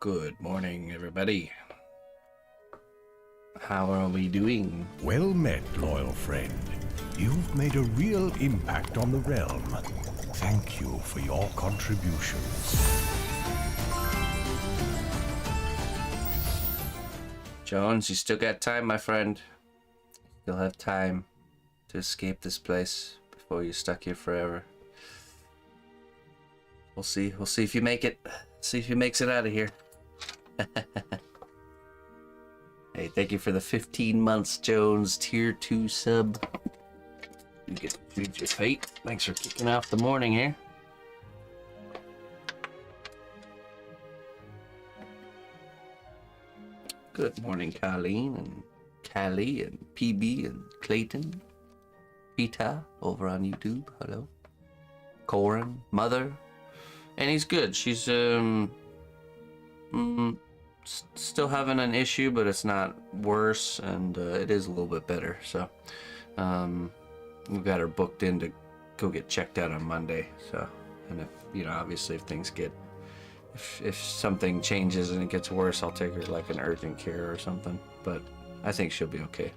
Good morning, everybody. How are we doing? Well met, loyal friend. You've made a real impact on the realm. Thank you for your contributions. Jones, you still got time, my friend. You'll have time to escape this place before you're stuck here forever. We'll see. We'll see if you make it. See if he makes it out of here. Hey, thank you for the 15 months, Jones. Tier 2 sub. You get to choose your fate. Thanks for kicking off the morning here. Good morning, Colleen and Callie and PB and Clayton. Pita over on YouTube. Hello. Corin, Mother. And he's good. She's still having an issue, but it's not worse, and it is a little bit better. So we've got her booked in to go get checked out on Monday. So, and if obviously if things get, if something changes and it gets worse, I'll take her to like an urgent care or something. But I think she'll be okay.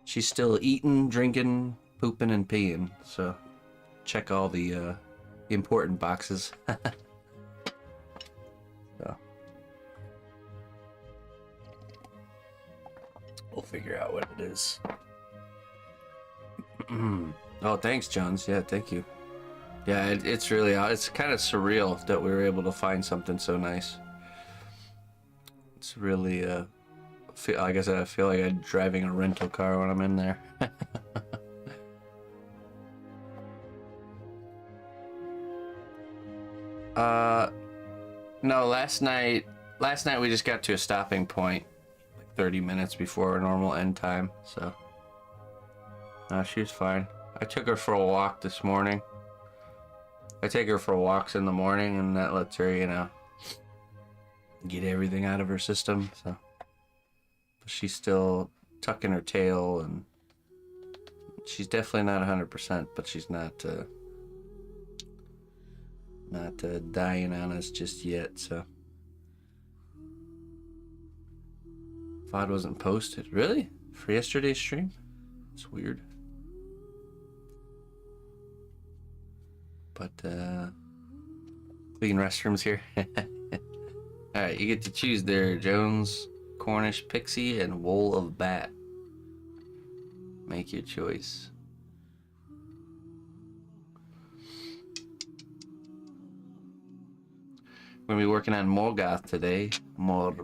She's still eating, drinking, pooping, and peeing. So check all the important boxes. So we'll figure out what it is. Oh, thanks, Jones. Yeah, thank you. Yeah, it's really, it's kind of surreal that we were able to find something so nice. It's really, like I said, I feel like I'm driving a rental car when I'm in there. No, last night we just got to a stopping point like 30 minutes before our normal end time, so she was fine. I took her for a walk this morning. I take her for walks in the morning, and that lets her, get everything out of her system, so she's still tucking her tail, and she's definitely not 100%, but she's not dying on us just yet. So VOD wasn't posted, really, for yesterday's stream. It's weird, but clean restrooms here. All right, you get to choose there, Jones, Cornish Pixie, and Wool of Bat. Make your choice. We're gonna be working on Morgoth today. More.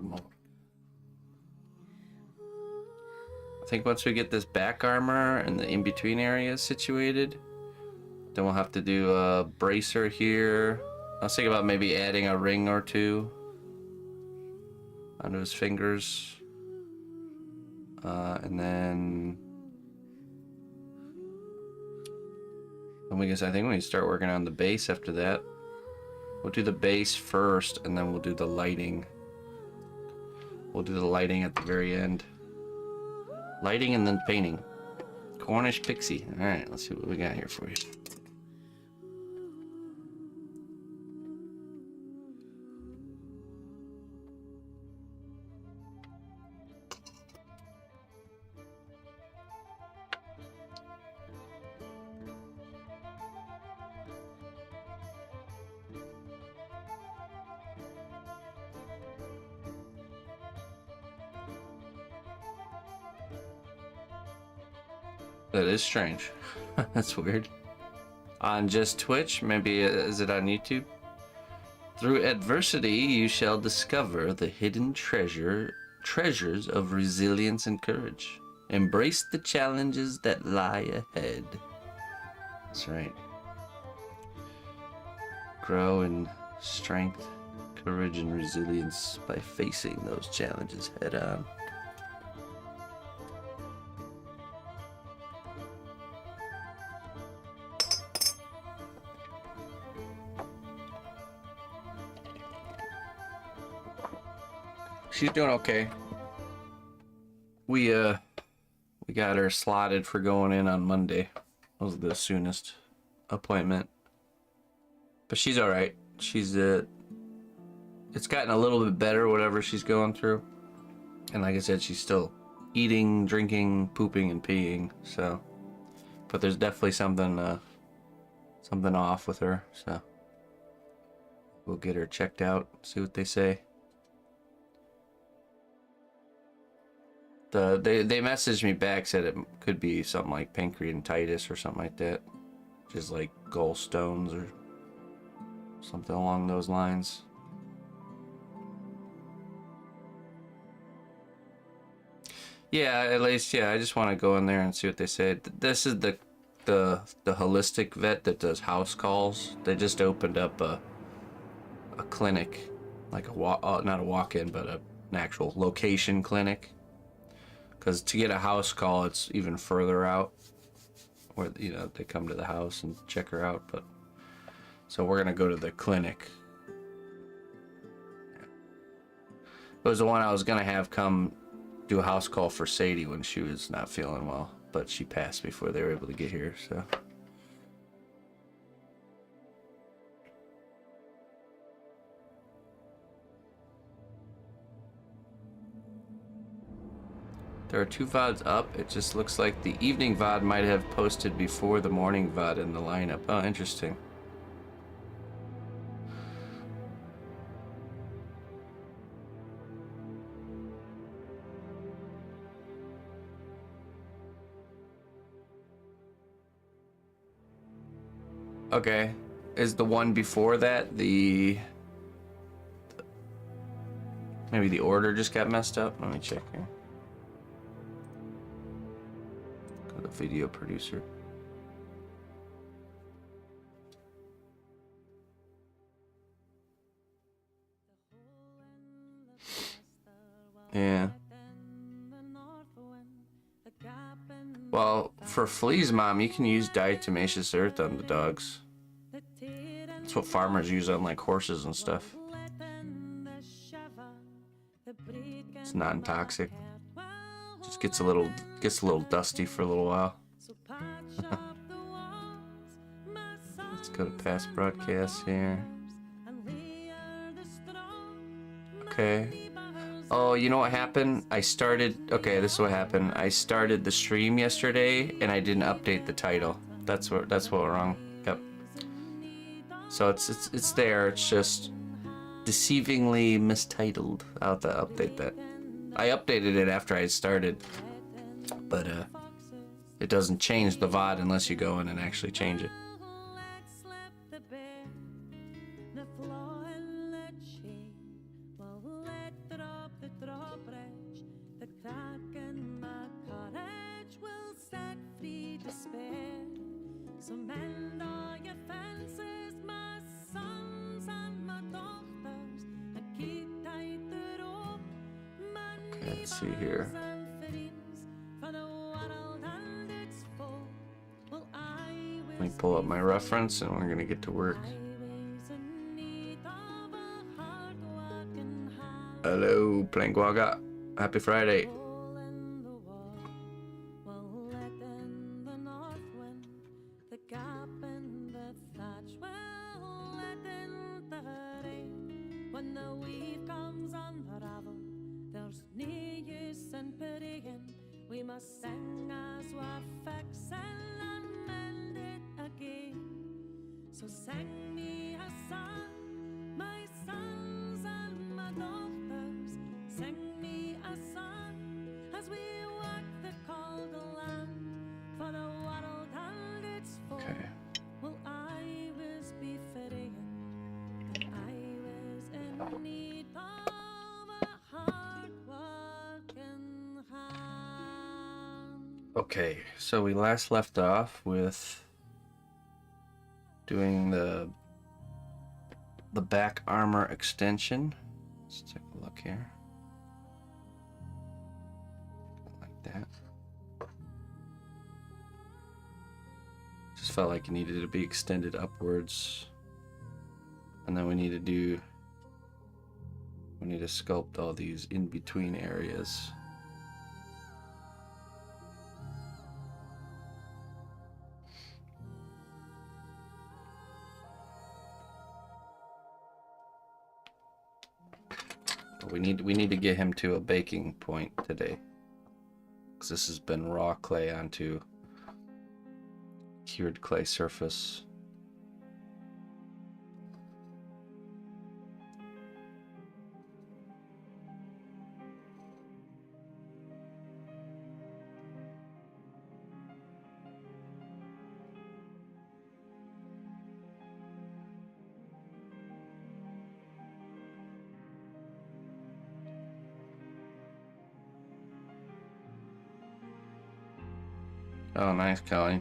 I think once we get this back armor and the in-between areas situated, then we'll have to do a bracer here. I was thinking about maybe adding a ring or two onto his fingers. And then I think we can start working on the base after that. We'll do the base first, and then we'll do the lighting. We'll do the lighting at the very end. Lighting and then painting. Cornish Pixie. Alright, let's see what we got here for you. That is strange. That's weird. On just Twitch? Maybe is it on YouTube? Through adversity, you shall discover the hidden treasures of resilience and courage. Embrace the challenges that lie ahead. That's right. Grow in strength, courage, and resilience by facing those challenges head on. She's doing okay. We got her slotted for going in on Monday. That was the soonest appointment. But she's all right. She's it's gotten a little bit better, whatever she's going through. And like I said, she's still eating, drinking, pooping, and peeing. So, but there's definitely something something off with her. So we'll get her checked out, see what they say. They messaged me back, said it could be something like pancreatitis or something like that, just like gallstones or something along those lines. Yeah, at least, yeah, I just want to go in there and see what they say. This is the holistic vet that does house calls. They just opened up a clinic, like not a walk-in, but an actual location clinic. Because to get a house call, it's even further out, where, you know, they come to the house and check her out. But so we're gonna go to the clinic. It was the one I was gonna have come do a house call for Sadie when she was not feeling well, but she passed before they were able to get here. So there are 2 VODs up. It just looks like the evening VOD might have posted before the morning VOD in the lineup. Oh, interesting. Okay. Is the one before that maybe the order just got messed up? Let me check here. Go to video producer. Yeah. Well, for fleas, Mom, you can use diatomaceous earth on the dogs. That's what farmers use on like horses and stuff. It's non-toxic. Just gets a little dusty for a little while. Let's go to past broadcasts here. Okay. Oh, you know what happened? Okay, this is what happened. I started the stream yesterday and I didn't update the title. That's what went wrong. Yep. So it's there. It's just deceivingly mistitled. I'll have to update that. I updated it after I started, but it doesn't change the VOD unless you go in and actually change it. Let's see here. Let me pull up my reference and we're gonna get to work. Hello, Planguaga. Happy Friday. Okay, so we last left off with doing the back armor extension. Let's take a look here. Like that. Just felt like it needed to be extended upwards. And then we need to sculpt all these in between areas. we need to get him to a baking point today, because this has been raw clay onto cured clay surface. Oh, nice, Colleen.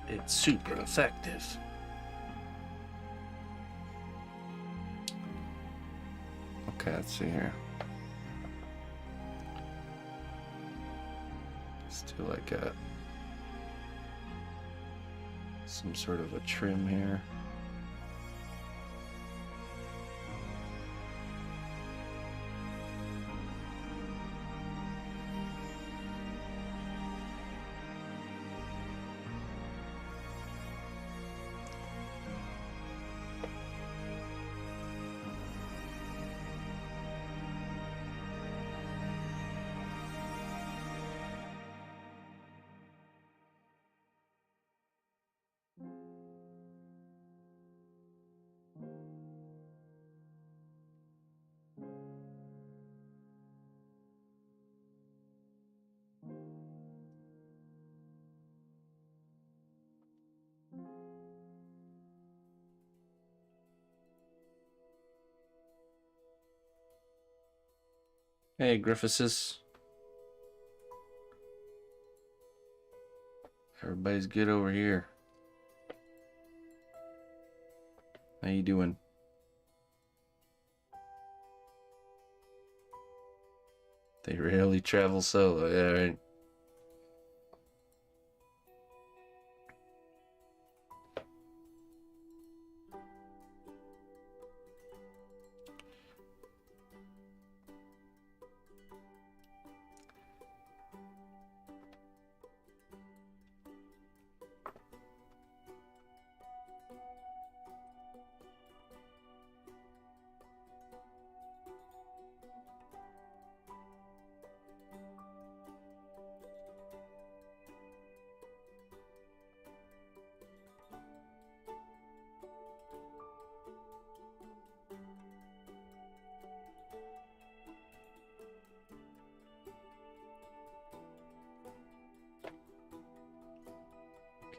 It's super effective. Okay, let's see here. Let's do like some sort of a trim here. Hey, Griffiths. Everybody's good over here. How you doing? They rarely travel solo, yeah, right?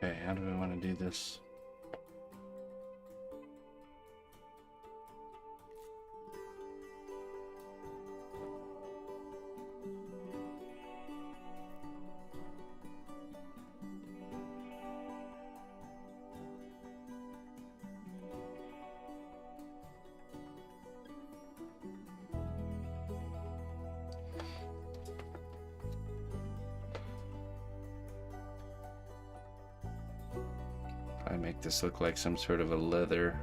Okay, how do we want to do this? I make this look like some sort of a leather.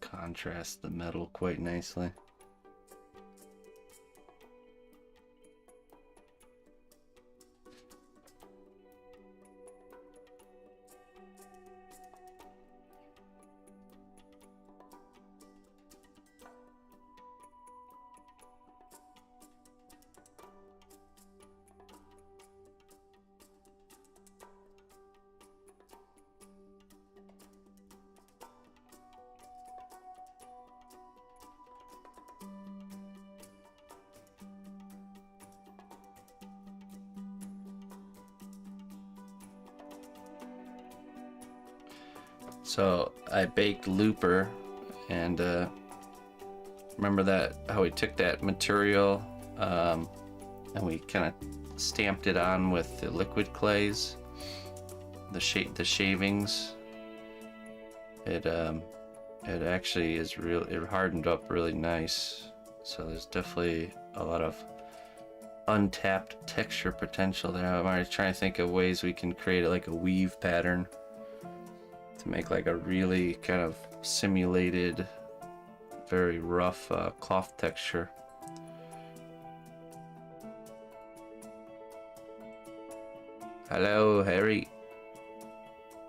Contrast the metal quite nicely. So I baked Looper, and remember that how we took that material and we kind of stamped it on with the liquid clays, the shavings. It actually is real. It hardened up really nice. So there's definitely a lot of untapped texture potential there. I'm already trying to think of ways we can create like a weave pattern to make like a really kind of simulated, very rough cloth texture. Hello, Harry.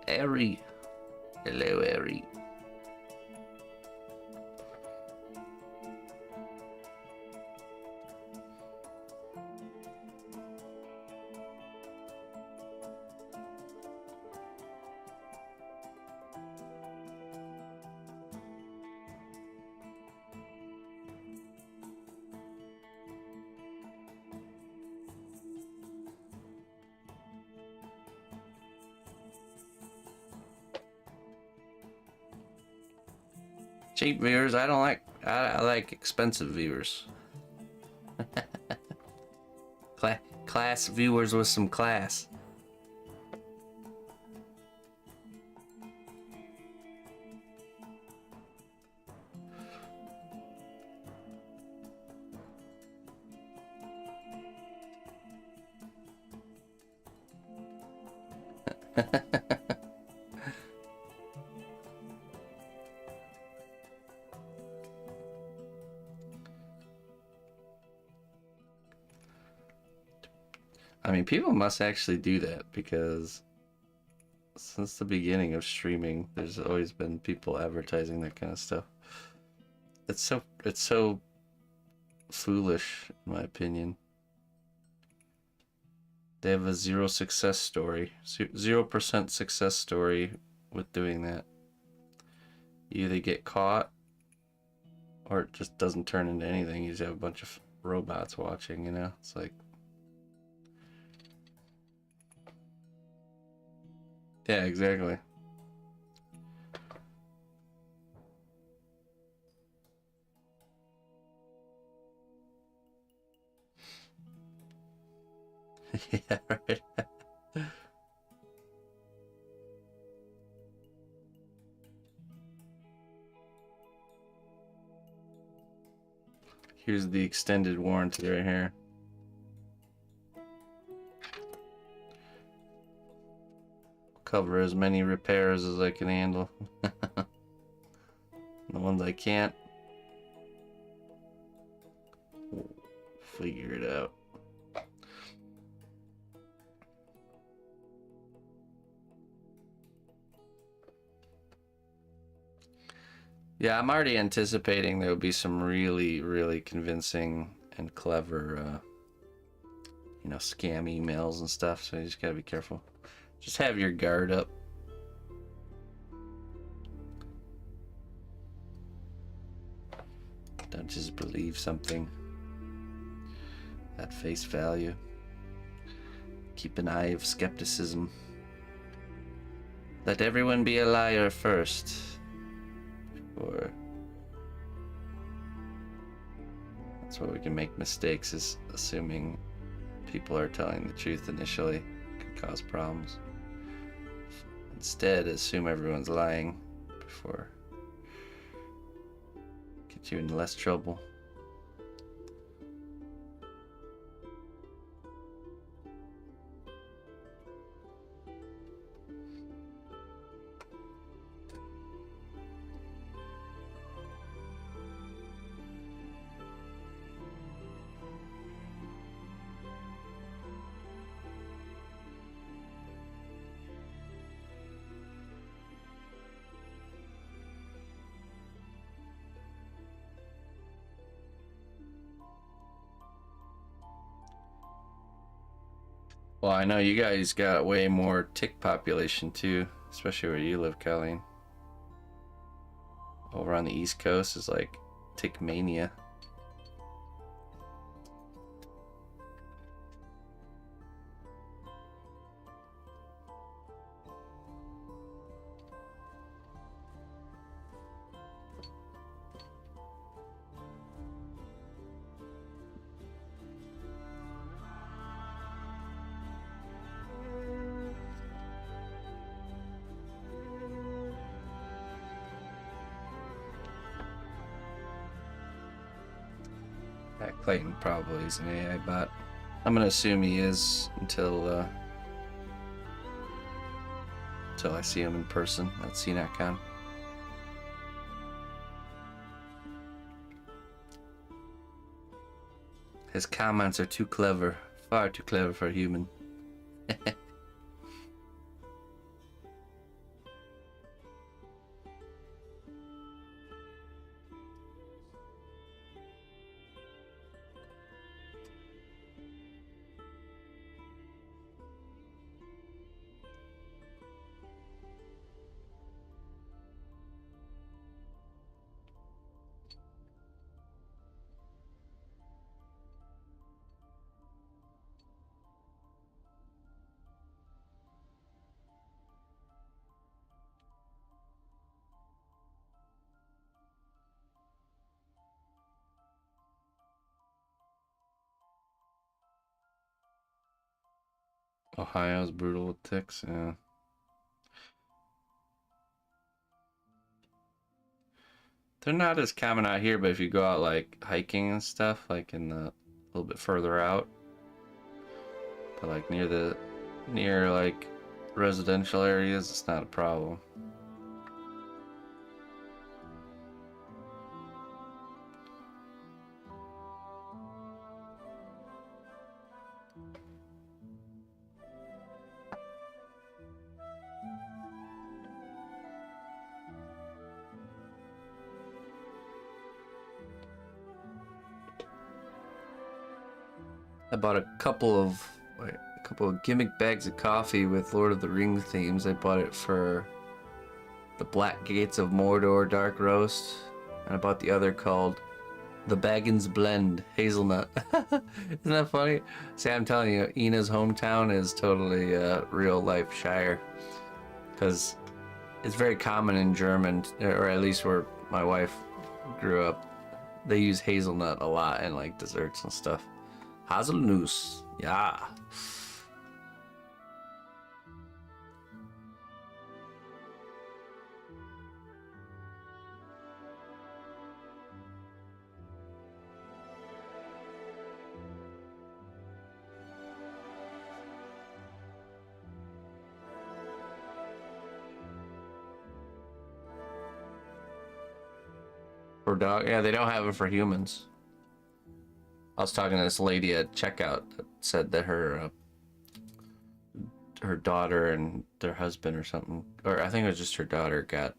Harry. Hello, Harry. Cheap viewers, I don't like. I like expensive viewers. Class viewers with some class. I mean, people must actually do that because since the beginning of streaming, there's always been people advertising that kind of stuff. It's so foolish, in my opinion. They have a 0% success story with doing that. You either get caught or it just doesn't turn into anything. You just have a bunch of robots watching, you know? It's like, yeah, exactly. Yeah, right. Here's the extended warranty right here. Cover as many repairs as I can handle. The ones I can't, we'll figure it out. Yeah, I'm already anticipating there will be some really, really convincing and clever, you know, scam emails and stuff, so you just gotta be careful. Just have your guard up. Don't just believe something at face value. Keep an eye of skepticism. Let everyone be a liar first. Or that's where we can make mistakes, is assuming people are telling the truth initially. Could cause problems. Instead, assume everyone's lying before get you into less trouble. Well, I know you guys got way more tick population too, especially where you live, Colleen. Over on the East Coast is like tick mania. Clayton probably is an AI bot. I'm gonna assume he is until until I see him in person at CNOTCon. His comments are too clever. Far too clever for a human. Ohio's brutal with ticks, yeah. They're not as common out here, but if you go out like hiking and stuff, like in the a little bit further out, but like near like residential areas, it's not a problem. I bought a couple of gimmick bags of coffee with Lord of the Rings themes. I bought it for the Black Gates of Mordor Dark Roast, and I bought the other called the Baggins Blend Hazelnut. Isn't that funny? See, I'm telling you, Ina's hometown is totally real life Shire, because it's very common in German, or at least where my wife grew up. They use hazelnut a lot in like desserts and stuff. Haselnuss, yeah. For dog, yeah, they don't have it for humans. I was talking to this lady at checkout that said that her daughter and their husband or something, or I think it was just her daughter, got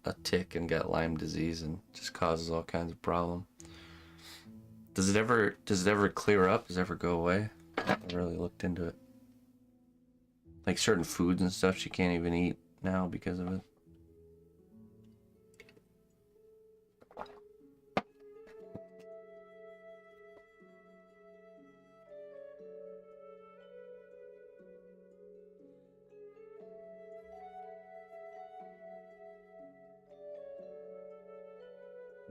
a tick and got Lyme disease and just causes all kinds of problem. Does it ever clear up? Does it ever go away? I haven't really looked into it. Like certain foods and stuff she can't even eat now because of it.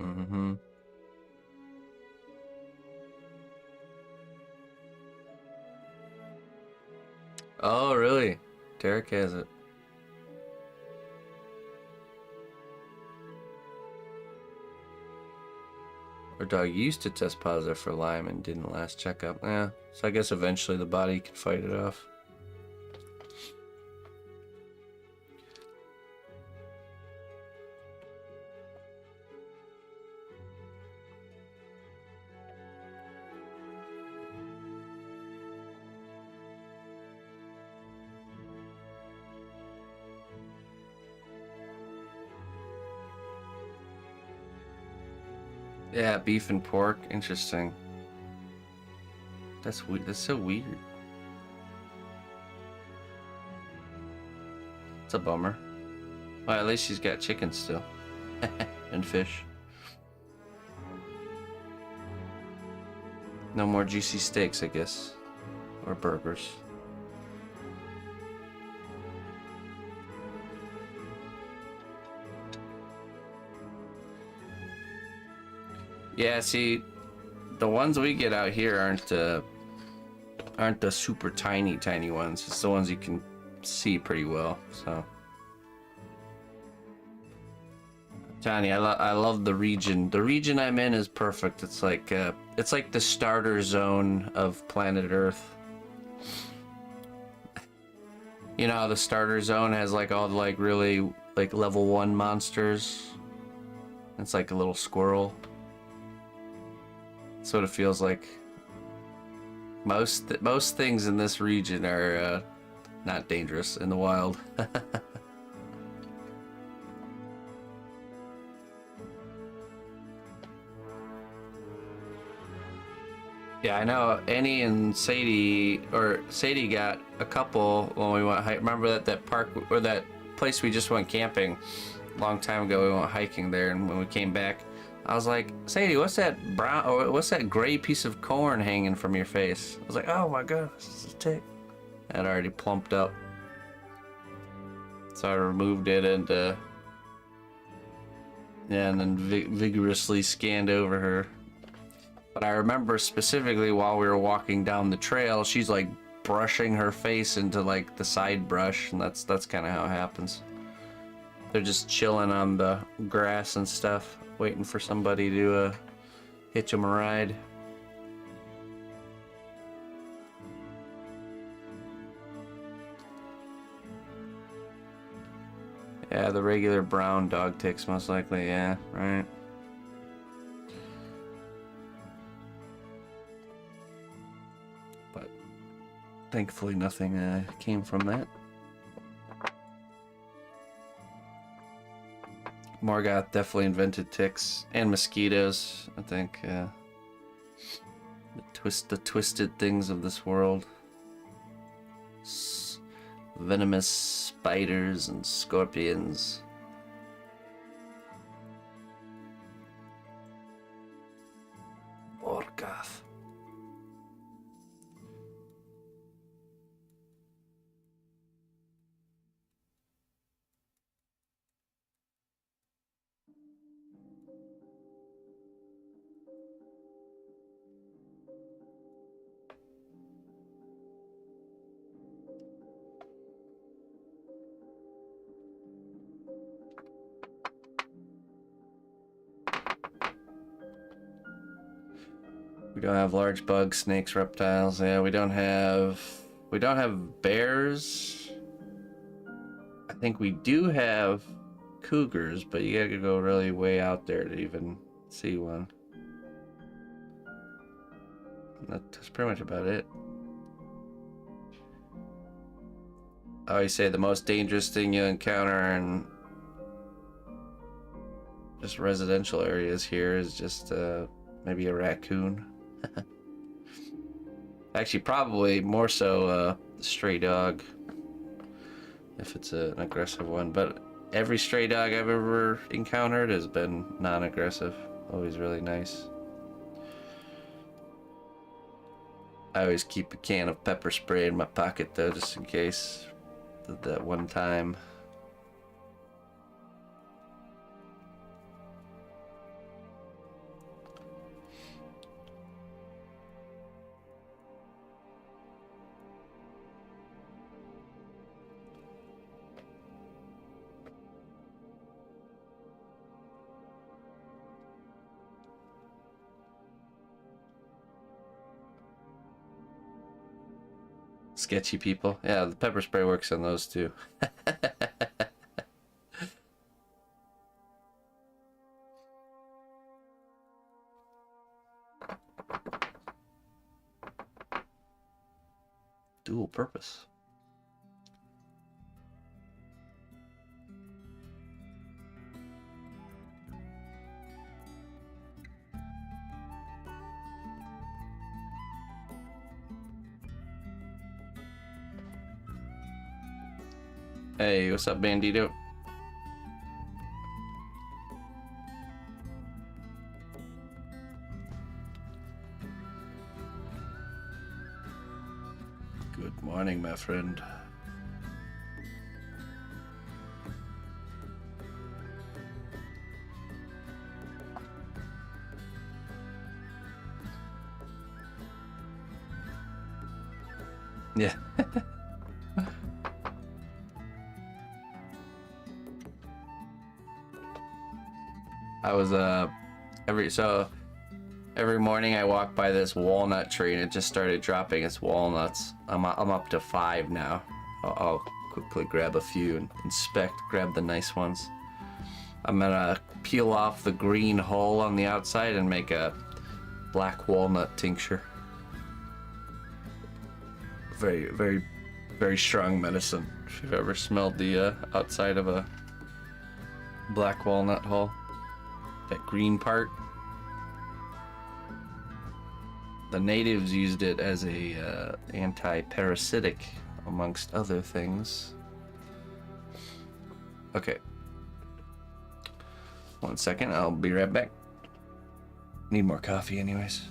Mm-hmm. Oh, really? Derek has it. Our dog used to test positive for Lyme and didn't last checkup. Yeah, so I guess eventually the body can fight it off. Yeah, beef and pork. Interesting. That's weird. That's so weird. It's a bummer. Well, at least she's got chicken still. And fish. No more juicy steaks, I guess. Or burgers. Yeah, see, the ones we get out here aren't the super tiny ones. It's the ones you can see pretty well. So, Johnny, I love the region. The region I'm in is perfect. It's like the starter zone of planet Earth. You know how the starter zone has like all the like really like level 1 monsters? It's like a little squirrel. That's what it feels like. Most things in this region are not dangerous in the wild. Yeah, I know Annie and Sadie, or Sadie got a couple when we went remember that park, or that place we just went camping a long time ago. We went hiking there, and when we came back, I was like, Sadie, what's that brown, or what's that gray piece of corn hanging from your face? I was like, oh my god, it's a tick. It had already plumped up. So I removed it and yeah, and then vigorously scanned over her. But I remember specifically while we were walking down the trail, she's like brushing her face into like the side brush, and that's kind of how it happens. They're just chilling on the grass and stuff, waiting for somebody to hitch them a ride. Yeah, the regular brown dog ticks most likely, yeah, right. But thankfully nothing came from that. Morgoth definitely invented ticks and mosquitoes, I think. The twisted things of this world. Venomous spiders and scorpions. Morgoth. We don't have large bugs, snakes, reptiles. Yeah, we don't have bears. I think we do have cougars, but you gotta go really way out there to even see one. That's pretty much about it. I always say the most dangerous thing you encounter in just residential areas here is just maybe a raccoon. Actually, probably more so a stray dog, if it's an aggressive one. But every stray dog I've ever encountered has been non-aggressive. Always really nice. I always keep a can of pepper spray in my pocket though, just in case. That one time. Sketchy people. Yeah, the pepper spray works on those too. Dual purpose. Hey, what's up, Bandito? Good morning, my friend. Yeah. I was every morning I walk by this walnut tree and it just started dropping its walnuts. I'm up to 5 now. I'll quickly grab a few and inspect, grab the nice ones. I'm gonna peel off the green hull on the outside and make a black walnut tincture. Very, very, very strong medicine. If you've ever smelled the outside of a black walnut hull, that green part. The natives used it as a anti-parasitic, amongst other things. Okay. 1 second, I'll be right back. Need more coffee anyways.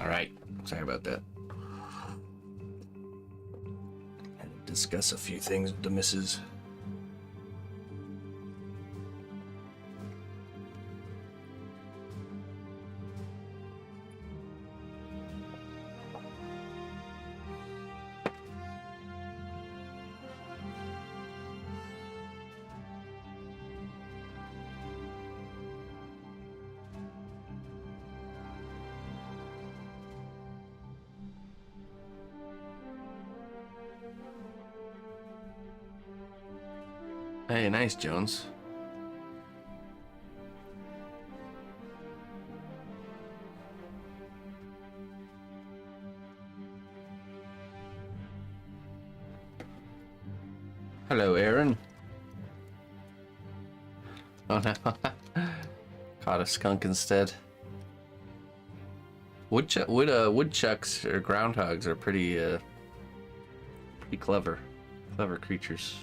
All right. Sorry about that. Had to discuss a few things with the missus. Hey, nice, Jones. Hello, Aaron. Oh no. Caught a skunk instead. Woodchucks or groundhogs are pretty clever. Clever creatures.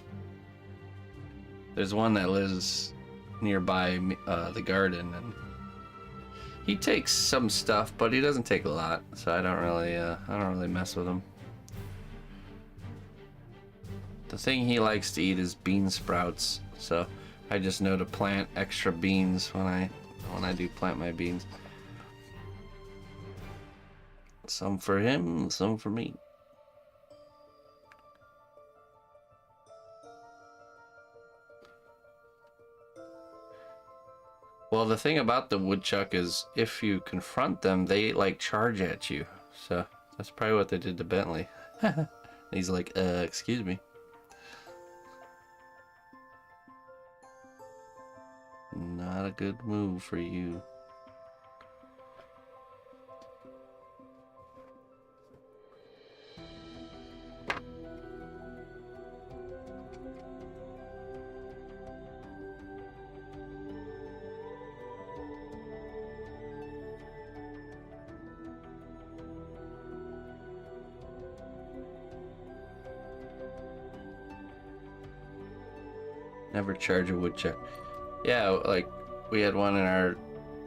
There's one that lives nearby the garden, and he takes some stuff, but he doesn't take a lot, so I don't really mess with him. The thing he likes to eat is bean sprouts, so I just know to plant extra beans when I do plant my beans. Some for him, some for me. Well, the thing about the woodchuck is if you confront them, they like charge at you. So that's probably what they did to Bentley. He's like, excuse me. Not a good move for you. Never charge a woodchuck. Yeah, like we had one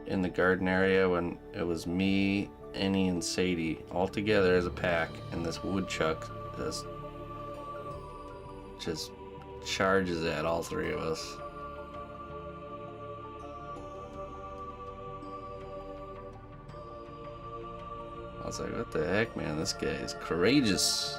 in the garden area when it was me, Annie, and Sadie all together as a pack, and this woodchuck just charges at all three of us. I was like, what the heck, man? This guy is courageous.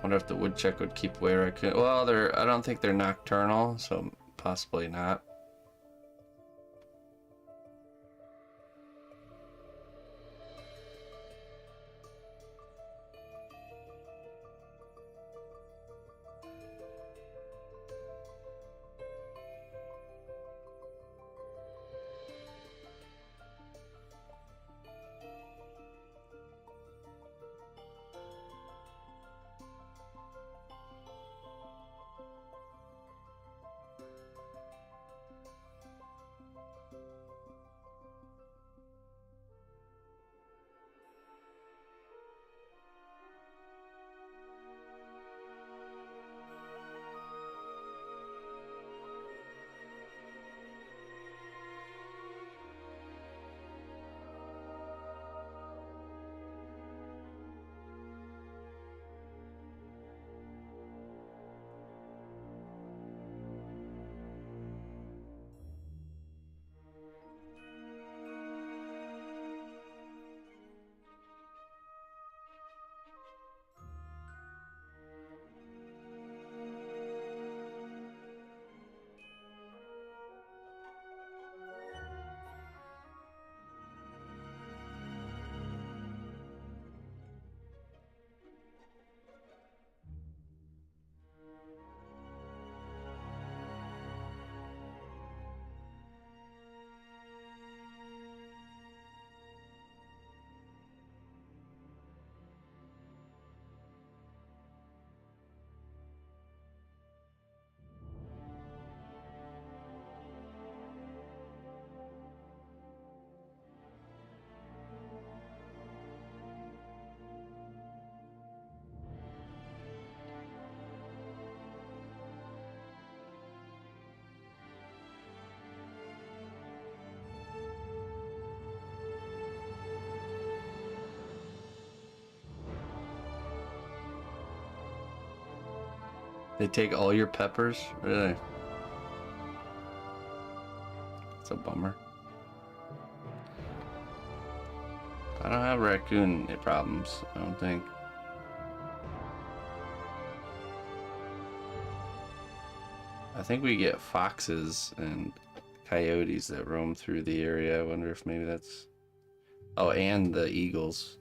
Wonder if the woodchuck would keep away raccoon. Well, I don't think they're nocturnal, so possibly not. They take all your peppers? Really? It's a bummer. I don't have raccoon problems, I don't think. I think we get foxes and coyotes that roam through the area. I wonder if maybe that's... Oh, and the eagles.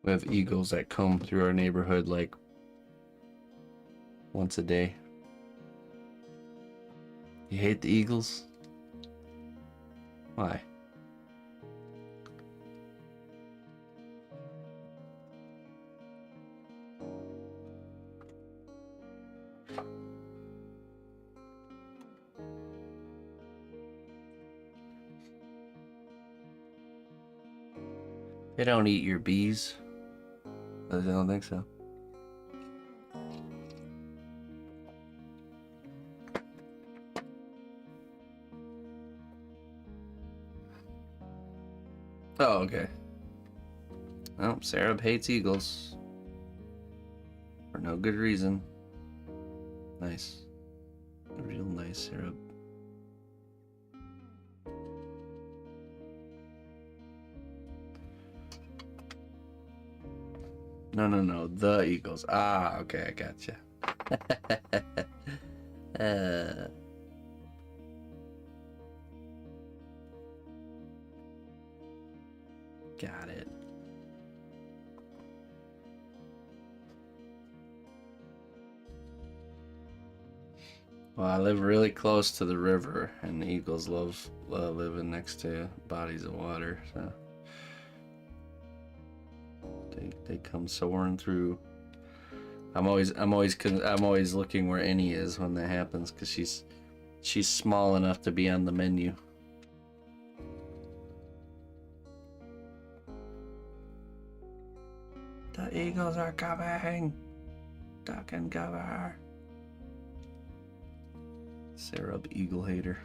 We have eagles that comb through our neighborhood like once a day. You hate the eagles? Why? They don't eat your bees. I don't think so. Oh, okay. Well, Sarah hates eagles. For no good reason. Nice. Real nice, Sarah. No. The eagles. Ah, okay, I gotcha. Got it. Well, I live really close to the river, and the eagles love living next to bodies of water, so they come soaring through. I'm always looking where Annie is when that happens, because she's small enough to be on the menu. The eagles are coming. Duck and cover. Sarah Eagle Hater.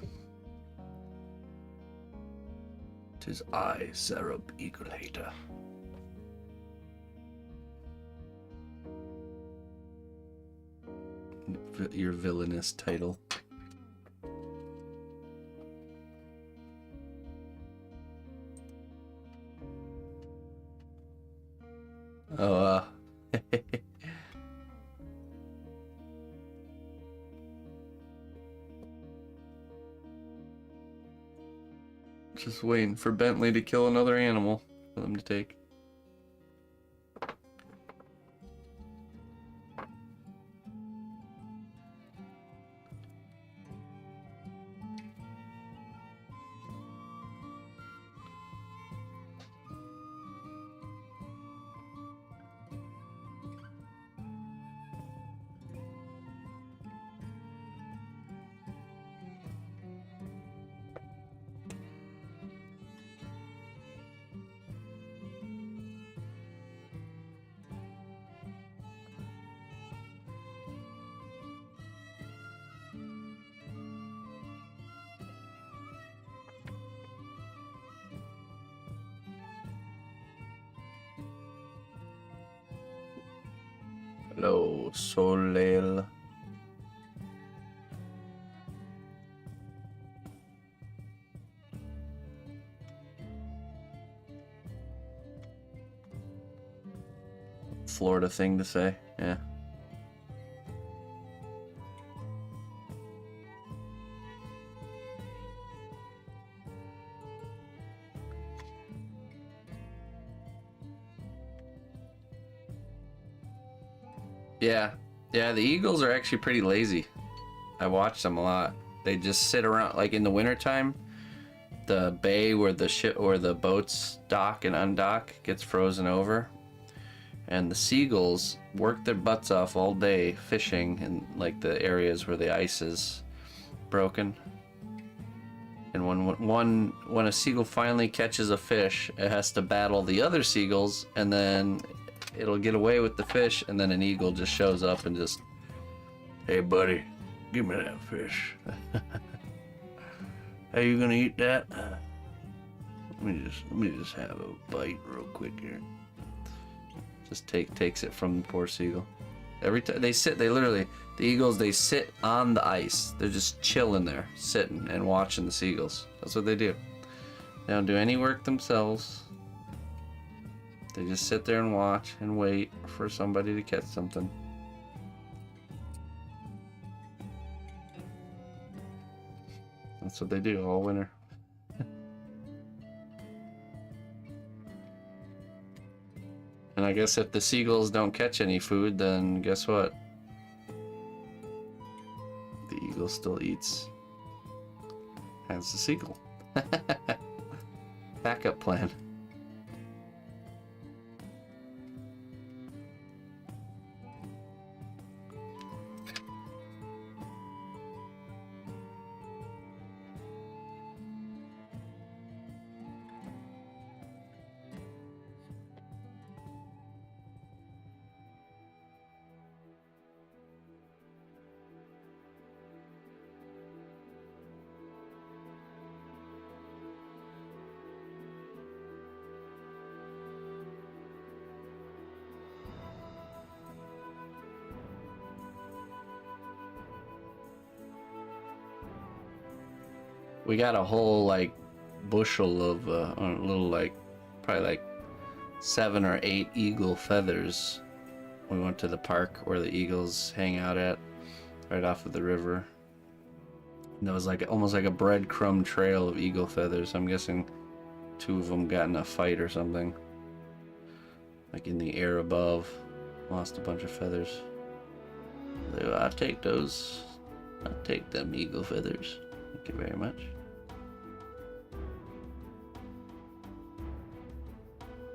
'Tis I, Sarah Eagle Hater. Your villainous title. Oh, just waiting for Bentley to kill another animal for them to take. Hello, Solel. Florida thing to say, yeah. Yeah, the eagles are actually pretty lazy. I watch them a lot. They just sit around, like in the wintertime, the bay where the ship or the boats dock and undock gets frozen over. And the seagulls work their butts off all day fishing in like the areas where the ice is broken. And when a seagull finally catches a fish, it has to battle the other seagulls, and then it'll get away with the fish, and then an eagle just shows up and just, hey buddy, give me that fish. Hey, you gonna eat that? Let me just have a bite real quick here. Just takes it from the poor seagull. Every time they literally, the eagles, they sit on the ice. They're just chilling there, sitting and watching the seagulls. That's what they do. They don't do any work themselves. They just sit there and watch and wait for somebody to catch something. That's what they do all winter. And I guess if the seagulls don't catch any food, then guess what? The eagle still eats as the seagull. Backup plan. We got a whole like bushel of little like probably like 7 or 8 eagle feathers. We went to the park where the eagles hang out at, right off of the river. And there was like almost like a breadcrumb trail of eagle feathers. I'm guessing 2 of them got in a fight or something. Like in the air above, lost a bunch of feathers. I'll take those. I'll take them eagle feathers. Thank you very much.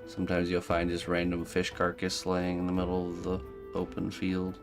Sometimes you'll find just random fish carcass laying in the middle of the open field.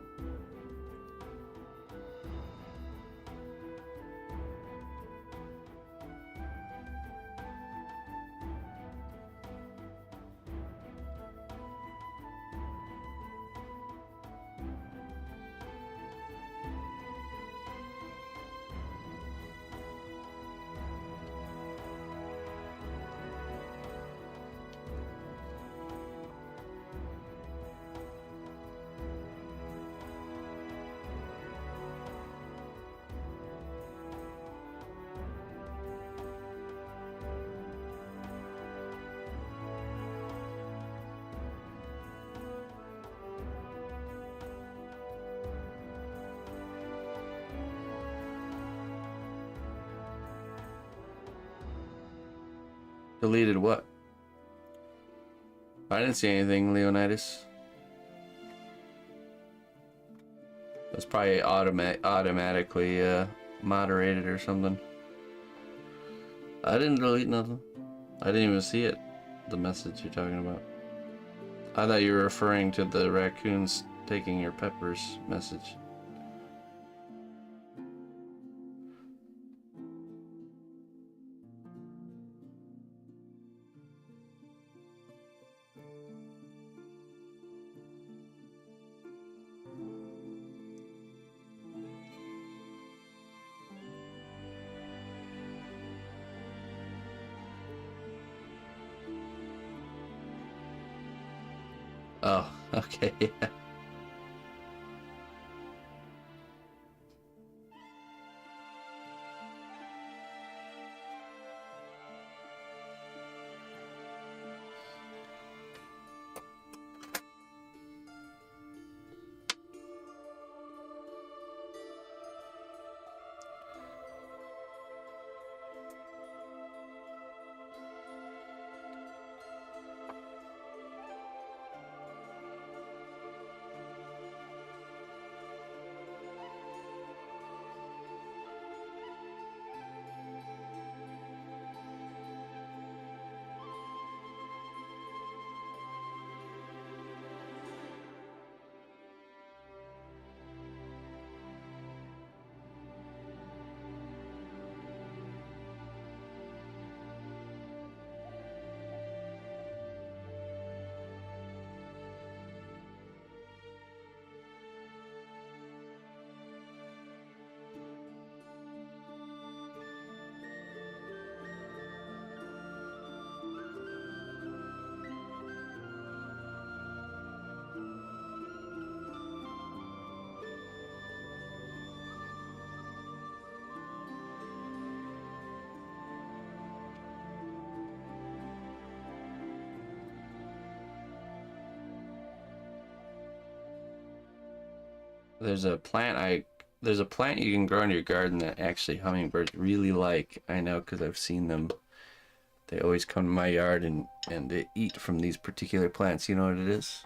Deleted what? I didn't see anything, Leonidas. That's probably automatically moderated or something. I didn't delete nothing. I didn't even see it. The message you're talking about. I thought you were referring to the raccoons taking your peppers message. Oh, okay, yeah. There's a plant you can grow in your garden that actually hummingbirds really like. I know because I've seen them. They always come to my yard and they eat from these particular plants. You know what it is?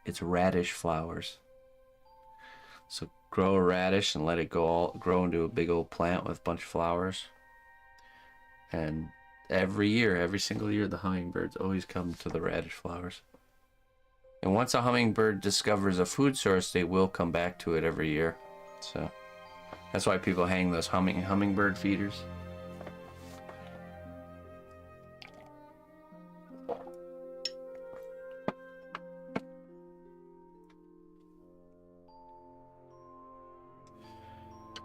It's radish flowers. So grow a radish and let it grow into a big old plant with a bunch of flowers. And every single year, the hummingbirds always come to the radish flowers. And once a hummingbird discovers a food source, they will come back to it every year. So that's why people hang those hummingbird feeders.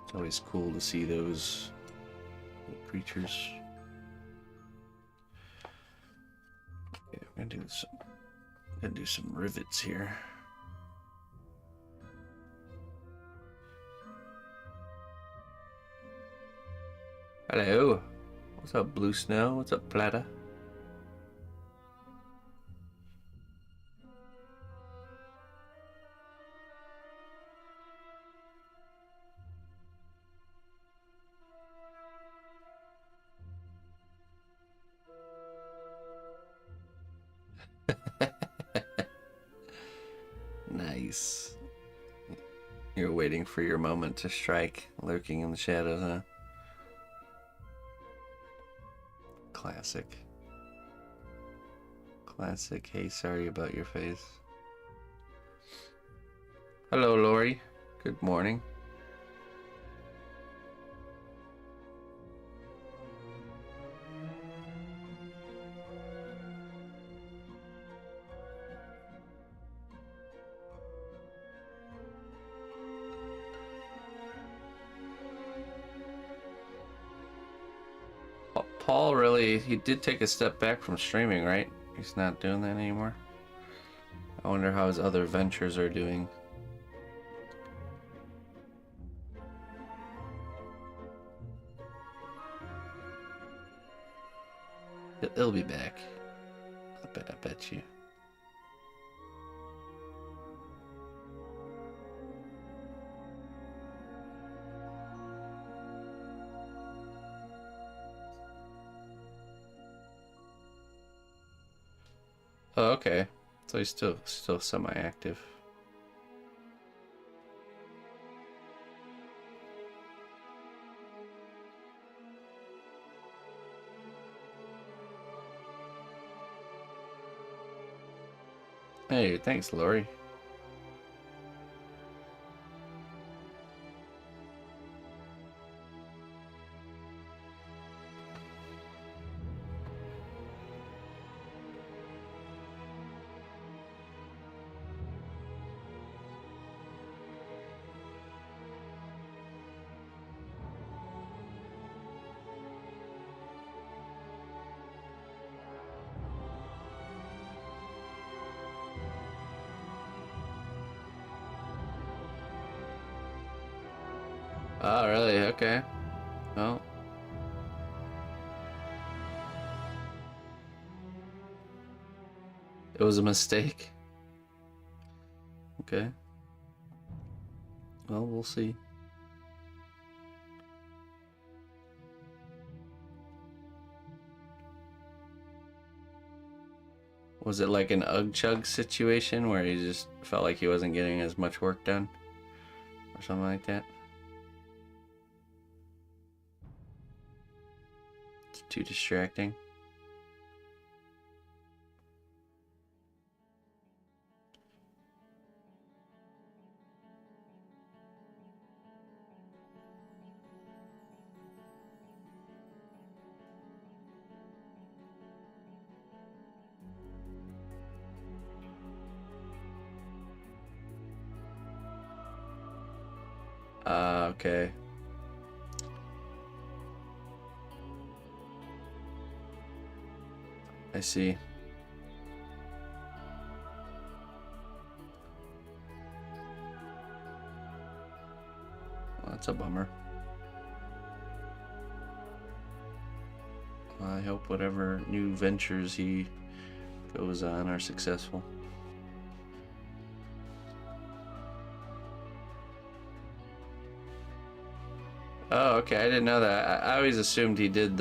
It's always cool to see those little creatures. Okay, I'm gonna do some rivets here. Hello. What's up, Blue Snow? What's up, Plata? Nice. You're waiting for your moment to strike, lurking in the shadows, huh? Classic. Classic. Hey, sorry about your face. Hello, Lori. Good morning. Paul he did take a step back from streaming, right? He's not doing that anymore. I wonder how his other ventures are doing. He'll be back. I bet you. Oh, okay. So he's still semi-active. Hey, thanks, Lori. Oh, really? Okay. Well. It was a mistake. Okay. Well, we'll see. Was it like an Ugg-Chug situation where he just felt like he wasn't getting as much work done? Or something like that? It's too distracting. Okay. I see. Well, that's a bummer. I hope whatever new ventures he goes on are successful. okay, I didn't know that. I always assumed he did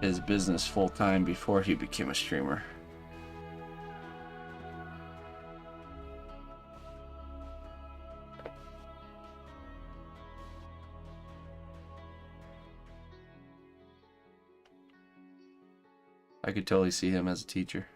his business full time before he became a streamer. I could totally see him as a teacher.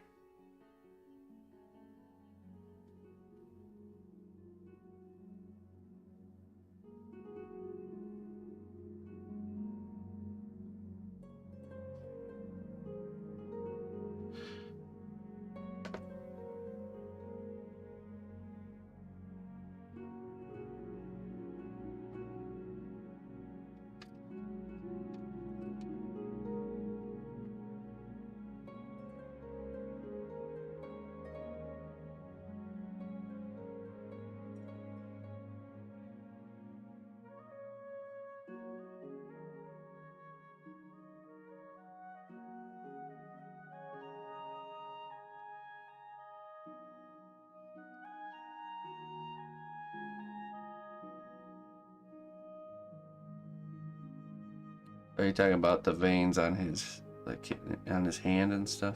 Are you talking about the veins on his, like, on his hand and stuff?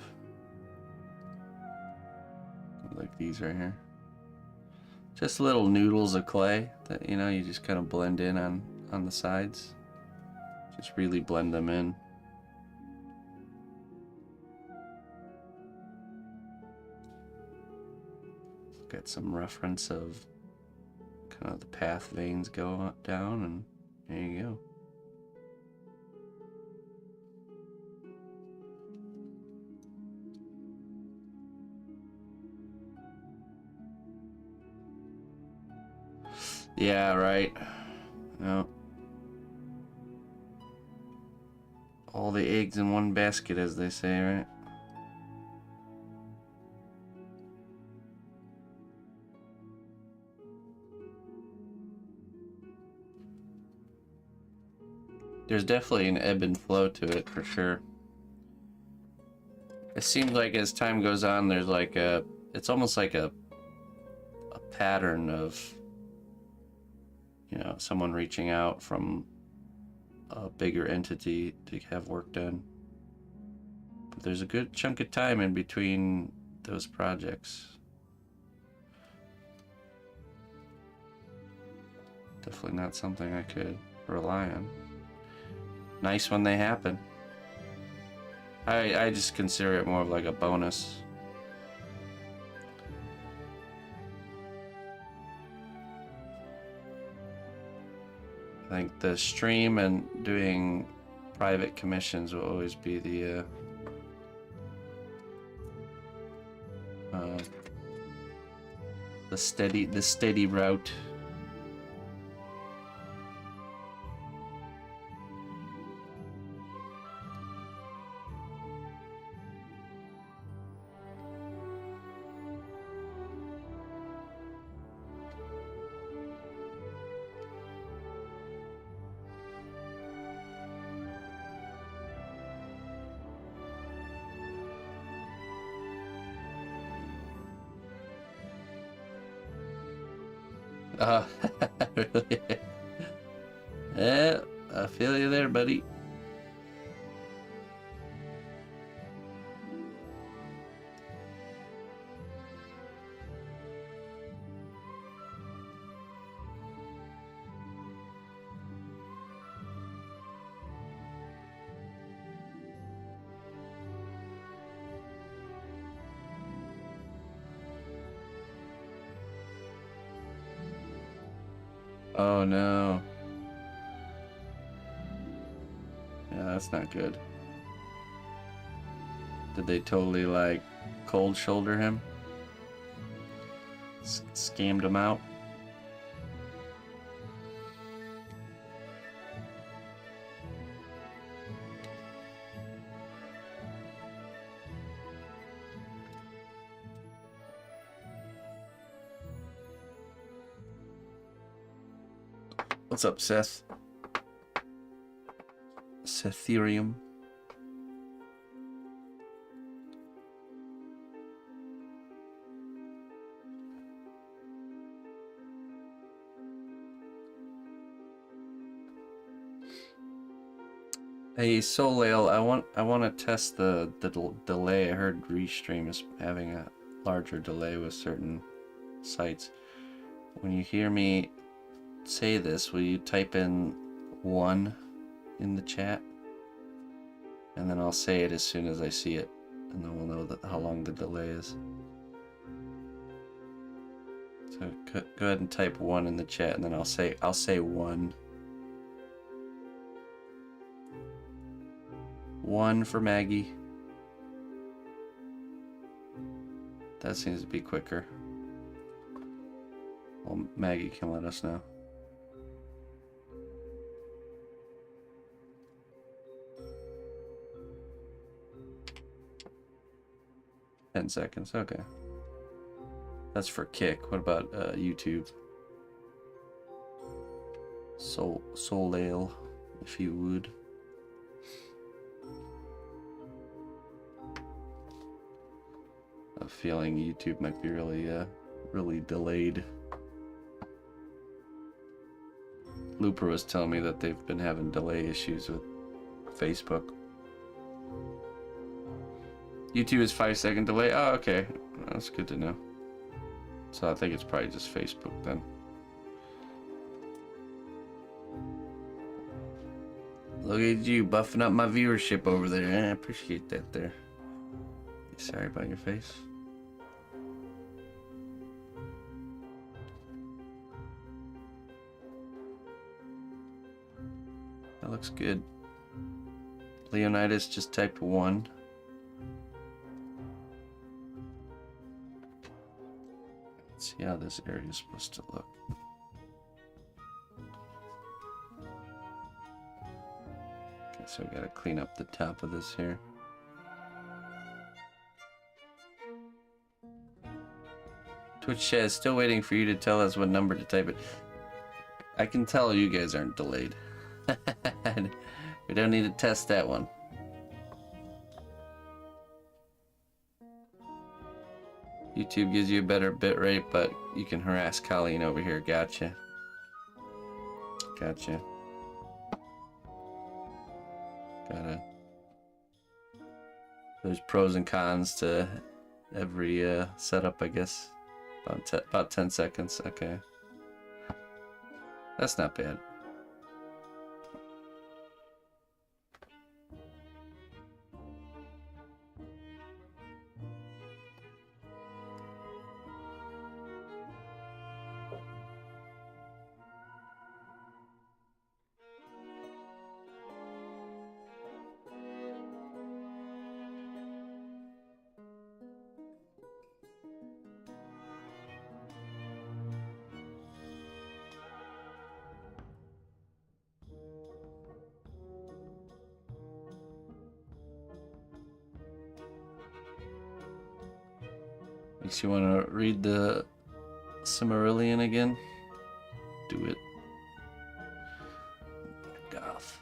Like these right here. Just little noodles of clay that, you know, you just kind of blend in on the sides. Just really blend them in. Get some reference of kind of the path veins go down, and there you go. Yeah, right. No. All the eggs in one basket, as they say, right? There's definitely an ebb and flow to it, for sure. It seems like as time goes on, there's like it's almost like a pattern of, you know, someone reaching out from a bigger entity to have work done. But there's a good chunk of time in between those projects. Definitely not something I could rely on. Nice when they happen. I just consider it more of like a bonus. I think the stream and doing private commissions will always be the steady route. Really? Yeah, I feel you there, buddy. Oh no. Yeah, that's not good. Did they totally like cold shoulder him? Scammed him out? What's up, Seth? Setherium. Hey Solale, I want to test the delay. I heard Restream is having a larger delay with certain sites. When you hear me say this, will you type in 1 in the chat? And then I'll say it as soon as I see it, and then we'll know how long the delay is. So go ahead and type 1 in the chat, and then I'll say 1. 1 for Maggie. That seems to be quicker. Well, Maggie can let us know. Ten seconds, okay. That's for Kick. What about YouTube? Solale, if you would. A feeling YouTube might be really delayed. Looper was telling me that they've been having delay issues with Facebook. YouTube is 5-second delay. Oh, okay, that's good to know. So I think it's probably just Facebook then. Look at you buffing up my viewership over there. I appreciate that there. Sorry about your face. That looks good. Leonidas just typed 1. Let's see how this area is supposed to look. Okay, so we gotta clean up the top of this here. Twitch chat is still waiting for you to tell us what number to type it. I can tell you guys aren't delayed. We don't need to test that one. YouTube gives you a better bit rate, but you can harass Colleen over here. Gotcha. Gotcha. There's pros and cons to every setup, I guess. About 10 seconds. Okay. That's not bad. Makes you want to read the Silmarillion again? Do it. Morgoth.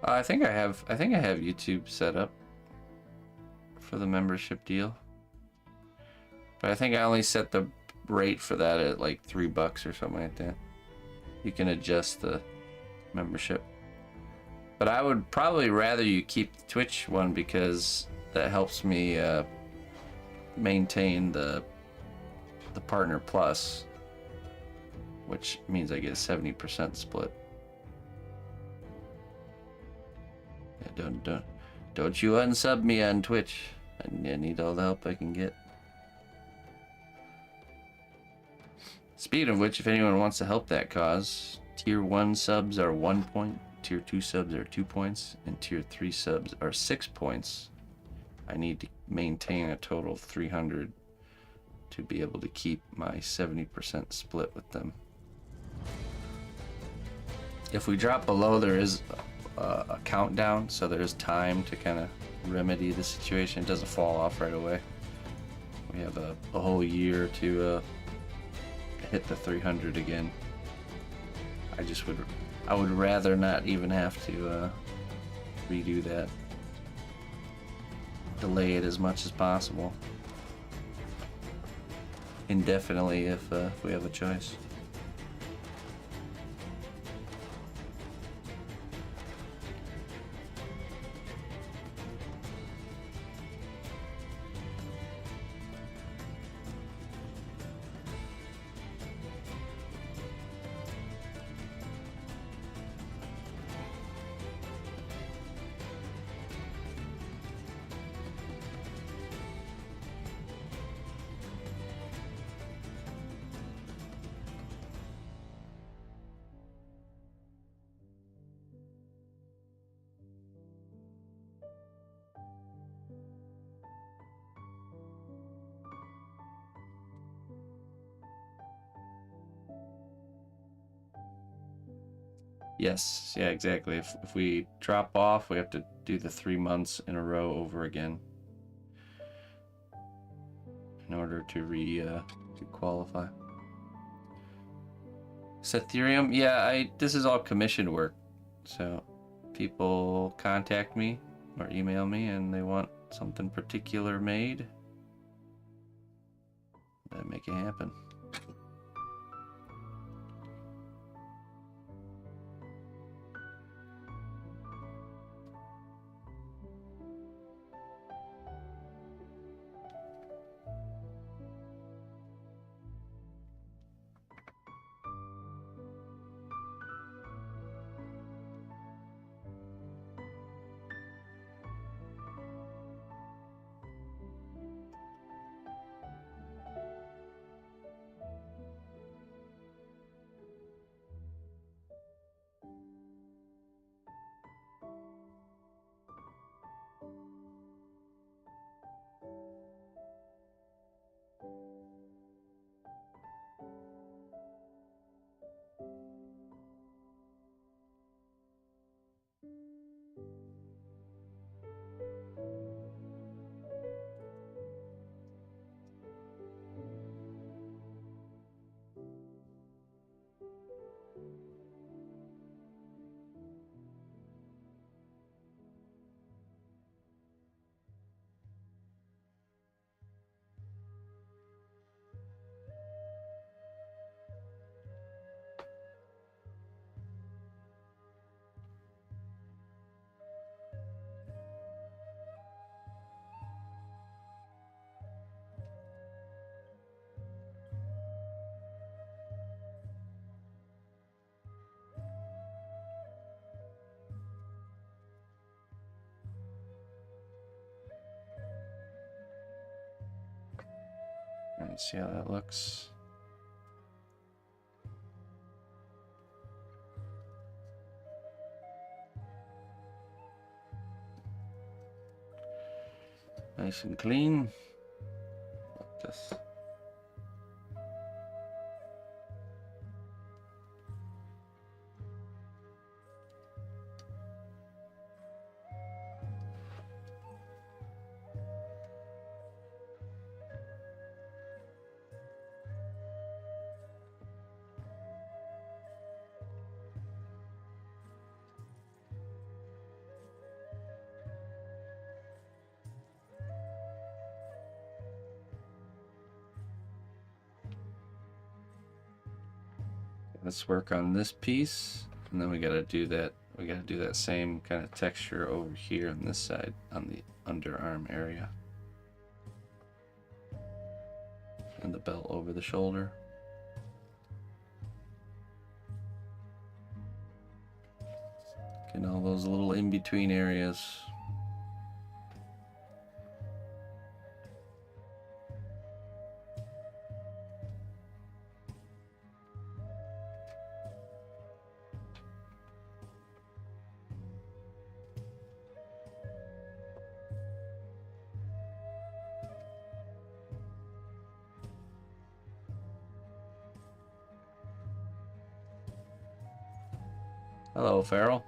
I think I have YouTube set up for the membership deal, but I think I only set the rate for that at like $3 or something like that. You can adjust the membership, but I would probably rather you keep the Twitch one because that helps me maintain the Partner Plus, which means I get a 70% split. Don't you unsub me on Twitch. I need all the help I can get. Speaking of which, if anyone wants to help that cause, Tier 1 subs are 1 point, Tier 2 subs are 2 points, and Tier 3 subs are 6 points. I need to maintain a total of 300 to be able to keep my 70% split with them. If we drop below, there is a countdown, so there's time to kind of remedy the situation. It doesn't fall off right away. We have a whole year to hit the 300 again. I would rather not even have to redo that. Delay it as much as possible. Indefinitely if we have a choice. Yes, yeah, exactly. If we drop off, we have to do the 3 months in a row over again in order to qualify. Ethereum, yeah, this is all commission work. So people contact me or email me and they want something particular made. I make it happen. Let's see how that looks. Nice and clean. Like this. Let's work on this piece, and then we gotta do that. We gotta do that same kind of texture over here on this side, on the underarm area, and the belt over the shoulder. And all those little in-between areas. Hello, Farrell.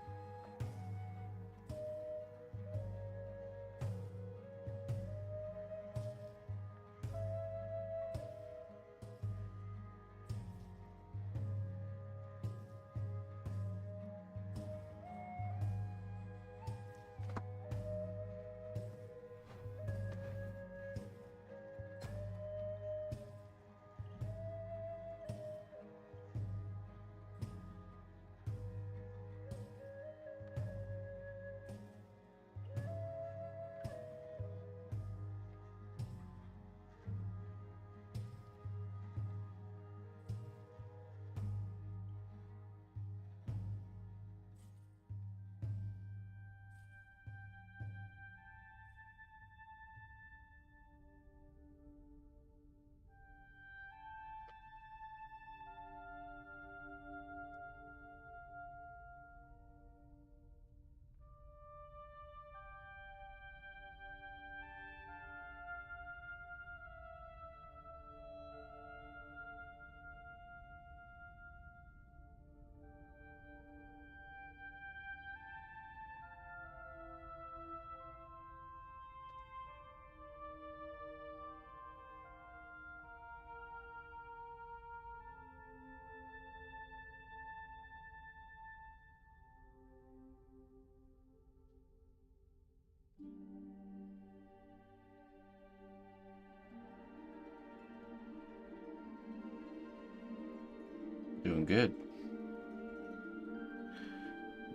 Doing good.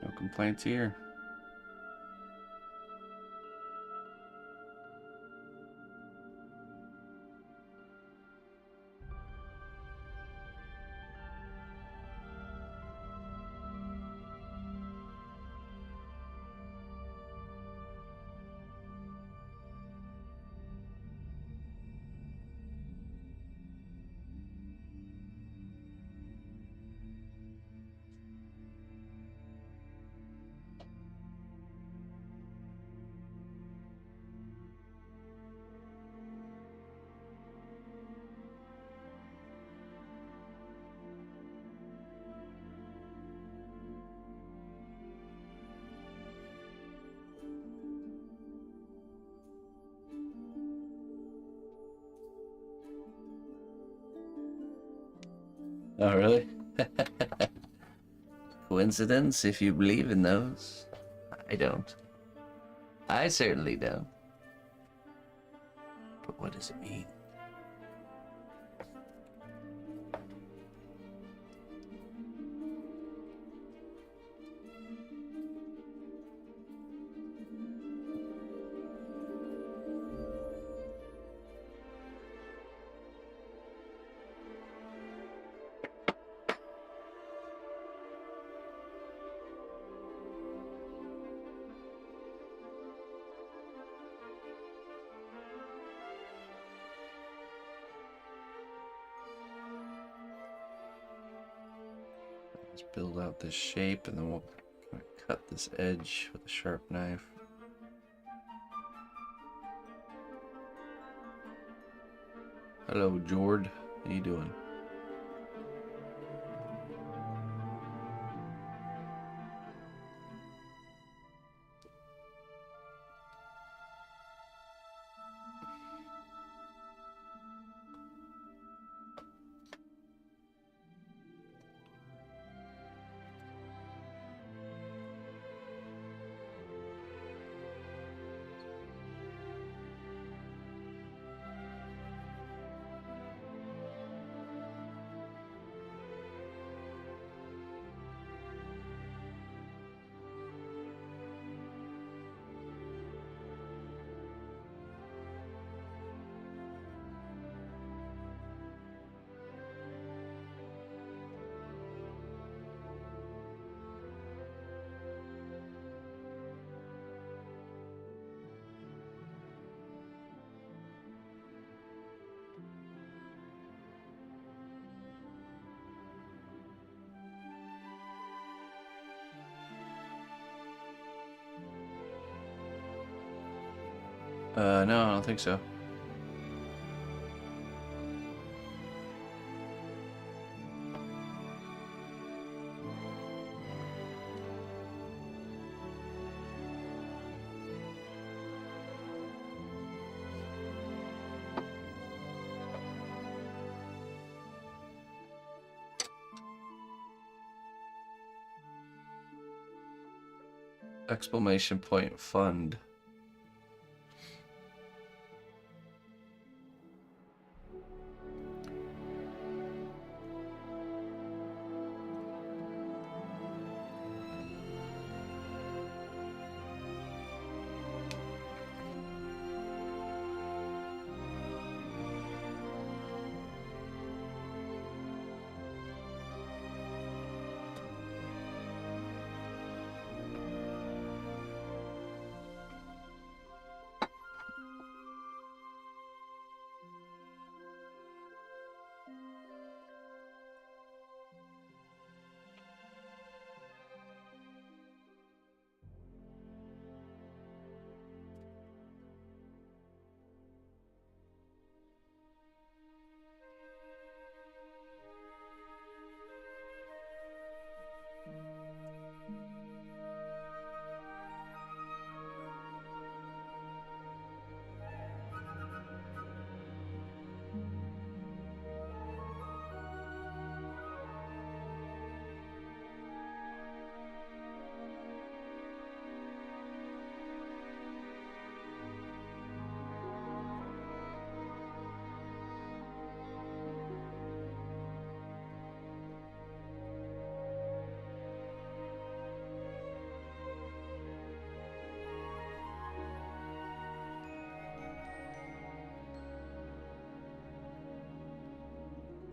No complaints here. Oh, really? Coincidence, if you believe in those. I don't. I certainly don't. But what does it mean? Let's build out this shape and then we'll kind of cut this edge with a sharp knife. Hello, Jord. How you doing? No, I don't think so. Exclamation point fund.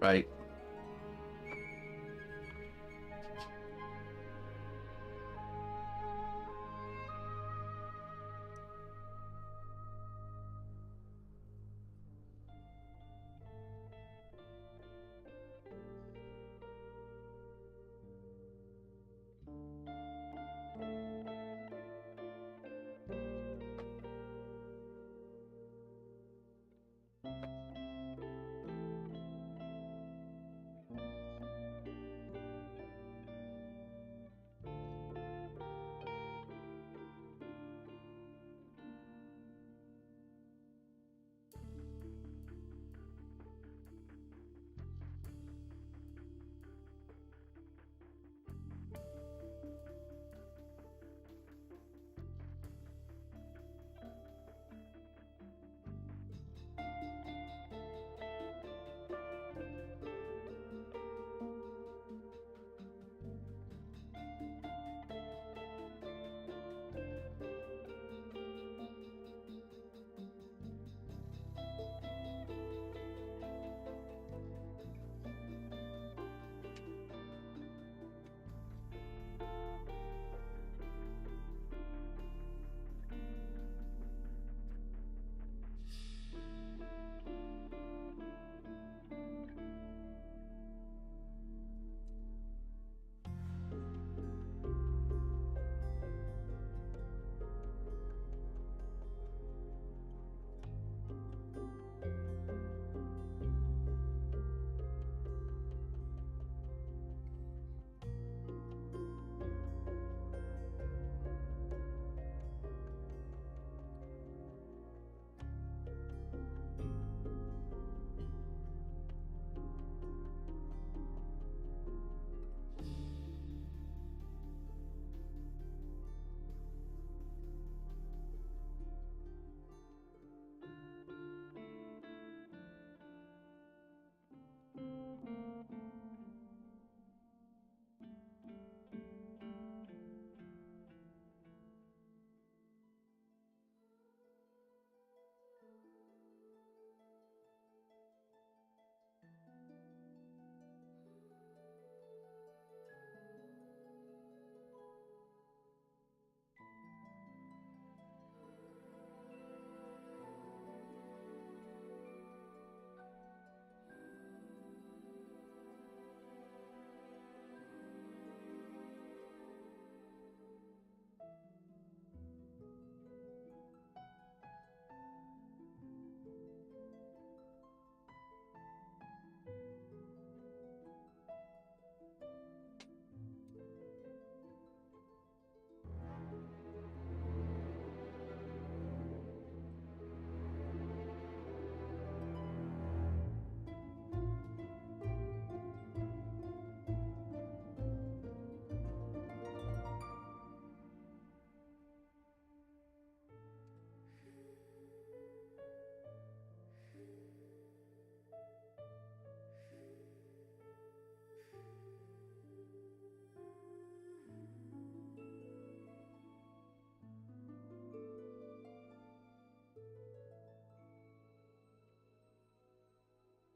Right.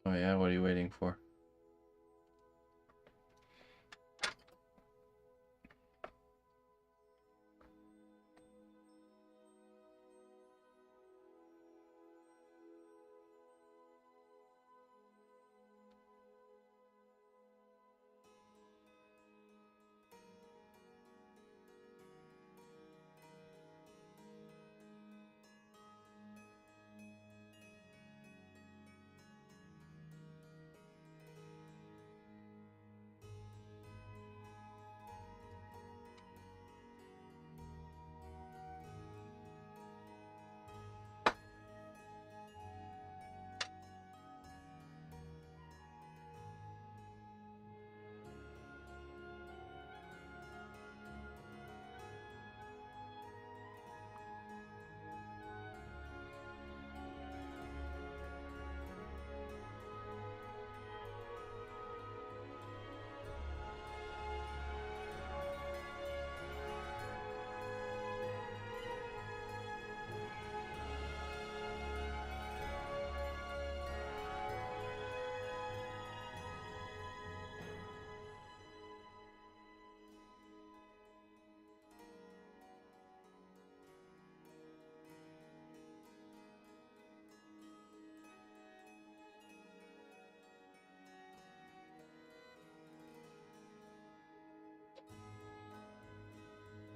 Oh yeah, what are you waiting for?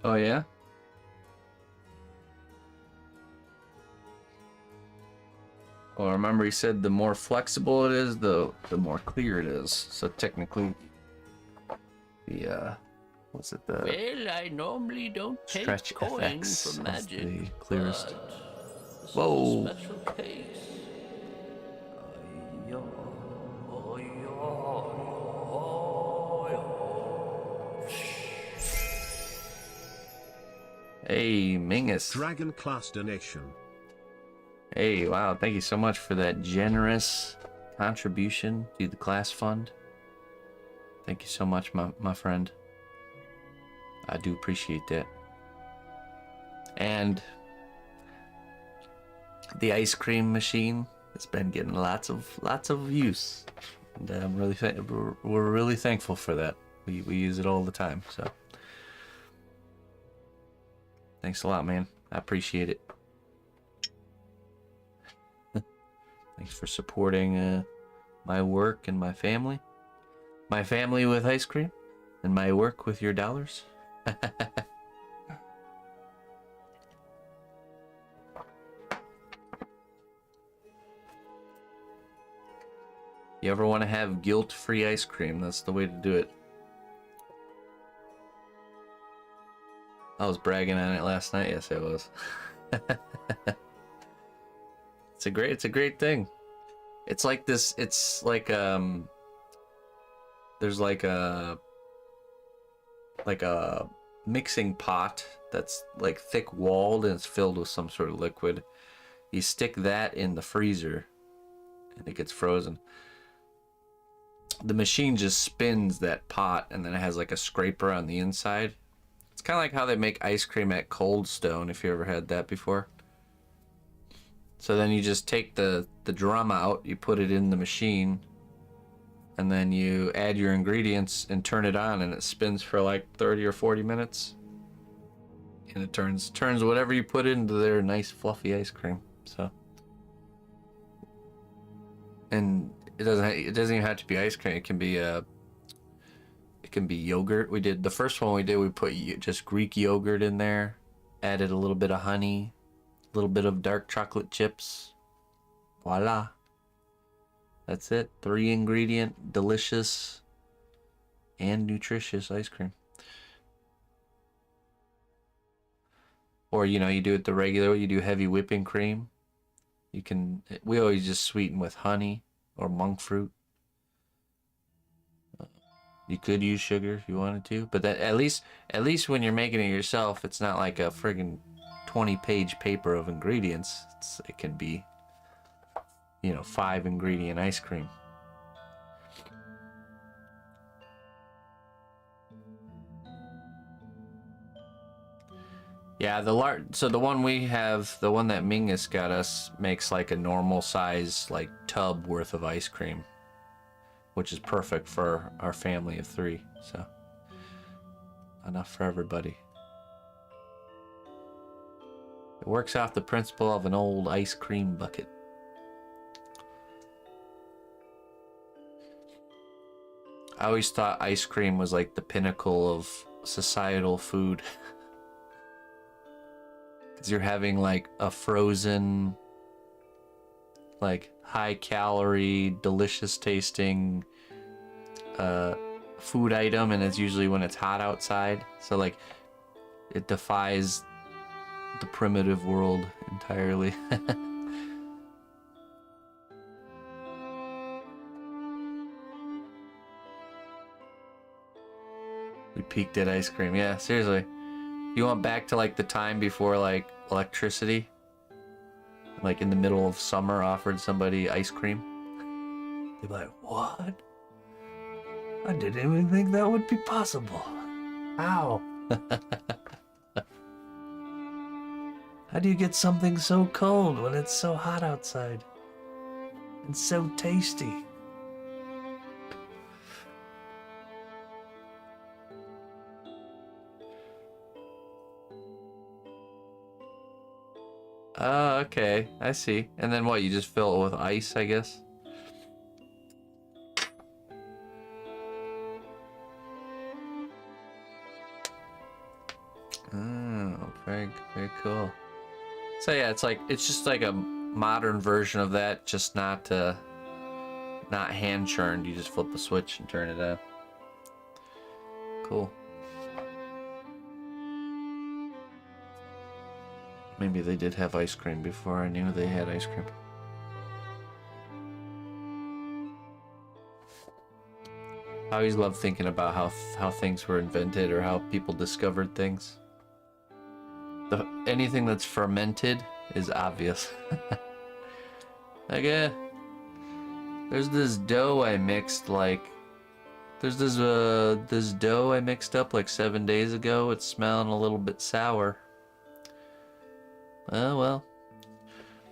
Oh yeah? Well, remember he said the more flexible it is, the more clear it is. So technically, the what's it? The Well, I normally don't take stretch coins FX for is magic, the clearest. but this Whoa! is a special case. Hey, Mingus. Dragon class donation. Hey, wow! Thank you so much for that generous contribution to the class fund. Thank you so much, my friend. I do appreciate that. And the ice cream machine has been getting lots of use, and I'm really we're really thankful for that. We use it all the time, so thanks a lot, man. I appreciate it. Thanks for supporting my work and my family. My family with ice cream, and my work with your dollars. You ever want to have guilt-free ice cream? That's the way to do it. I was bragging on it last night. Yes, I was. It's a great thing. It's like this. It's like there's like a mixing pot that's like thick walled and it's filled with some sort of liquid. You stick that in the freezer, and it gets frozen. The machine just spins that pot, and then it has like a scraper on the inside. It's kind of like how they make ice cream at Cold Stone, if you ever had that before. So then you just take the drum out, you put it in the machine, and then you add your ingredients and turn it on, and it spins for like 30 or 40 minutes. And it turns whatever you put into their nice fluffy ice cream. So, and it doesn't even have to be ice cream. It can be yogurt. We did the first one we did. We put just Greek yogurt in there, added a little bit of honey, a little bit of dark chocolate chips. Voila. That's it. 3 ingredient, delicious and nutritious ice cream. Or you do it the regular way. You do heavy whipping cream. We always just sweeten with honey or monk fruit. You could use sugar if you wanted to, but that at least when you're making it yourself, it's not like a friggin' 20-page paper of ingredients. It can be 5 ingredient ice cream. Yeah, so the one we have, the one that Mingus got us, makes like a normal size like tub worth of ice cream, which is perfect for our family of 3. So enough for everybody. It works off the principle of an old ice cream bucket. I always thought ice cream was like the pinnacle of societal food. Because you're having like a frozen, like high calorie, delicious tasting food item, and it's usually when it's hot outside. So like it defies the primitive world entirely. We peaked at ice cream. Yeah, seriously. You went back to like the time before like electricity, like in the middle of summer, offered somebody ice cream. They'd be like, "What? I didn't even think that would be possible. How? How do you get something so cold when it's so hot outside and so tasty?" Oh, okay. I see. And then what? You just fill it with ice, I guess? Oh, very cool. So yeah, it's just like a modern version of that, just not hand churned. You just flip a switch and turn it on. Cool. Maybe they did have ice cream before I knew they had ice cream. I always love thinking about how things were invented or how people discovered things. Anything that's fermented is obvious. Like, there's this dough I mixed there's this dough I mixed up like 7 days ago. It's smelling a little bit sour. Oh well,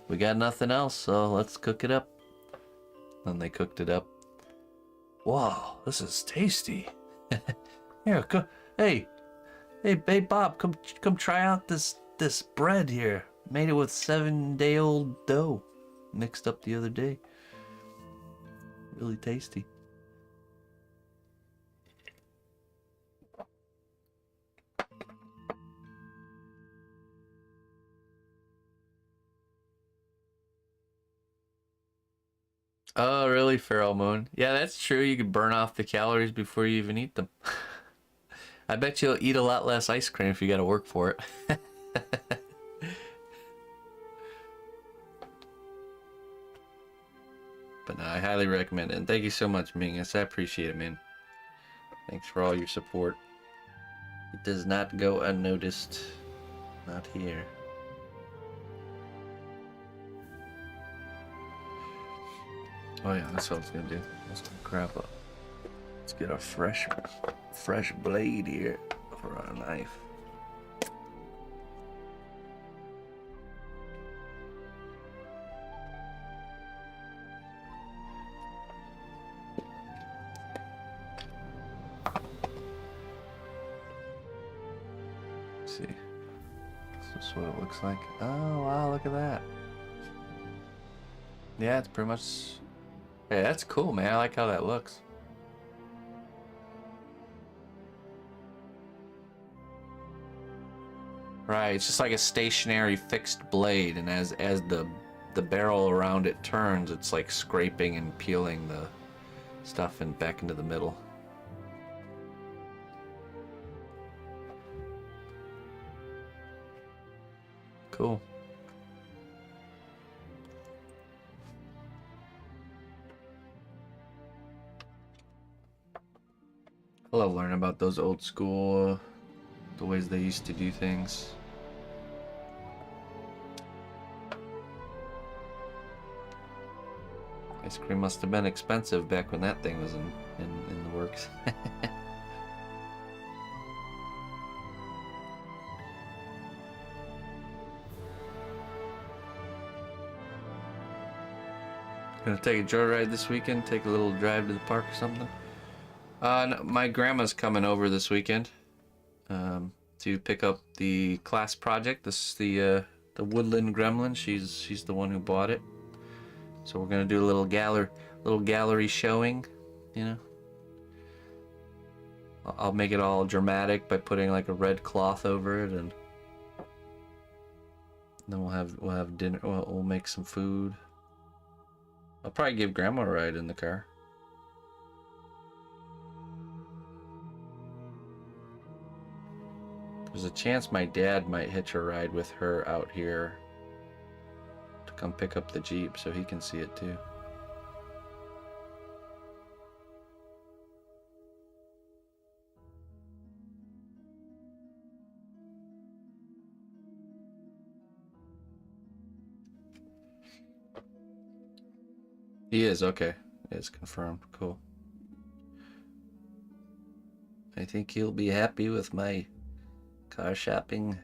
we got nothing else, so let's cook it up. And they cooked it up. Wow, this is tasty. Here, hey, Bob, come try out this bread here. Made it with 7-day-old dough, mixed up the other day. Really tasty. Oh, really, Feral Moon? Yeah, that's true. You could burn off the calories before you even eat them. I bet you'll eat a lot less ice cream if you gotta work for it. But no, I highly recommend it. And thank you so much, Mingus. I appreciate it, man. Thanks for all your support. It does not go unnoticed. Not here. Oh yeah, that's what I was gonna do. Let's grab a. Let's get a fresh blade here for our knife. Let's see. This is what it looks like. Oh wow, look at that. Yeah, it's pretty much. Hey, that's cool, man. I like how that looks. Right, it's just like a stationary fixed blade, and as the barrel around it turns, it's like scraping and peeling the stuff and back into the middle. Cool. I love learning about those old school, the ways they used to do things. Ice cream must have been expensive back when that thing was in the works. Gonna take a joyride this weekend, take a little drive to the park or something? No, my grandma's coming over this weekend to pick up the class project. This is the woodland gremlin. She's the one who bought it. So we're gonna do a little gallery showing, you know. I'll make it all dramatic by putting like a red cloth over it, and then we'll have dinner. We'll make some food. I'll probably give Grandma a ride in the car. There's a chance my dad might hitch a ride with her out here to come pick up the Jeep so he can see it too. He is, okay. It's confirmed. Cool. I think he'll be happy with my car shopping.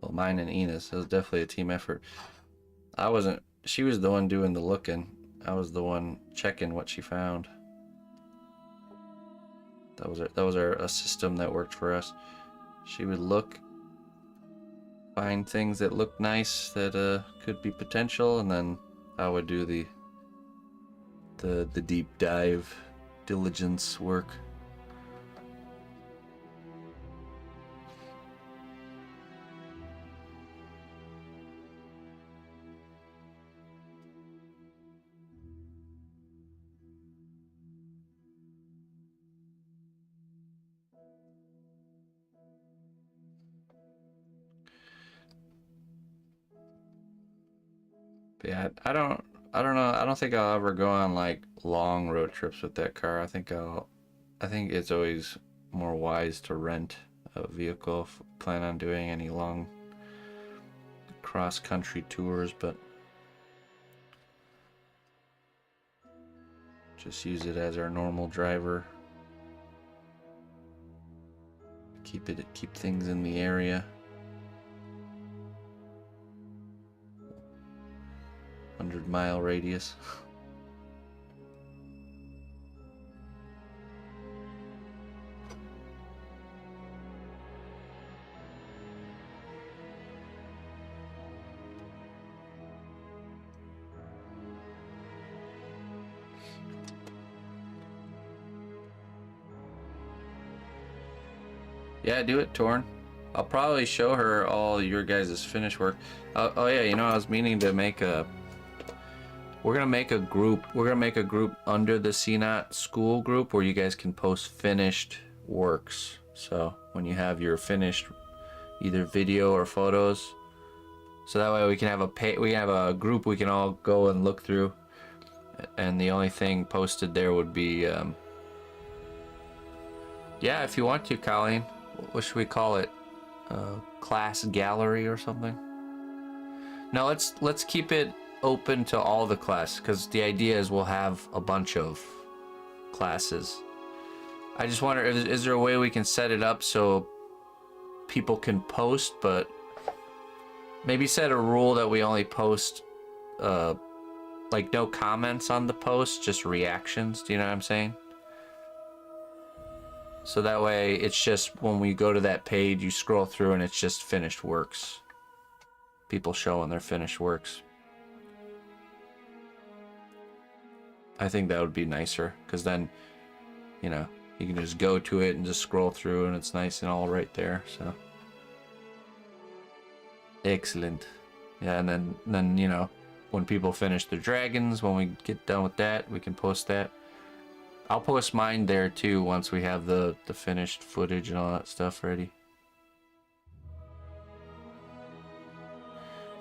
Well, mine and Enos. It was definitely a team effort. She was the one doing the looking. I was the one checking what she found. That was a system that worked for us. She would look, find things that looked nice that could be potential, and then I would do the deep dive diligence work. But yeah, I don't know. I don't think I'll ever go on like long road trips with that car. I think it's always more wise to rent a vehicle if I plan on doing any long cross-country tours, but just use it as our normal driver. Keep things in the area. 100-mile radius. Yeah, do it, Torn. I'll probably show her all your guys' finished work. Oh yeah, you know, I was meaning to make a... We're gonna make a group. We're gonna make a group under the CNOT school group where you guys can post finished works. So when you have your finished either video or photos, so that way we can have a group we can all go and look through. And the only thing posted there would be, yeah, if you want to, Colleen. What should we call it? Class gallery or something? No, let's keep it open to all the class, because the idea is we'll have a bunch of classes. I just wonder, is there a way we can set it up so people can post, but maybe set a rule that we only post like no comments on the post, just reactions. Do you know what I'm saying? So that way it's just when we go to that page, you scroll through and it's just finished works. People showing their finished works. I think that would be nicer, because then, you know, you can just go to it and just scroll through and it's nice and all right there. So excellent. Yeah, and then you know, when people finish their dragons, when we get done with that, we can post that. I'll post mine there too once we have the finished footage and all that stuff ready.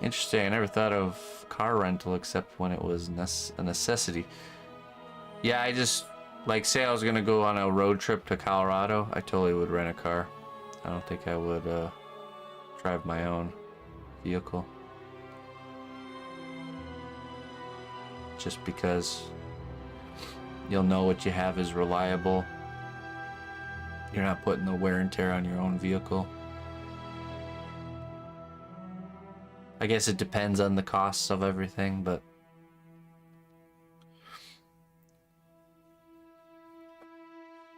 Interesting. I never thought of car rental except when it was a necessity. Yeah, I just, like, say I was gonna go on a road trip to Colorado, I totally would rent a car. I don't think I would drive my own vehicle. Just because you'll know what you have is reliable. You're not putting the wear and tear on your own vehicle. I guess it depends on the costs of everything, but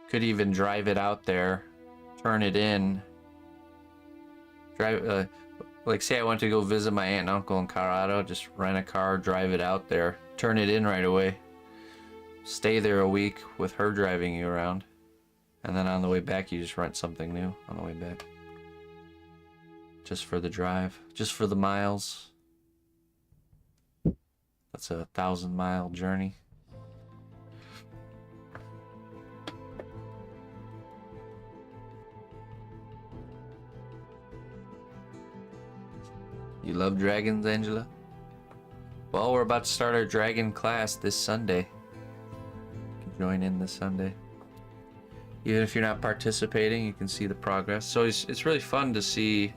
could even drive it out there, turn it in, drive, like say I went to go visit my aunt and uncle in Colorado, just rent a car, drive it out there, turn it in right away, stay there a week with her driving you around, and then on the way back you just rent something new on the way back. Just for the drive, just for the miles. That's a 1,000-mile journey. You love dragons, Angela? Well, we're about to start our dragon class this Sunday. You can join in this Sunday. Even if you're not participating, you can see the progress. So it's really fun to see.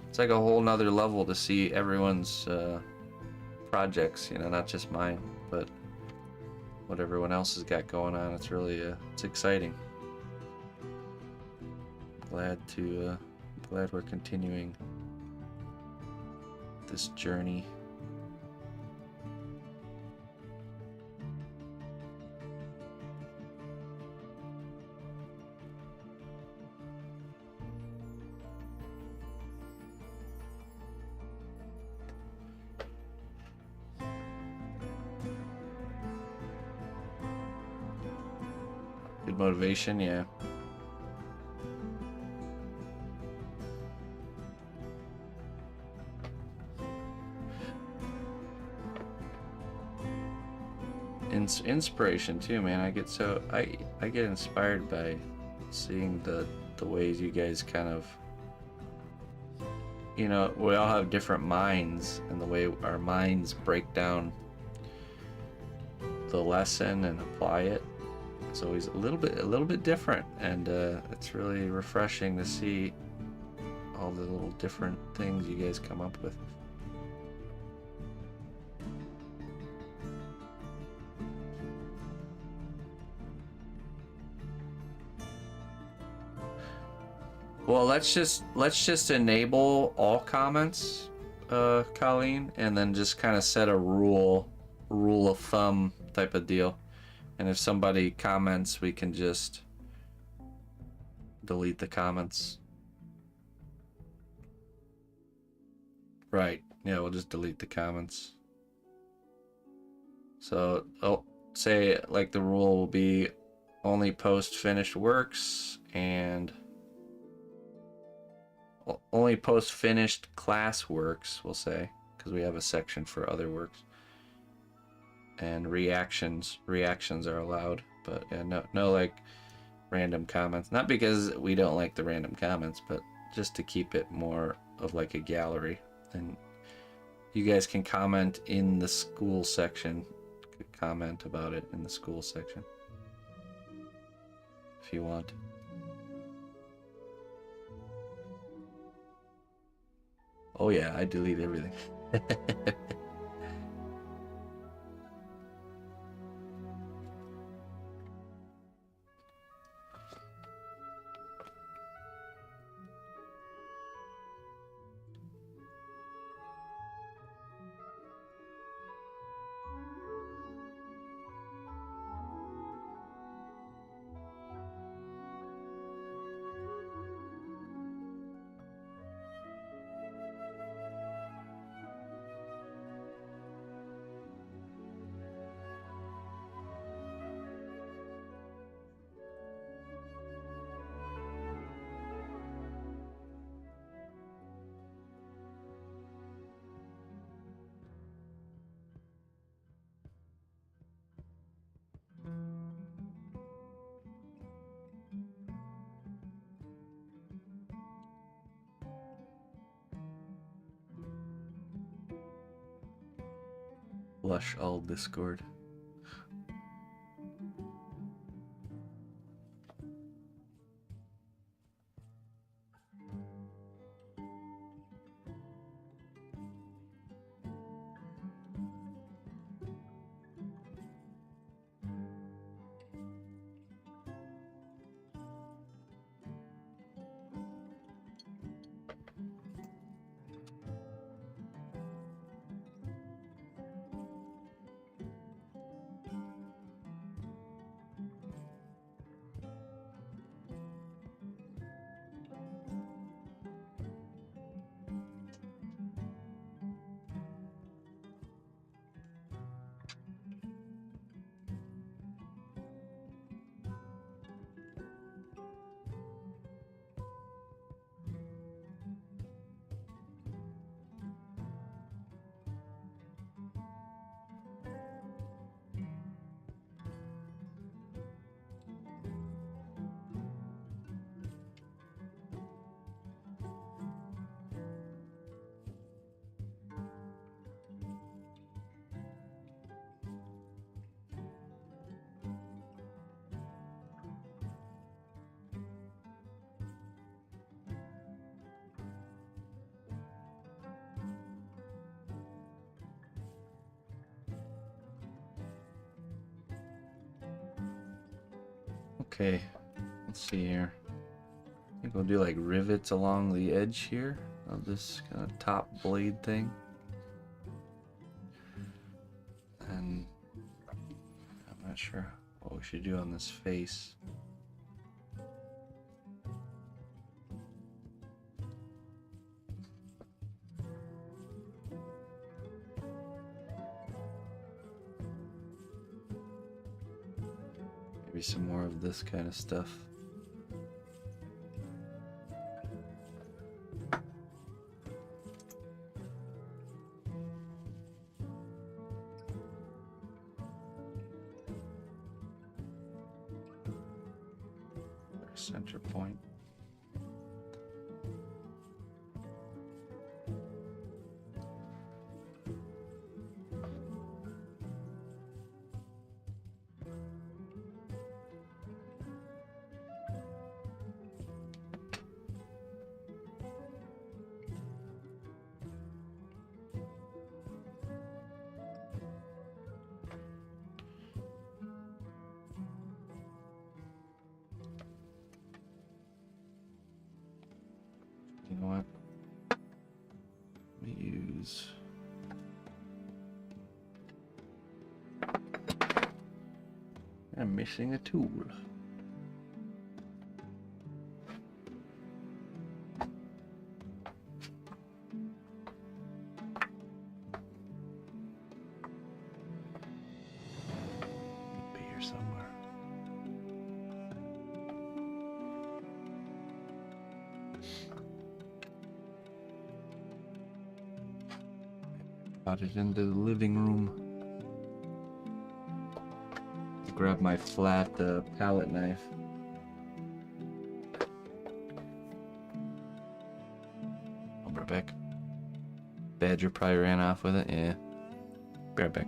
It's like a whole nother level to see everyone's projects, you know, not just mine, but what everyone else has got going on. It's really, it's exciting. Glad we're continuing this journey. Good motivation, yeah. Inspiration too, man. I get inspired by seeing the ways you guys kind of you know, we all have different minds, and the way our minds break down the lesson and apply it, it's always a little bit different, and it's really refreshing to see all the little different things you guys come up with. Well, let's just enable all comments, Colleen, and then just kind of set a rule of thumb type of deal. And if somebody comments, we can just delete the comments. Right. Yeah, we'll just delete the comments. So, say like the rule will be only post finished works and only post finished class works, we'll say, because we have a section for other works. And reactions are allowed, but yeah, no like random comments. Not because we don't like the random comments, but just to keep it more of like a gallery. And you guys can comment in the school section. Comment about it in the school section if you want. Oh yeah, I delete everything. Flush all Discord. Okay, let's see here. I think we'll do like rivets along the edge here of this kind of top blade thing. And I'm not sure what we should do on this face. Maybe some more of this kind of stuff. Center point. know what? Let me use. I'm missing a tool. Be here somewhere. Got it into the living room. Grab my flat palette knife. I'll be right back. Badger probably ran off with it. Yeah. Be right back.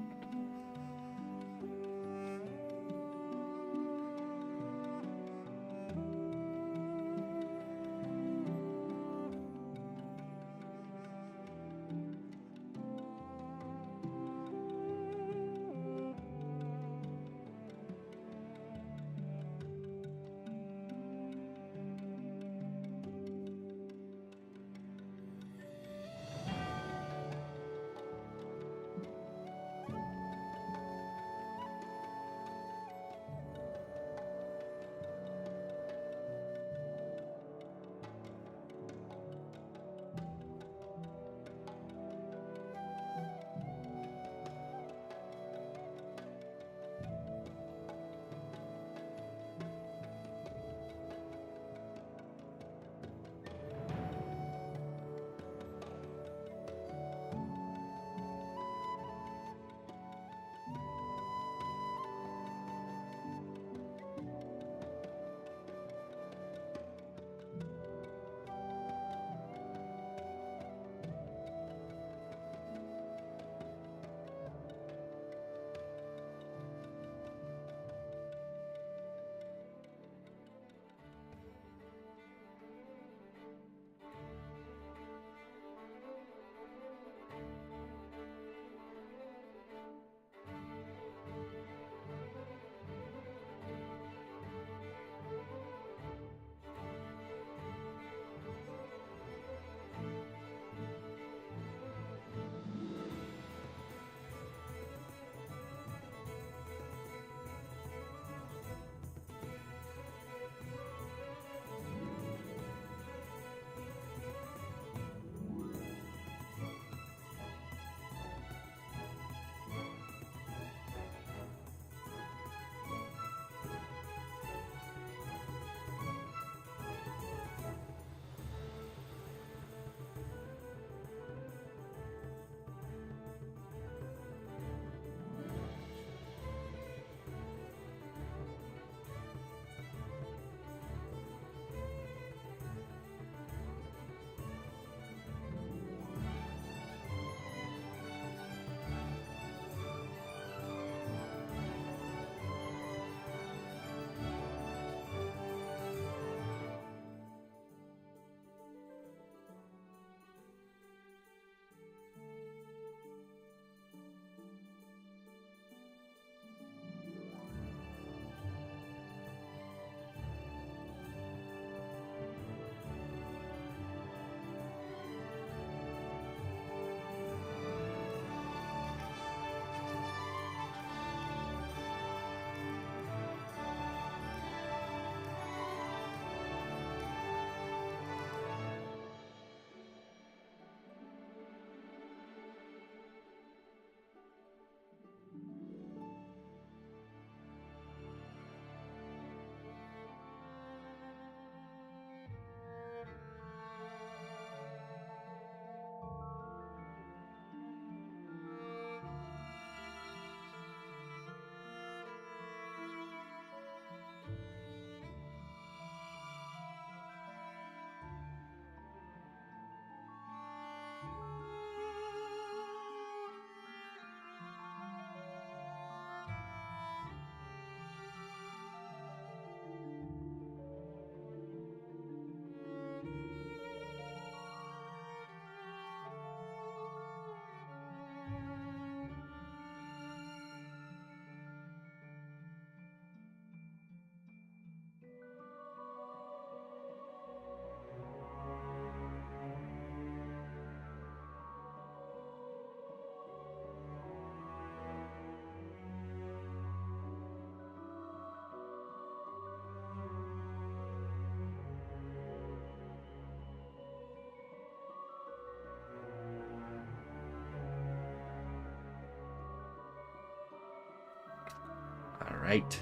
All right.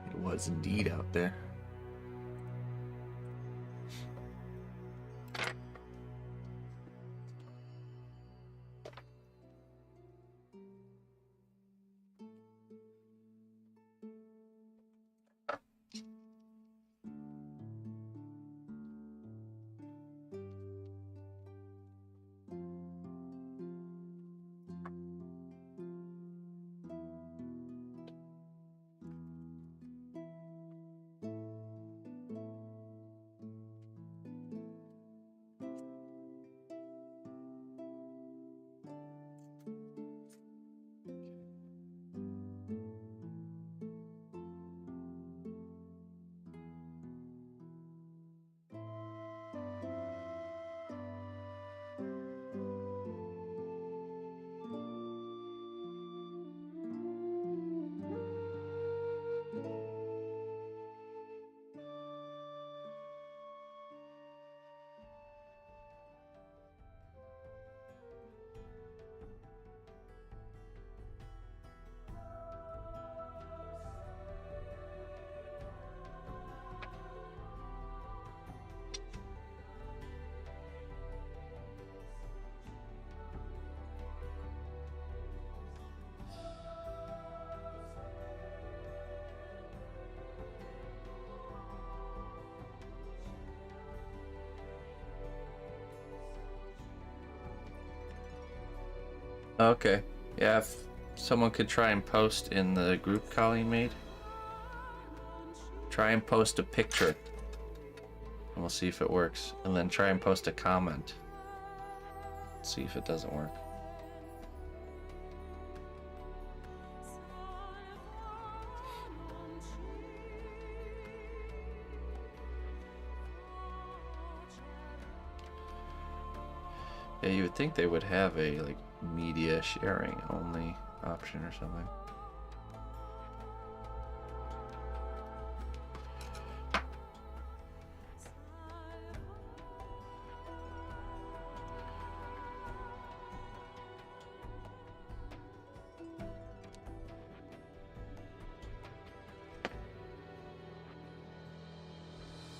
It was indeed out there. Okay. Yeah, if someone could try and post in the group Colleen made. Try and post a picture. And we'll see if it works. And then try and post a comment. See if it doesn't work. Yeah, you would think they would have a like media sharing only option or something.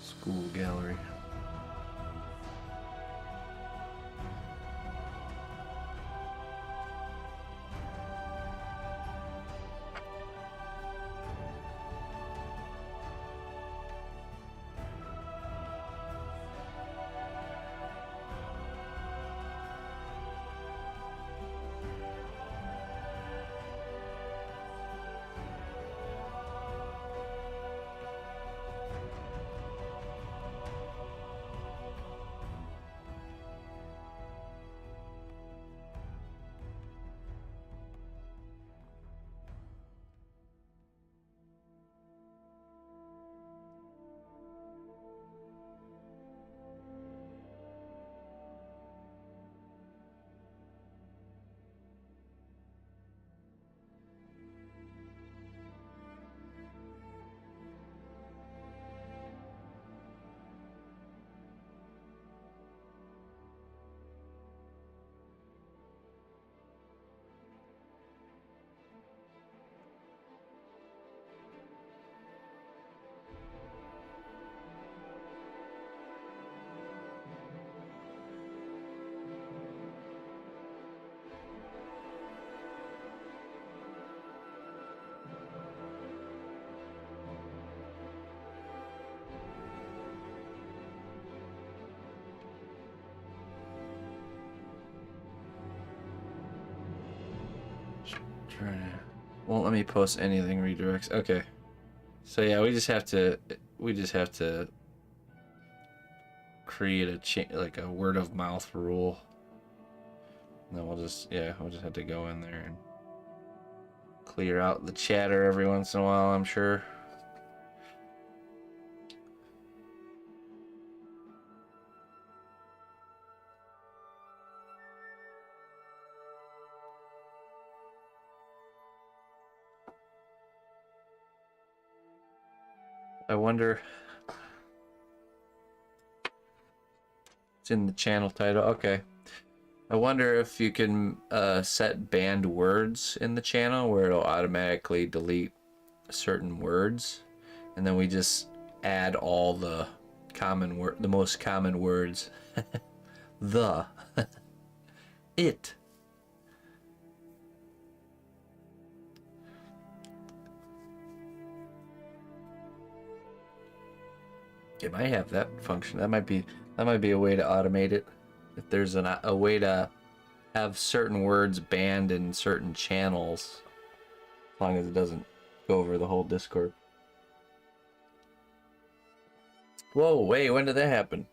School gallery. Trying to won't let me post anything redirects. Okay. So yeah, we just have to create like a word of mouth rule. And then we'll just have to go in there and clear out the chatter every once in a while, I'm sure. I wonder. It's in the channel title. Okay. I wonder if you can set banned words in the channel where it'll automatically delete certain words, and then we just add all the most common words. The, it. It might have that function. That might be a way to automate it. If there's a way to have certain words banned in certain channels, as long as it doesn't go over the whole Discord. Whoa, wait, when did that happen?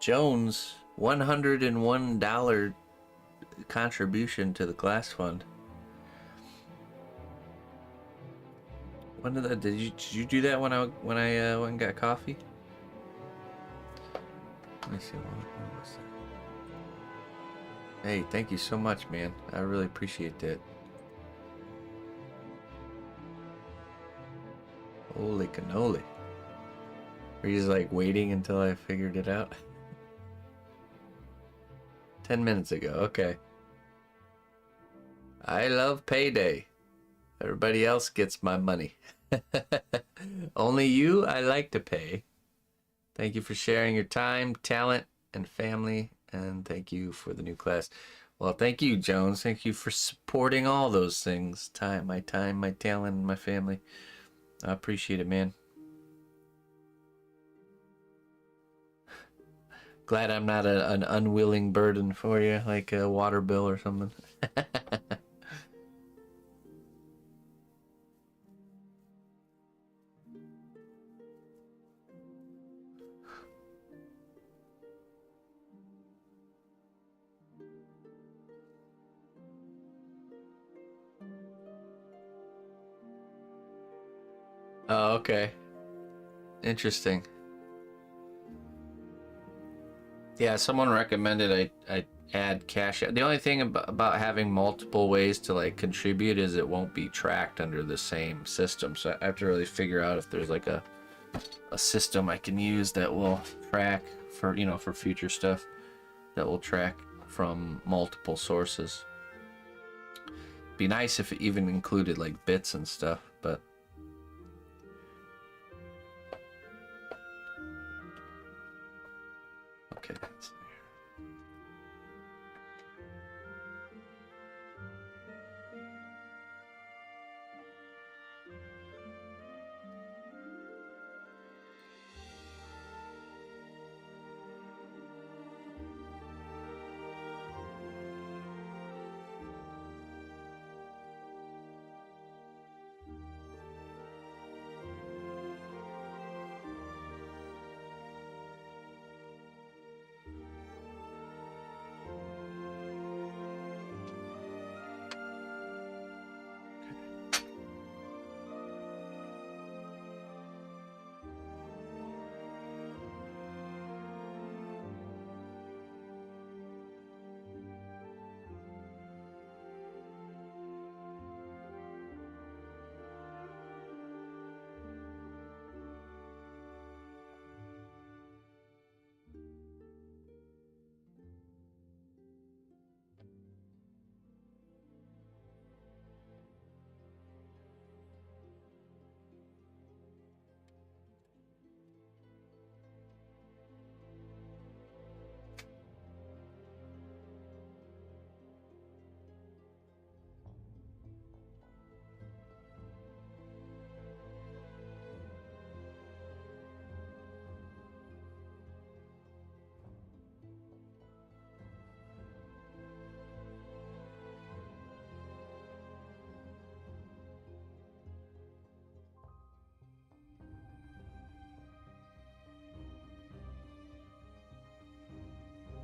Jones, $101 contribution to the class fund. When did that? Did you do that when I went and got coffee? Let me see. What was that? Hey, thank you so much, man. I really appreciate that. Holy cannoli. Were you just like waiting until I figured it out? 10 minutes ago, okay. I love payday. Everybody else gets my money. Only you I like to pay. Thank you for sharing your time, talent, and family. And thank you for the new class. Well, thank you, Jones. Thank you for supporting all those things. My time, my talent, and my family. I appreciate it, man. Glad I'm not an unwilling burden for you, like a water bill or something. Oh, okay. Interesting. Yeah, someone recommended I add cash. The only thing about having multiple ways to like contribute is it won't be tracked under the same system. So I have to really figure out if there's like a system I can use that will track for, you know, for future stuff, that will track from multiple sources. Be nice if it even included like bits and stuff, but okay.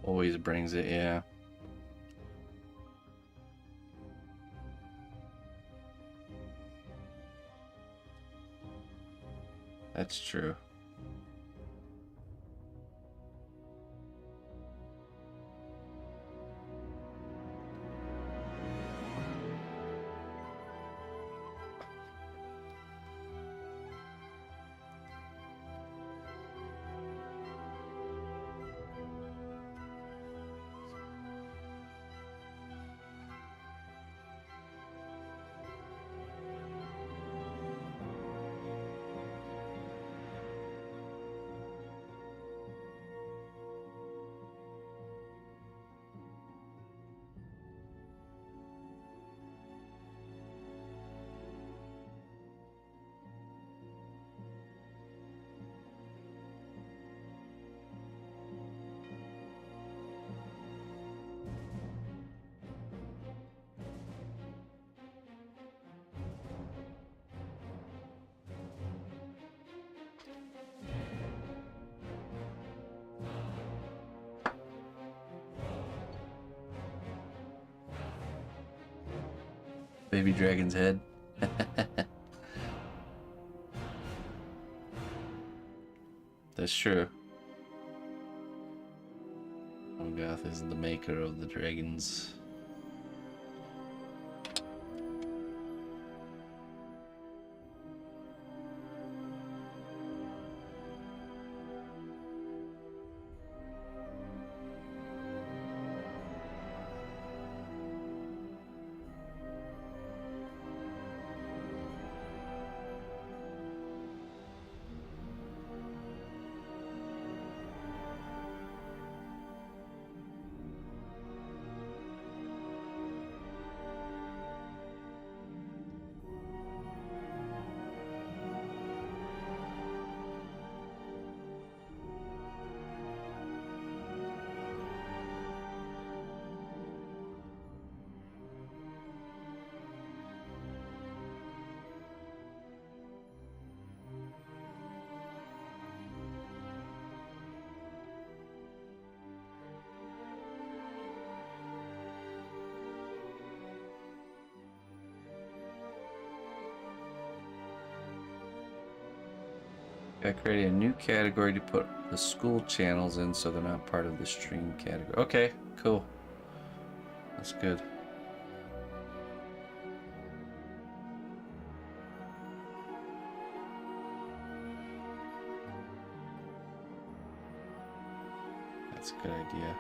Always brings it, yeah. That's true. Baby dragon's head. That's true. Morgoth is the maker of the dragons. I created a new category to put the school channels in so they're not part of the stream category. Okay, cool. That's good. That's a good idea.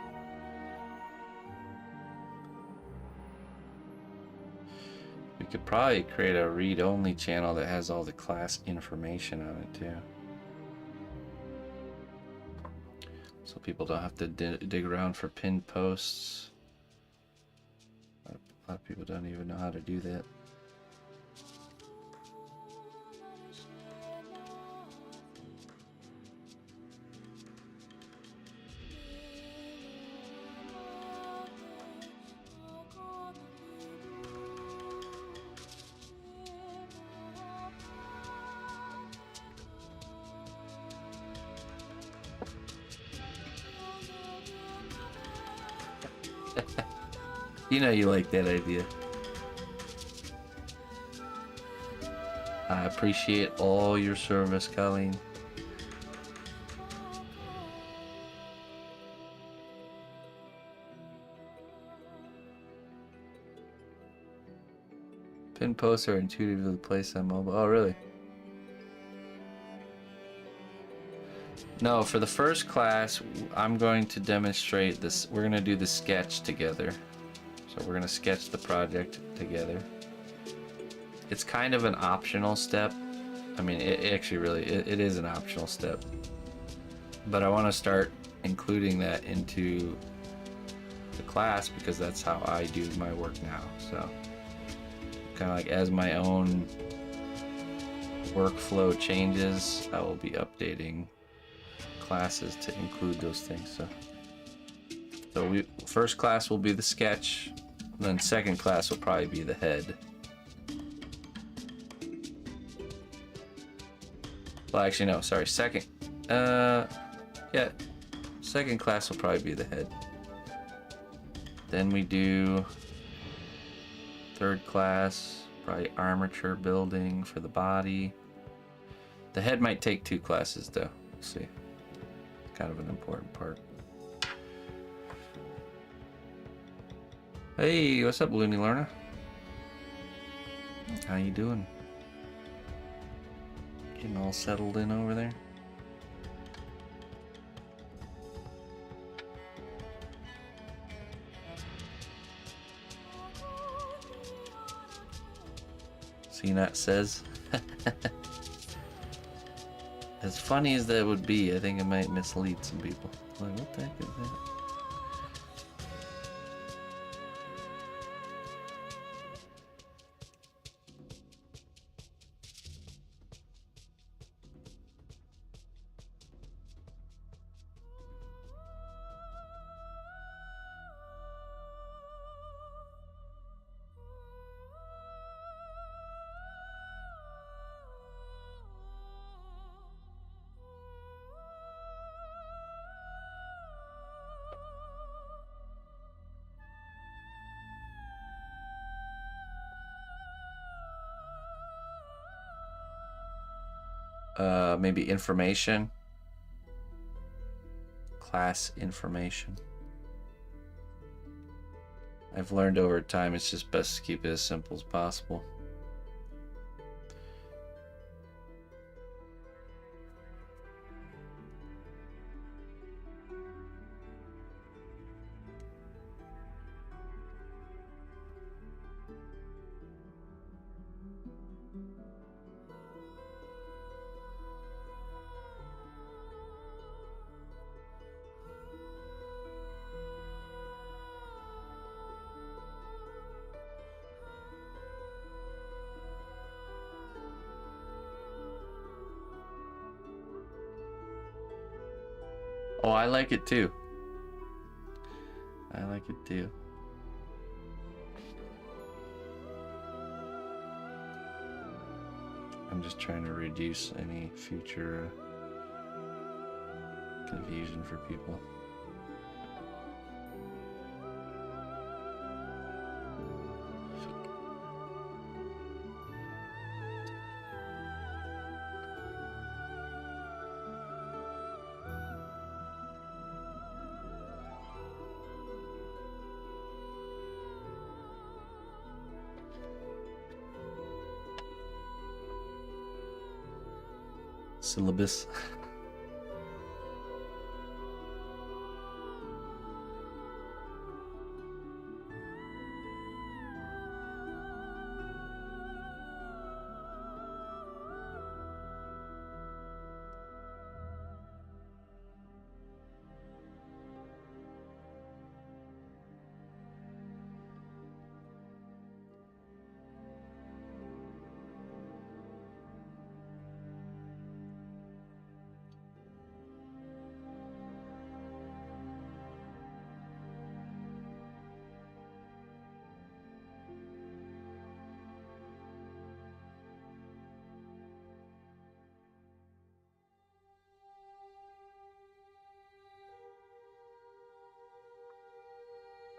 We could probably create a read-only channel that has all the class information on it too. So people don't have to dig around for pinned posts. A lot of people don't even know how to do that. You know you like that idea. I appreciate all your service, Colleen. Pin posts are intuitive to place on mobile. Oh, really? No, for the first class, I'm going to demonstrate this. We're going to do the sketch together. So we're going to sketch the project together. It's kind of an optional step. I mean, it actually really, it is an optional step. But I want to start including that into the class because that's how I do my work now. So kind of like as my own workflow changes, I will be updating classes to include those things. So first class will be the sketch, then second class will probably be the head. Well, actually no, sorry, second class will probably be the head. Then we do third class, probably armature building for the body. The head might take 2 classes though, we'll see. Kind of an important part. Hey, what's up, Looney Learner? How you doing? Getting all settled in over there? CNOT says. As funny as that would be, I think it might mislead some people. Like, what the heck is that? maybe information. Class information. I've learned over time it's just best to keep it as simple as possible. Oh, I like it too. I like it too. I'm just trying to reduce any future confusion for people. Syllabus.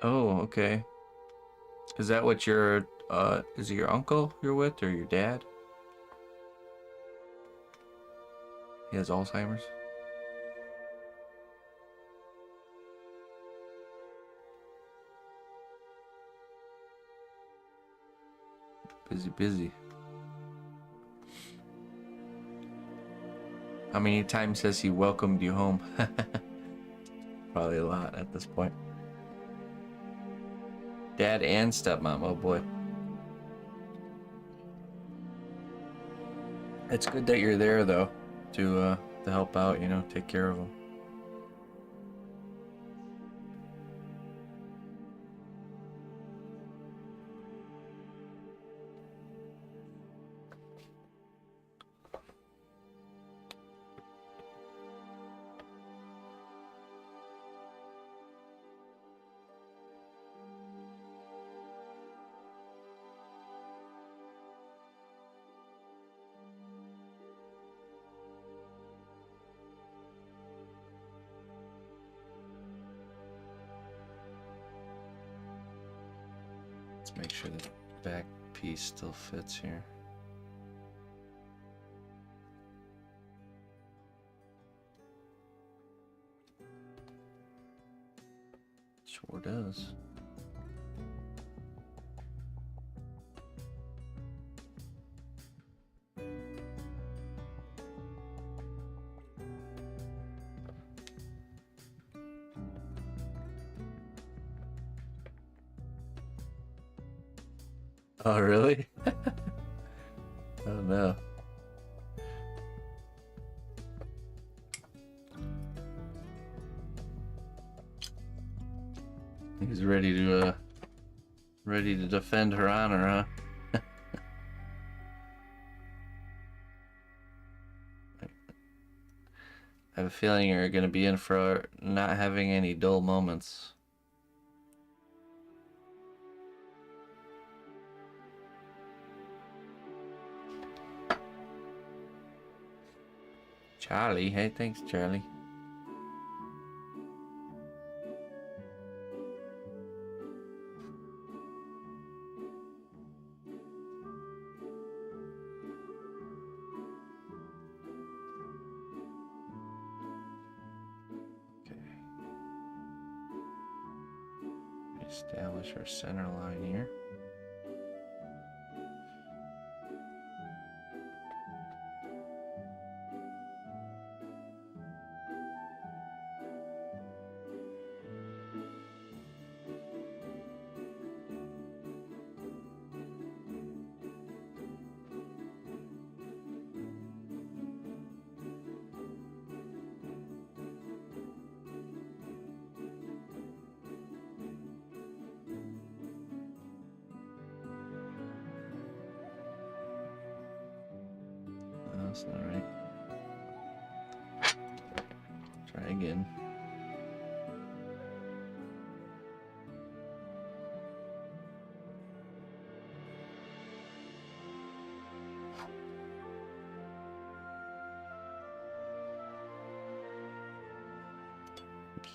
Oh, okay. Is that what your is it your uncle you're with or your dad? He has Alzheimer's? Busy. How many times has he welcomed you home? Probably a lot at this point. Dad and stepmom, oh boy. It's good that you're there though, to help out, you know, take care of them. Let's make sure the back piece still fits here. Sure does. Oh, really? Oh, no. He's ready to defend her honor, huh? I have a feeling you're gonna be in for not having any dull moments. Charlie, hey, thanks, Charlie. Establish our center line here. That's not right. Try again. Oops.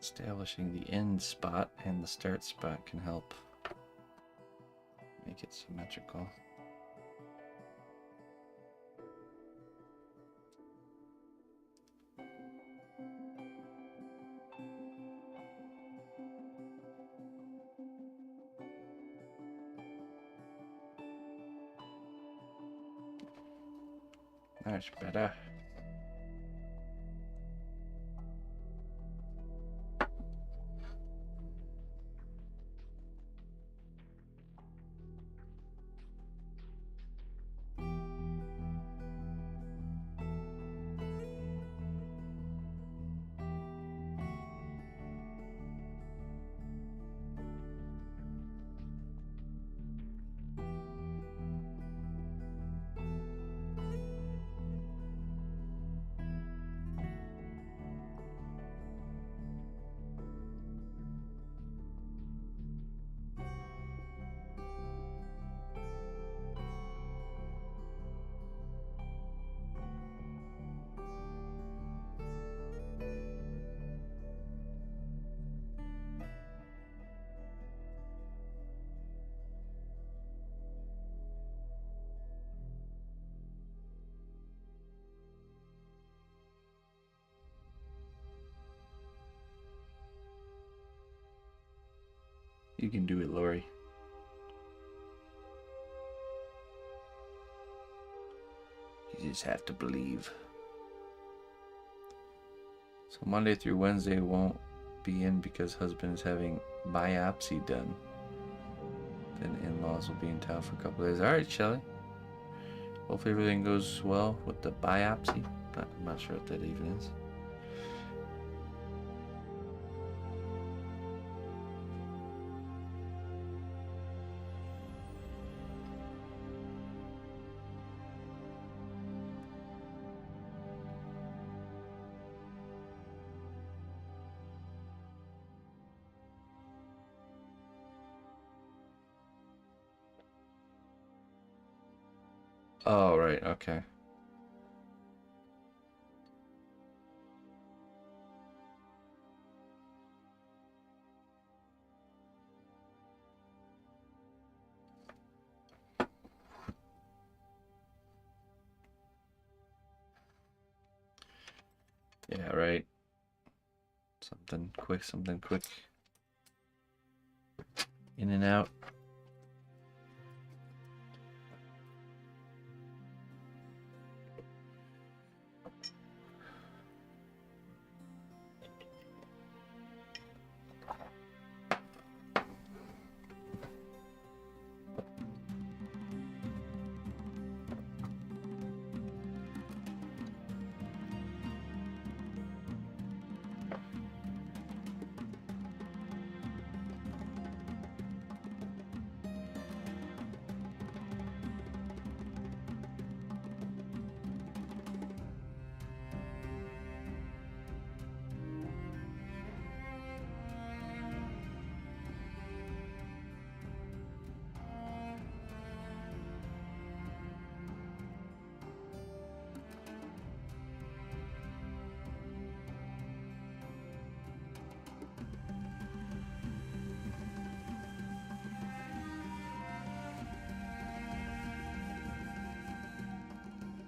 Establishing the end spot and the start spot can help make it symmetrical. That's better. You can do it, Lori. You just have to believe. So Monday through Wednesday won't be in because husband is having biopsy done. Then in-laws will be in town for a couple days. Alright, Shelly. Hopefully everything goes well with the biopsy. I'm not sure what that even is. Oh, right, okay. Yeah, right. Something quick, something quick. In and out.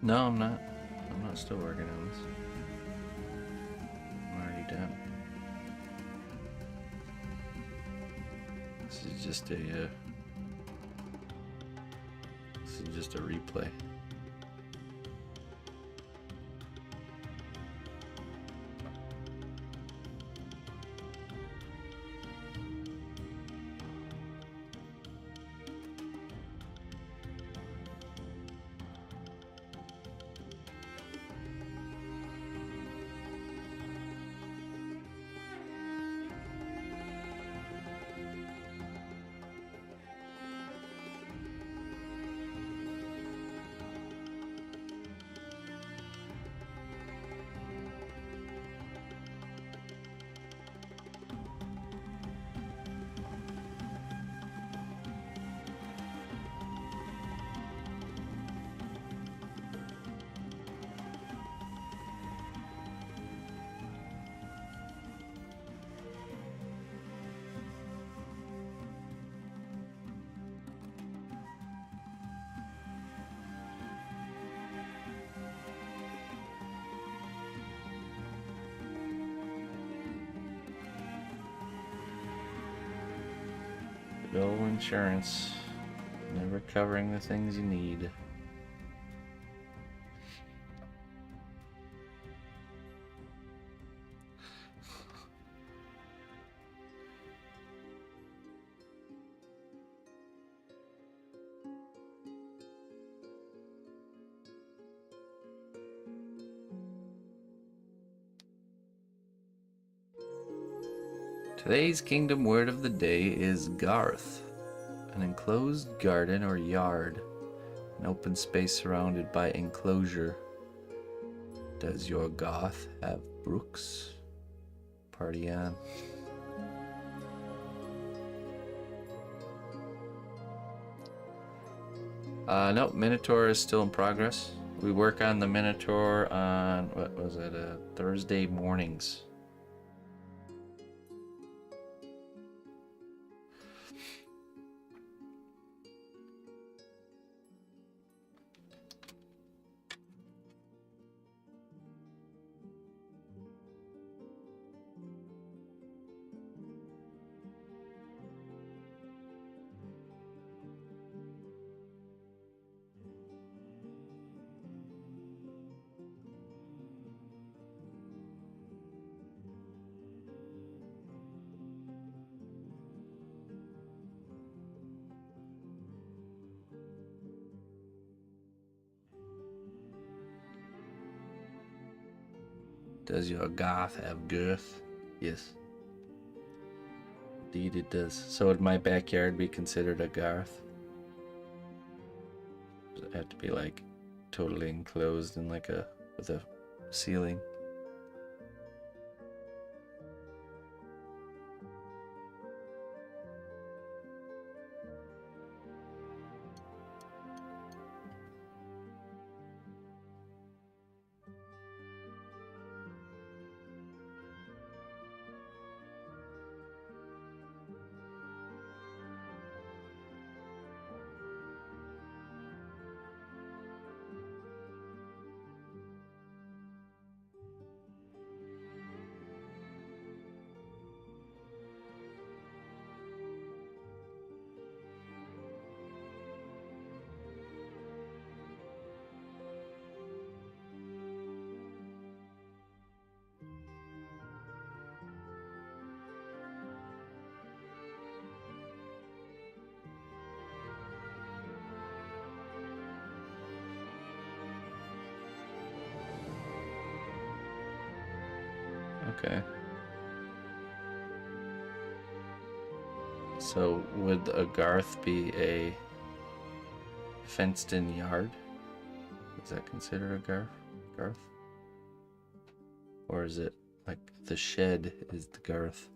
No, I'm not. I'm not still working on this. I'm already done. This is just a replay. Bill insurance, never covering the things you need. Today's kingdom word of the day is garth, an enclosed garden or yard, an open space surrounded by enclosure. Does your garth have brooks? Party on. Nope, Minotaur is still in progress. We work on the Minotaur on, what was it, Thursday mornings. Does your garth have girth? Yes. Indeed it does. So would my backyard be considered a garth? Does it have to be like totally enclosed and like with a ceiling? Okay. So would a garth be a fenced-in yard? Is that considered a garth? Or is it like the shed is the garth?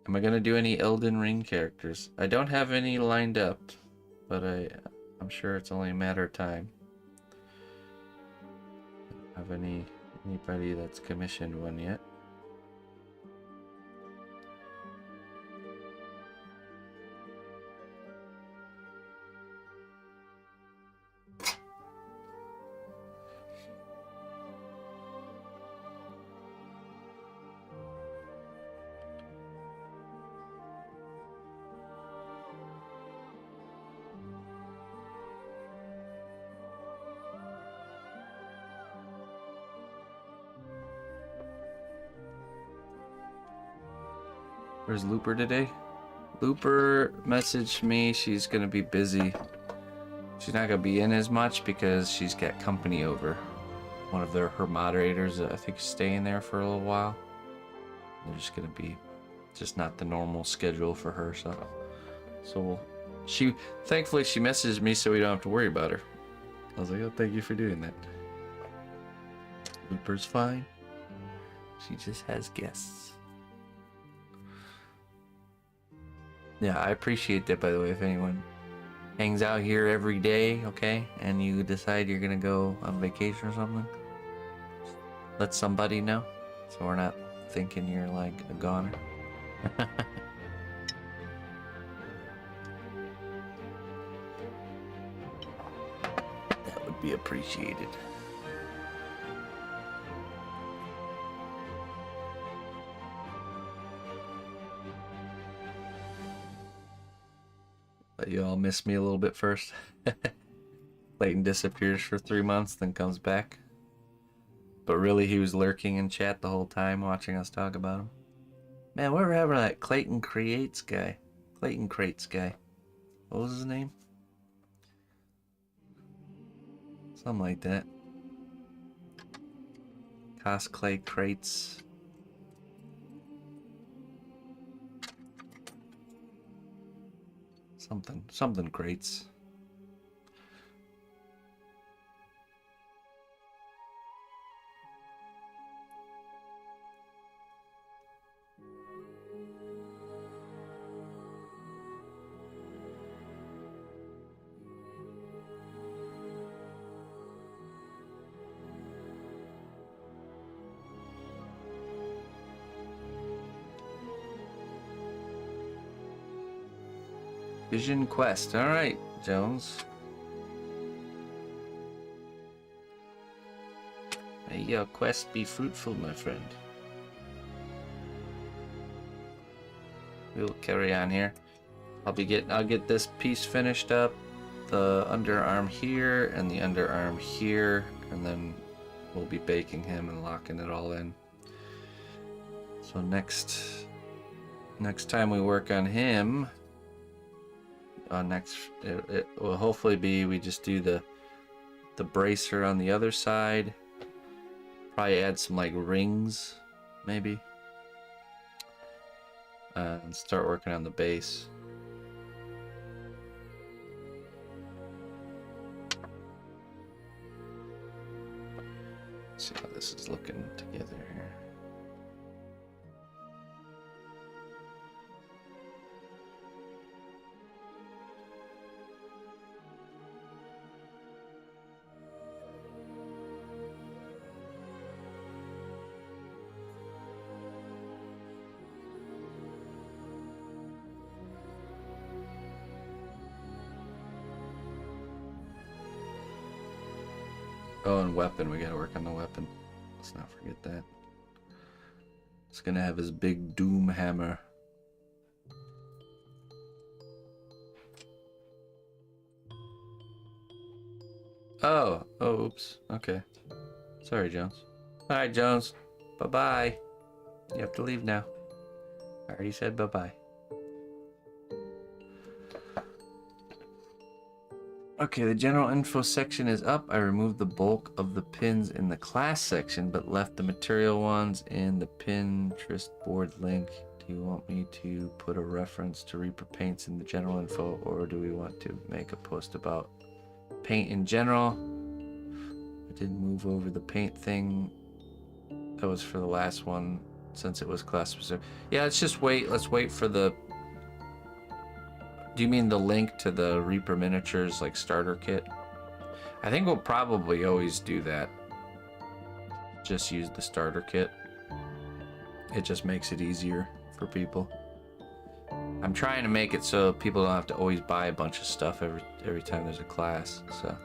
Am I gonna do any Elden Ring characters? I don't have any lined up, but I'm sure it's only a matter of time. Have anybody that's commissioned one yet? Where's Looper today? Looper messaged me. She's gonna be busy. She's not gonna be in as much because she's got company over. One of her moderators, I think, is staying there for a little while. They're just gonna be just not the normal schedule for her. So thankfully she messaged me so we don't have to worry about her. I was like, oh, thank you for doing that. Looper's fine. She just has guests. Yeah, I appreciate that, by the way, if anyone hangs out here every day, okay, and you decide you're gonna go on vacation or something, let somebody know so we're not thinking you're like a goner. That would be appreciated. But you all miss me a little bit first. Clayton disappears for 3 months, then comes back. But really, he was lurking in chat the whole time, watching us talk about him. Man, whatever happened to that Clayton Creates guy? Clayton Crates guy. What was his name? Something like that. Cosplay Crates. Something Crates. Vision Quest. Alright, Jones. May your quest be fruitful, my friend. We'll carry on here. I'll get this piece finished up. The underarm here and the underarm here, and then we'll be baking him and locking it all in. So next time we work on him, it will hopefully be we just do the bracer on the other side. Probably add some like rings, maybe, and start working on the base. Let's see how this is looking together here. Oh, and weapon. We gotta work on the weapon. Let's not forget that. It's gonna have his big doom hammer. Oh, oops. Okay. Sorry, Jones. Alright, Jones. Bye-bye. You have to leave now. I already said bye-bye. Okay, the general info section is up. I removed the bulk of the pins in the class section, but left the material ones in the Pinterest board link. Do you want me to put a reference to Reaper paints in the general info, or do we want to make a post about paint in general? I did move over the paint thing. That was for the last one, since it was class specific. Yeah, let's just wait. Let's wait for the... Do you mean the link to the Reaper Miniatures, like, starter kit? I think we'll probably always do that. Just use the starter kit. It just makes it easier for people. I'm trying to make it so people don't have to always buy a bunch of stuff every time there's a class, so...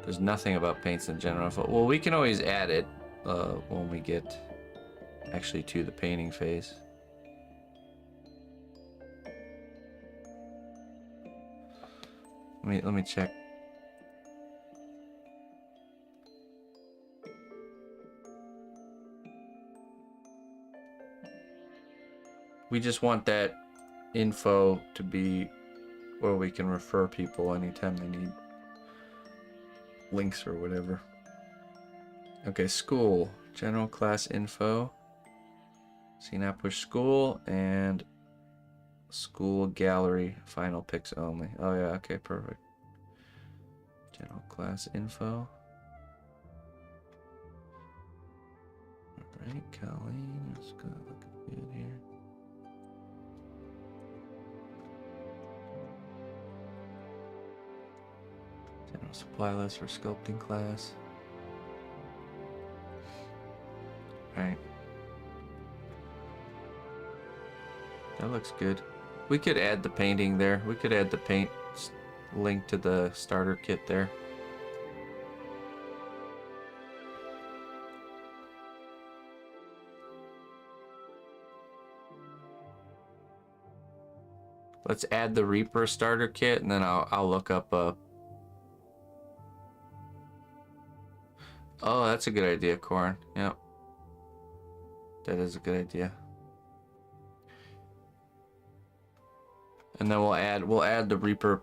There's nothing about paints in general. Well, we can always add it when we get... actually to the painting phase. Let me check. We just want that info to be where we can refer people anytime they need links or whatever. Okay, school. General class info. cnotbusch school and school gallery. Final pics only. Oh yeah, okay, perfect. General class info. Alright, Colleen. Let's go look at it here. General supply list for sculpting class. Alright. That looks good. We could add the painting there. We could add the paint link to the starter kit there. Let's add the Reaper starter kit, and then I'll look up a... Oh, that's a good idea, Corn. Yep. That is a good idea. And then we'll add the Reaper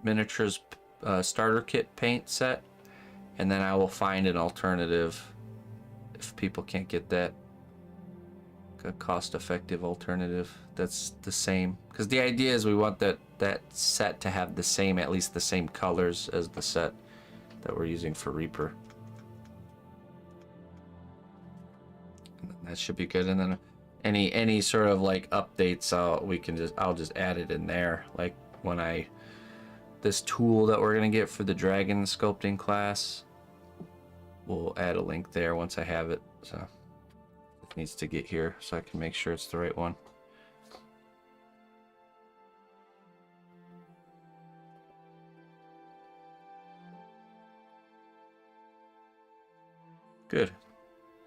miniatures starter kit paint set, and then I will find an alternative if people can't get that. A cost-effective alternative that's the same, because the idea is we want that set to have the same, at least the same colors as the set that we're using for Reaper. And that should be good. And then any sort of like updates, I'll just add it in there, like when this tool that we're gonna get for the dragon sculpting class, we'll add a link there once I have it. So it needs to get here so I can make sure it's the right one. Good.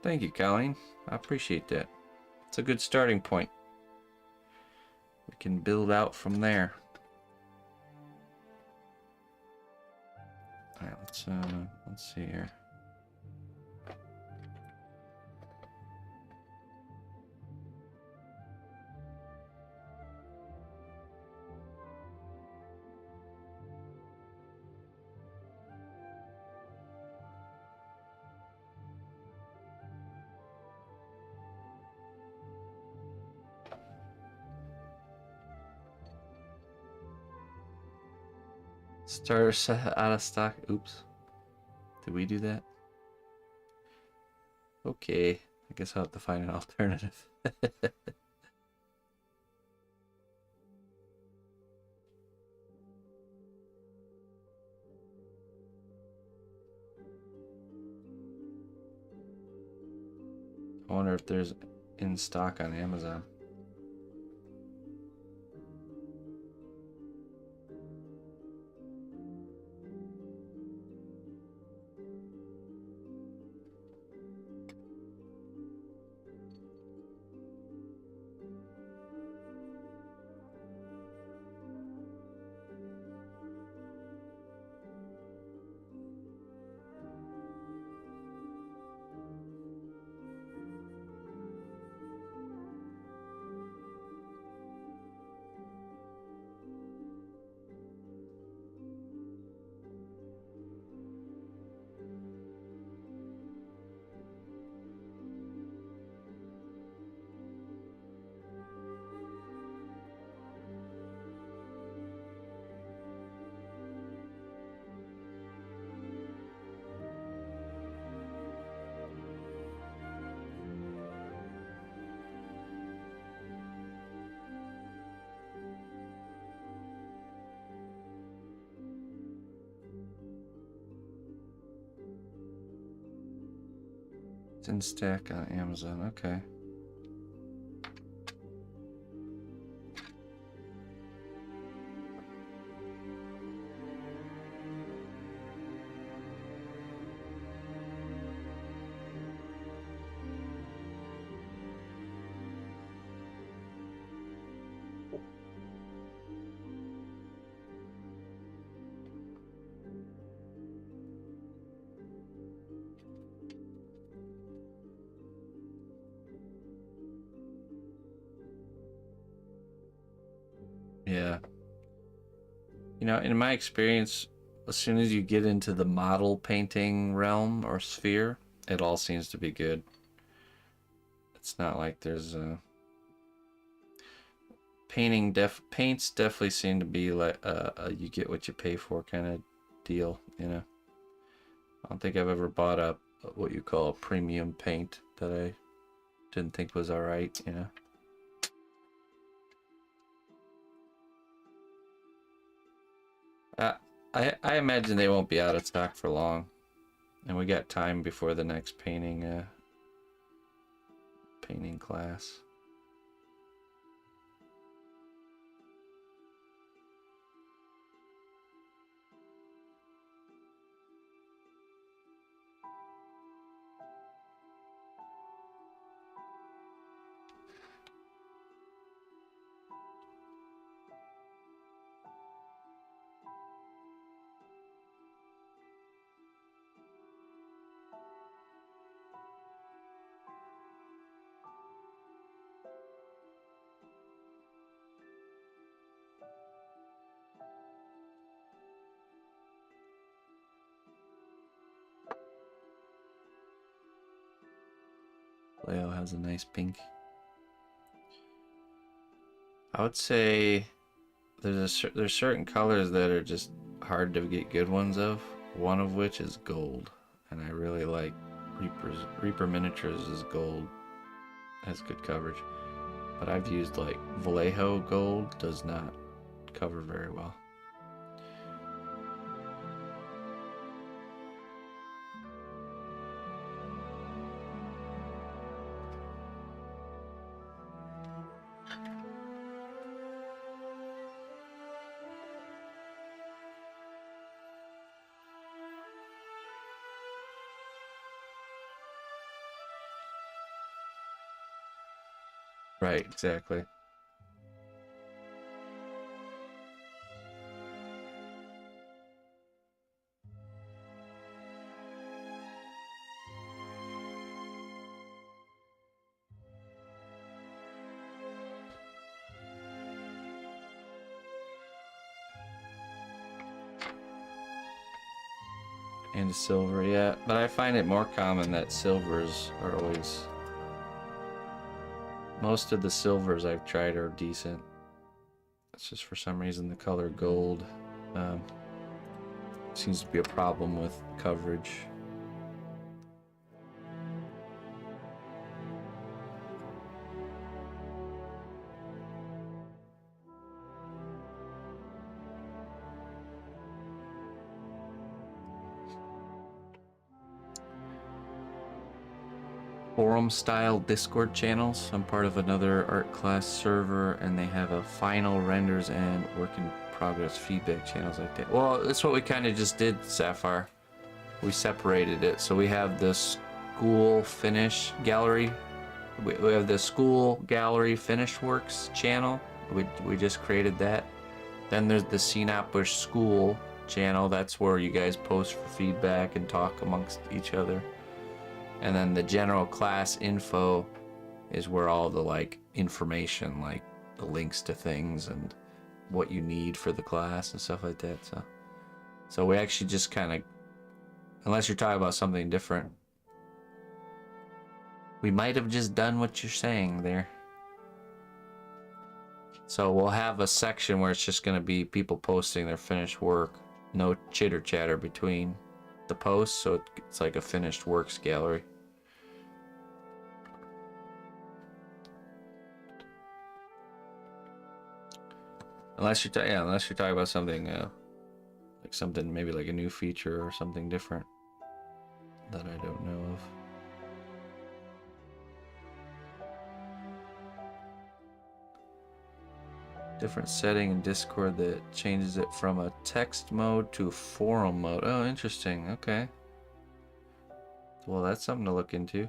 Thank you, Colleen. I appreciate that. It's a good starting point. We can build out from there. All right, let's see here. Starter set out of stock. Oops. Did we do that? Okay. I guess I'll have to find an alternative. I wonder if there's in stock on Amazon. It's in stack on Amazon. Okay. You know, in my experience, as soon as you get into the model painting realm or sphere, it all seems to be good. It's not like there's a paints definitely seem to be like a you get what you pay for kind of deal, you know. I don't think I've ever bought a what you call a premium paint that I didn't think was all right, you know. I imagine they won't be out of stock for long, and we got time before the next painting class. Leo has a nice pink. I would say there's certain colors that are just hard to get good ones of. One of which is gold, and I really like Reaper Miniatures is gold. Has good coverage, but I've used like Vallejo gold, does not cover very well. Right, exactly. And silver, yeah. But I find it more common that silvers are always... Most of the silvers I've tried are decent. It's just for some reason the color gold seems to be a problem with coverage. Forum style Discord channels. I'm part of another art class server, and they have a final renders and work in progress feedback channels like that. Well, that's what we kind of just did, Sapphire. We separated it. So we have the school finish gallery. We have the school gallery finished works channel. We just created that. Then there's the cnotbusch school channel. That's where you guys post for feedback and talk amongst each other. And then the general class info is where all the like information, like the links to things and what you need for the class and stuff like that. So we actually just kind of, unless you're talking about something different, we might have just done what you're saying there. So we'll have a section where it's just going to be people posting their finished work, no chitter chatter between the posts, so it's like a finished works gallery. Unless you're talking about something like something maybe like a new feature or something different that I don't know of. Different setting in Discord that changes it from a text mode to forum mode. Oh, interesting. Okay. Well, that's something to look into.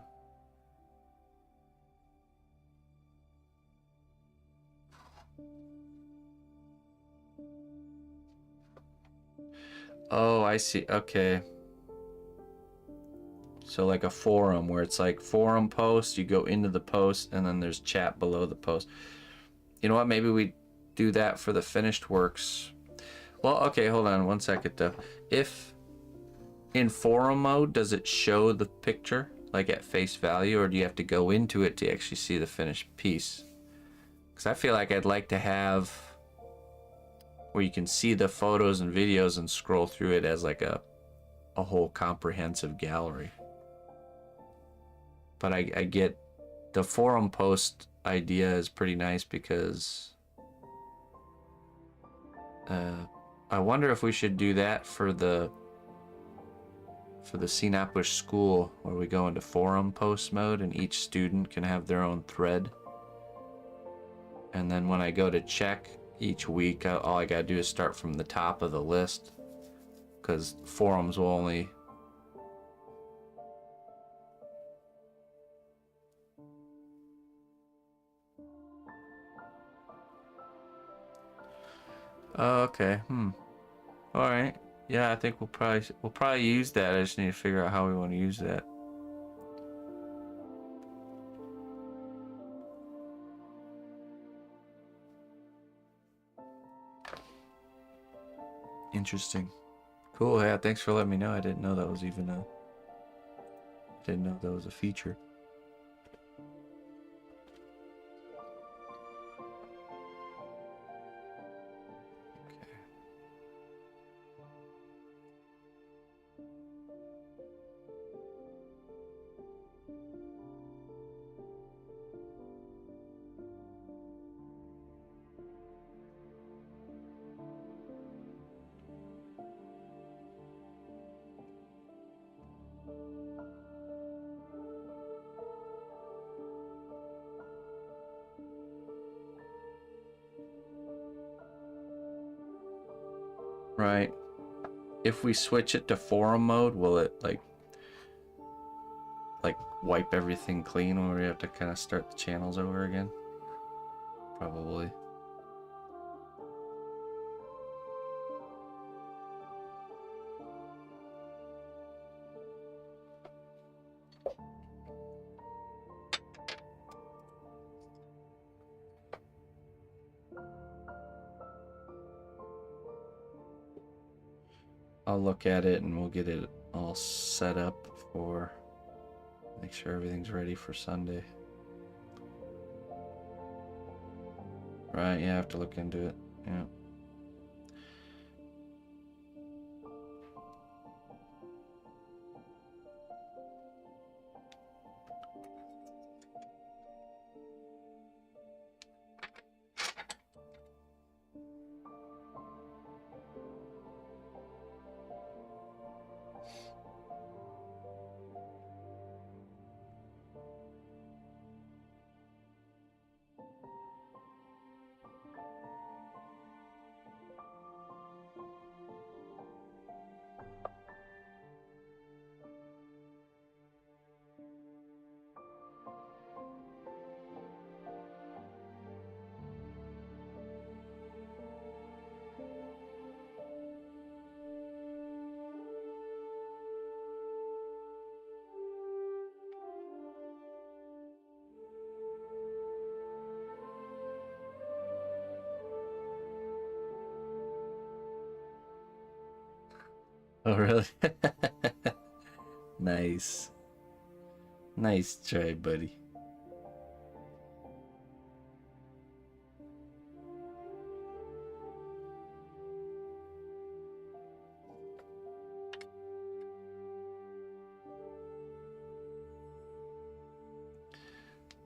Oh, I see. Okay. So like a forum where it's like forum post, you go into the post and then there's chat below the post. You know what? Maybe we do that for the finished works. Well, okay, hold on 1 second though. If in forum mode, does it show the picture like at face value, or do you have to go into it to actually see the finished piece? Because I feel like I'd like to have where you can see the photos and videos and scroll through it as like a whole comprehensive gallery. But I get the forum post idea is pretty nice because I wonder if we should do that for the cnotbusch school, where we go into forum post mode and each student can have their own thread. And then when I go to check each week, all I gotta do is start from the top of the list, because forums will only... Oh, okay. All right. Yeah, I think we'll probably use that. I just need to figure out how we want to use that. Interesting. Cool. Yeah, thanks for letting me know. I didn't know that was even a... Didn't know that was a feature. Right. If we switch it to forum mode, will it like wipe everything clean when we have to kind of start the channels over again? Probably. I'll look at it and we'll get it all set up for... Make sure everything's ready for Sunday. Right, yeah, I have to look into it. Yeah. Oh, really? Nice. Nice try, buddy.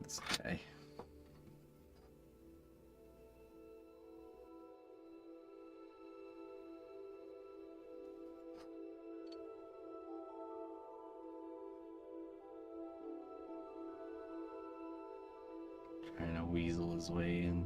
This guy. Trying to weasel his way in.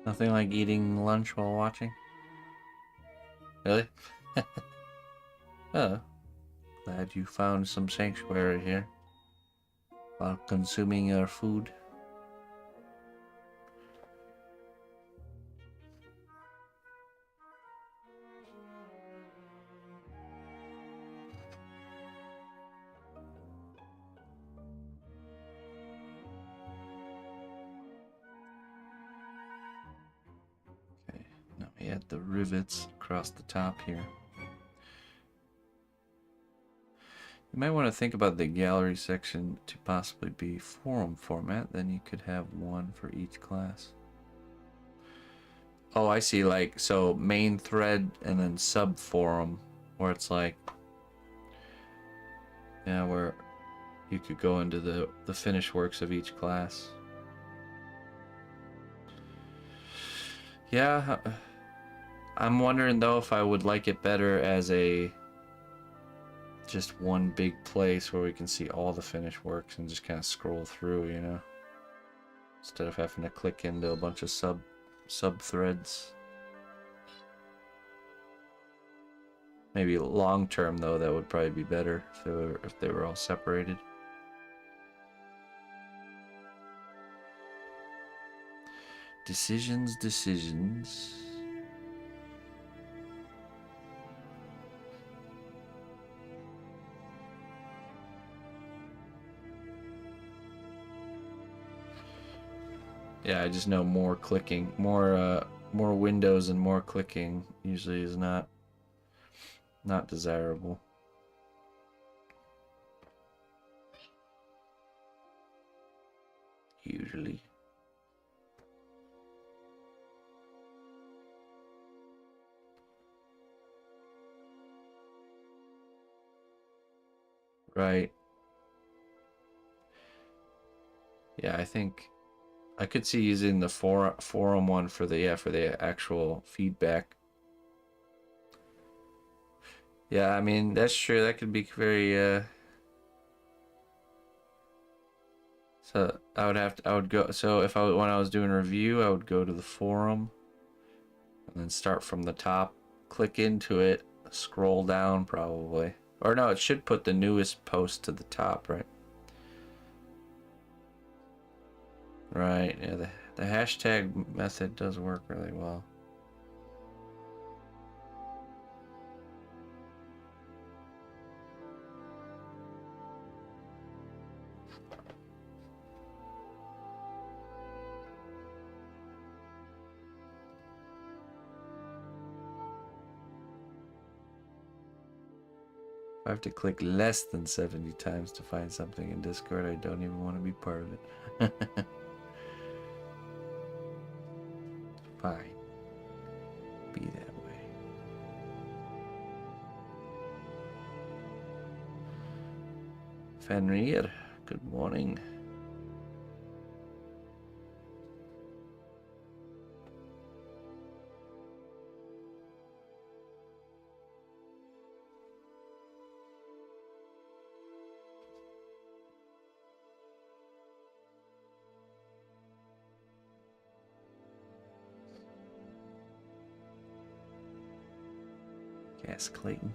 Nothing like eating lunch while watching? Really? Oh, glad you found some sanctuary here while consuming your food. Okay, now we add the rivets across the top here. You might want to think about the gallery section to possibly be forum format. Then you could have one for each class. Oh, I see. Like, so main thread and then sub forum, where it's like, yeah, where you could go into the finished works of each class. Yeah, I'm wondering though if I would like it better as a just one big place where we can see all the finished works and just kind of scroll through, you know, instead of having to click into a bunch of sub threads. Maybe long term though, that would probably be better if they were all separated. Decisions. Yeah, I just know more clicking, more windows and more clicking usually is not desirable. Usually. Right. Yeah, I think I could see using the forum one for the actual feedback. Yeah, I mean, that's true. That could be very so I would go, so if when I was doing review, I would go to the forum and then start from the top, click into it, scroll down probably. Or no, it should put the newest post to the top, right? Right, yeah, the hashtag method does work really well. If I have to click less than 70 times to find something in Discord, I don't even want to be part of it. Fine. Be that way. Fenrir, good morning. Yes, Clayton.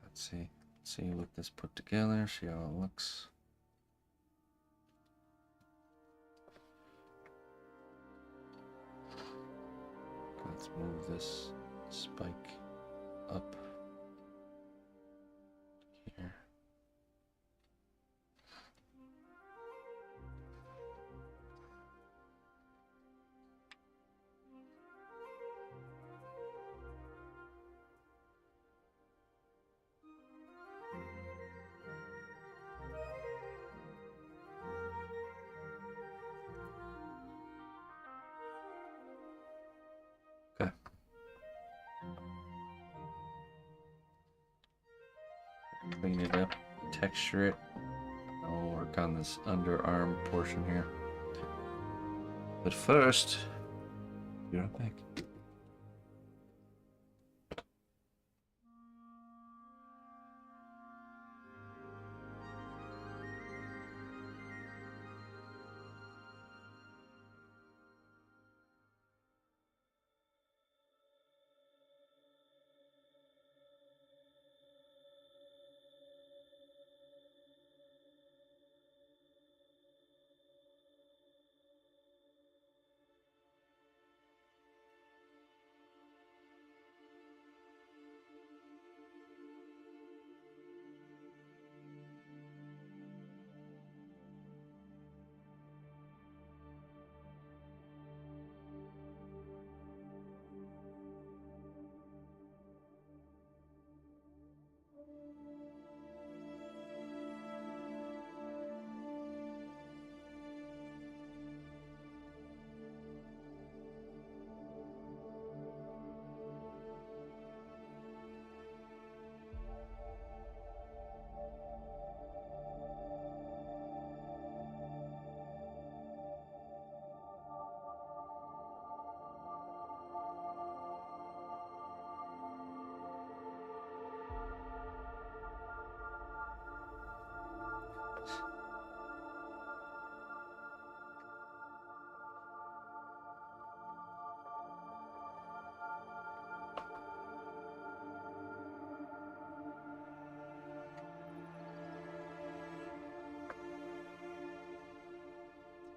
Let's see what this put together, see how it looks. Let's move this spike up here. Okay. Clean it up, texture it. That'll work. work on this underarm portion here. But first, be right back.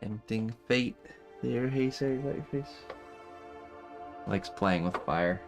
Tempting fate. There, hey, say, is that your face? Likes playing with fire.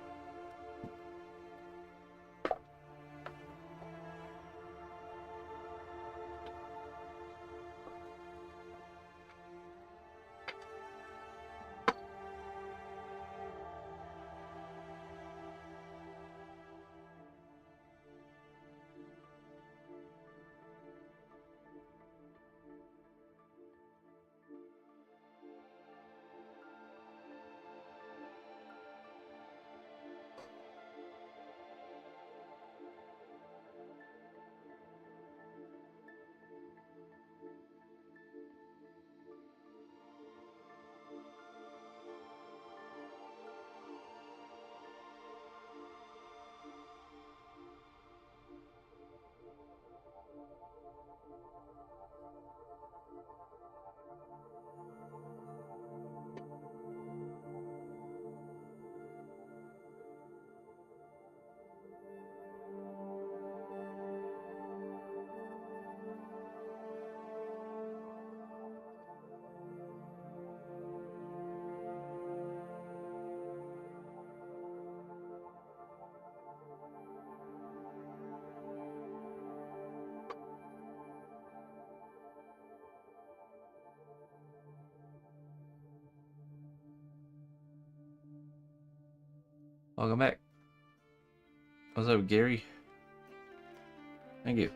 Welcome back. What's up, Gary? Thank you.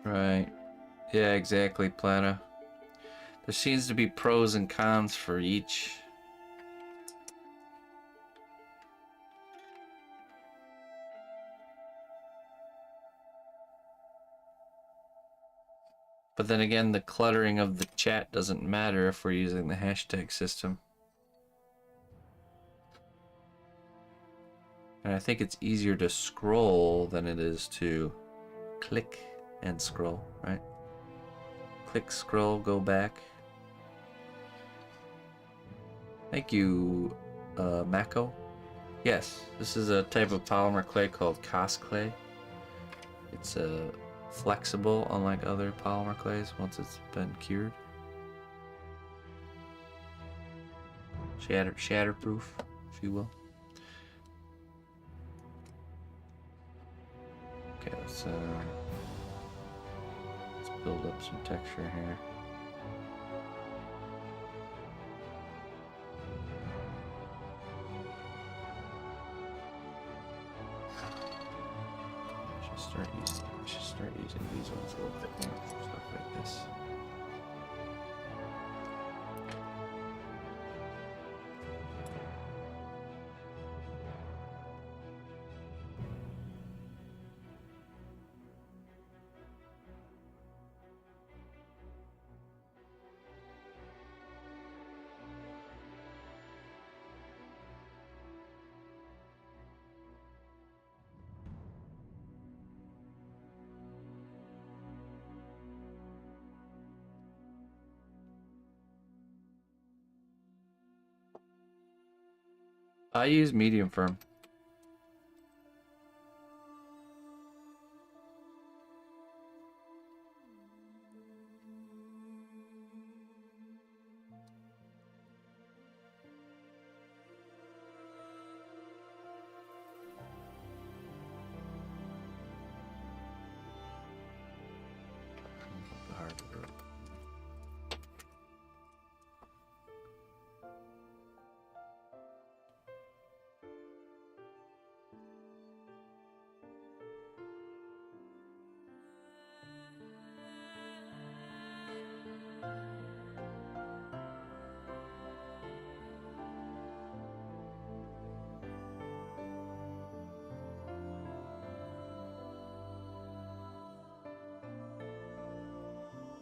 Right. Yeah, exactly, Plata. There seems to be pros and cons for each. But then again, the cluttering of the chat doesn't matter if we're using the hashtag system. And I think it's easier to scroll than it is to click and scroll, right? Click, scroll, go back. Thank you, Mako. Yes, this is a type of polymer clay called cast clay. It's flexible, unlike other polymer clays, once it's been cured. Shatterproof, if you will. Okay, let's build up some texture here. I should start using these ones a little bit more, stuff like this. I use medium firm.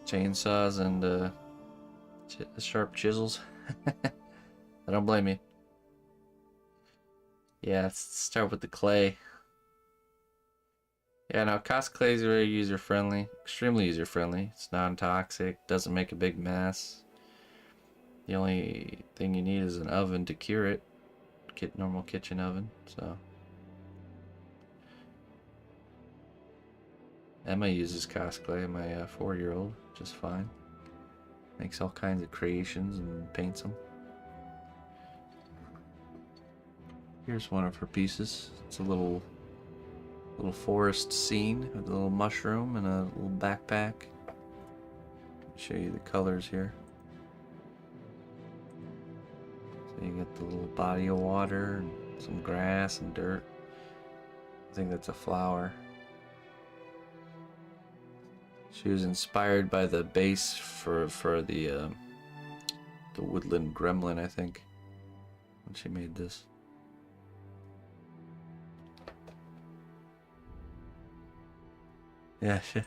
Chainsaws and sharp chisels. I don't blame you. Yeah, let's start with the clay. Yeah, now cast clay is very user-friendly, extremely user-friendly. It's non-toxic, doesn't make a big mess. The only thing you need is an oven to cure it. Normal kitchen oven, so. Emma uses cast clay, my 4-year-old, just fine. Makes all kinds of creations and paints them. Here's one of her pieces. It's a little forest scene with a little mushroom and a little backpack. Show you the colors here. So you get the little body of water and some grass and dirt. I think that's a flower. She was inspired by the base for the woodland gremlin, I think, when she made this. Yeah, she'll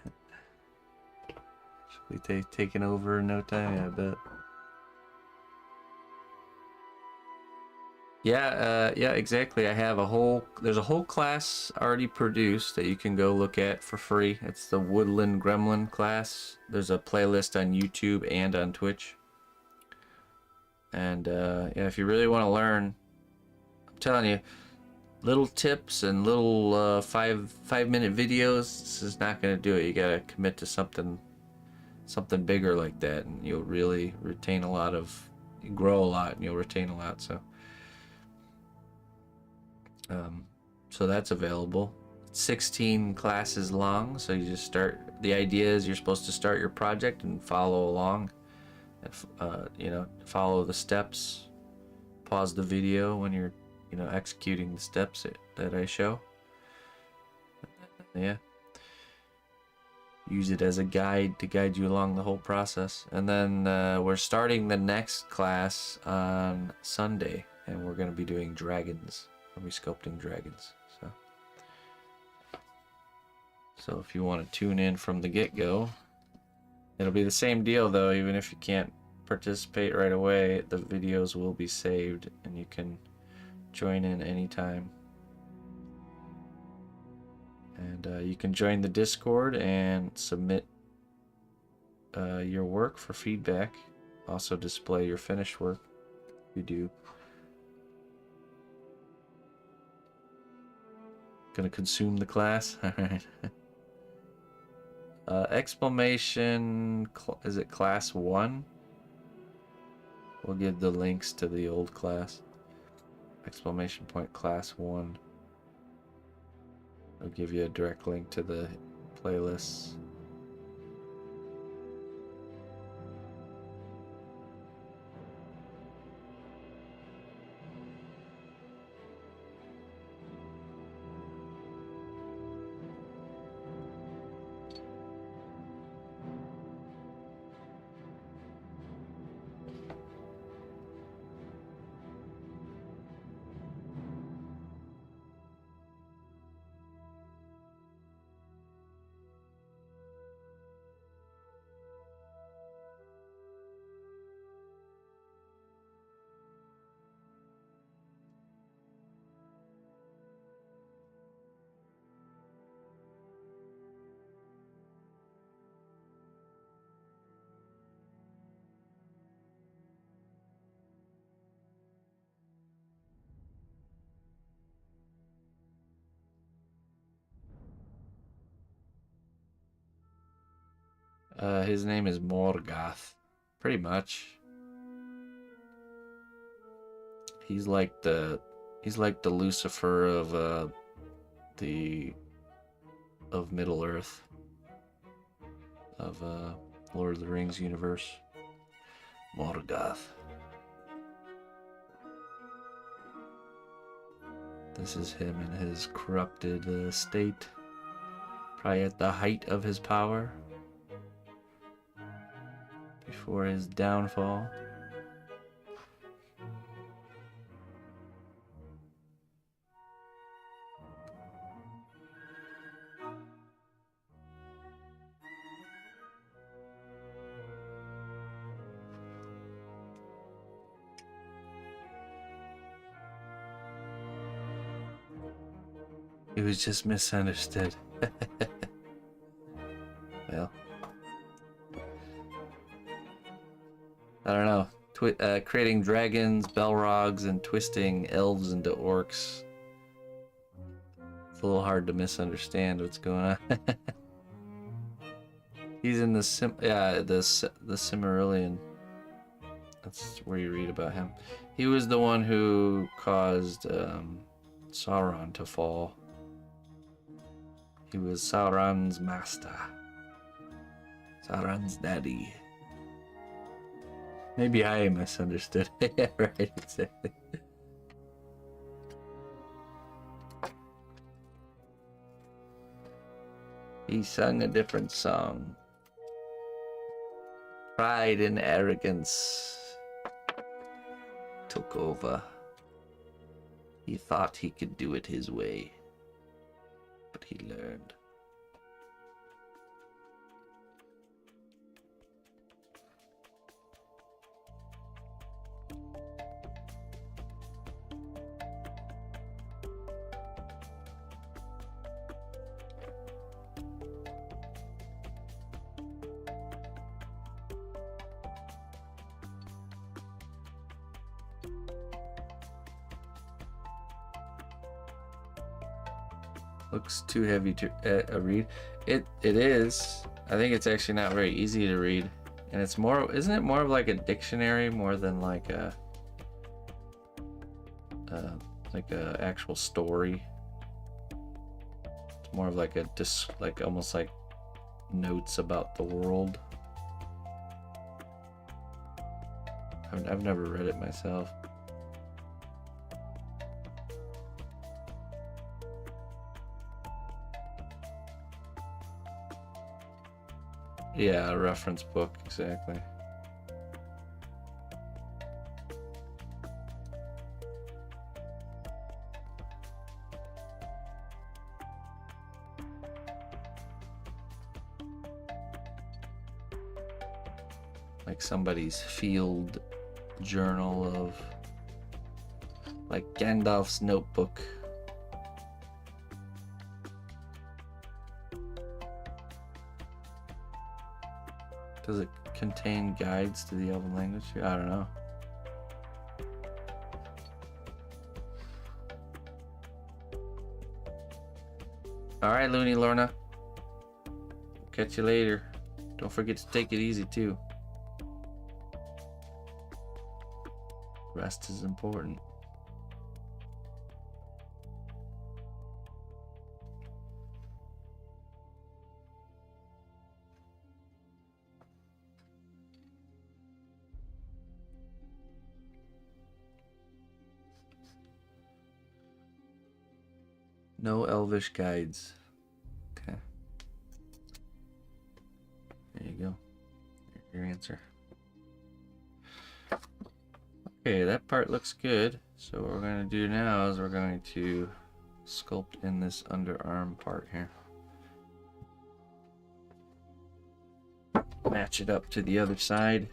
be taking over in no time, I bet. Yeah, yeah, exactly. I have there's a whole class already produced that you can go look at for free. It's the Woodland Gremlin class. There's a playlist on YouTube and on Twitch. And yeah, if you really want to learn, I'm telling you, little tips and little 5-minute videos, this is not going to do it. You got to commit to something bigger like that, and you'll really retain a lot of, you grow a lot and you'll retain a lot. So that's available. 16 classes long, so you just start. The idea is you're supposed to start your project and follow along, and you know, follow the steps. Pause the video when you're, you know, executing the steps that I show. Yeah. Use it as a guide to guide you along the whole process. And then we're starting the next class on Sunday, and we're going to be doing dragons. We'll be sculpting dragons. So if you want to tune in from the get-go, it'll be the same deal though. Even if you can't participate right away, the videos will be saved and you can join in anytime. And you can join the Discord and submit your work for feedback. Also display your finished work. You do. Gonna consume the class? Alright. Exclamation, is it class 1? We'll give the links to the old class. Exclamation point class 1. I'll give you a direct link to the playlists. His name is Morgoth, pretty much. He's like the Lucifer of Middle Earth, of Lord of the Rings universe. Morgoth. This is him in his corrupted state, probably at the height of his power. Before his downfall. It was just misunderstood. Well. I don't know. Creating dragons, Balrogs, and twisting elves into orcs. It's a little hard to misunderstand what's going on. He's in the Silmarillion. That's where you read about him. He was the one who caused Sauron to fall. He was Sauron's master. Sauron's daddy. Maybe I misunderstood. Yeah, right, exactly. He sung a different song. Pride and arrogance took over. He thought he could do it his way, but he learned. Looks too heavy to read. It is. I think it's actually not very easy to read, and it's more. Isn't it more of like a dictionary more than like a actual story? It's more of like like almost like notes about the world. I've never read it myself. Yeah, a reference book, exactly. Like somebody's field journal of, like Gandalf's notebook. Does it contain guides to the Elven language? I don't know. Alright, Looney Lorna. Catch you later. Don't forget to take it easy, too. Rest is important. No Elvish guides. Okay. There you go. There's your answer. Okay, that part looks good. So what we're going to do now is we're going to sculpt in this underarm part here. Match it up to the other side.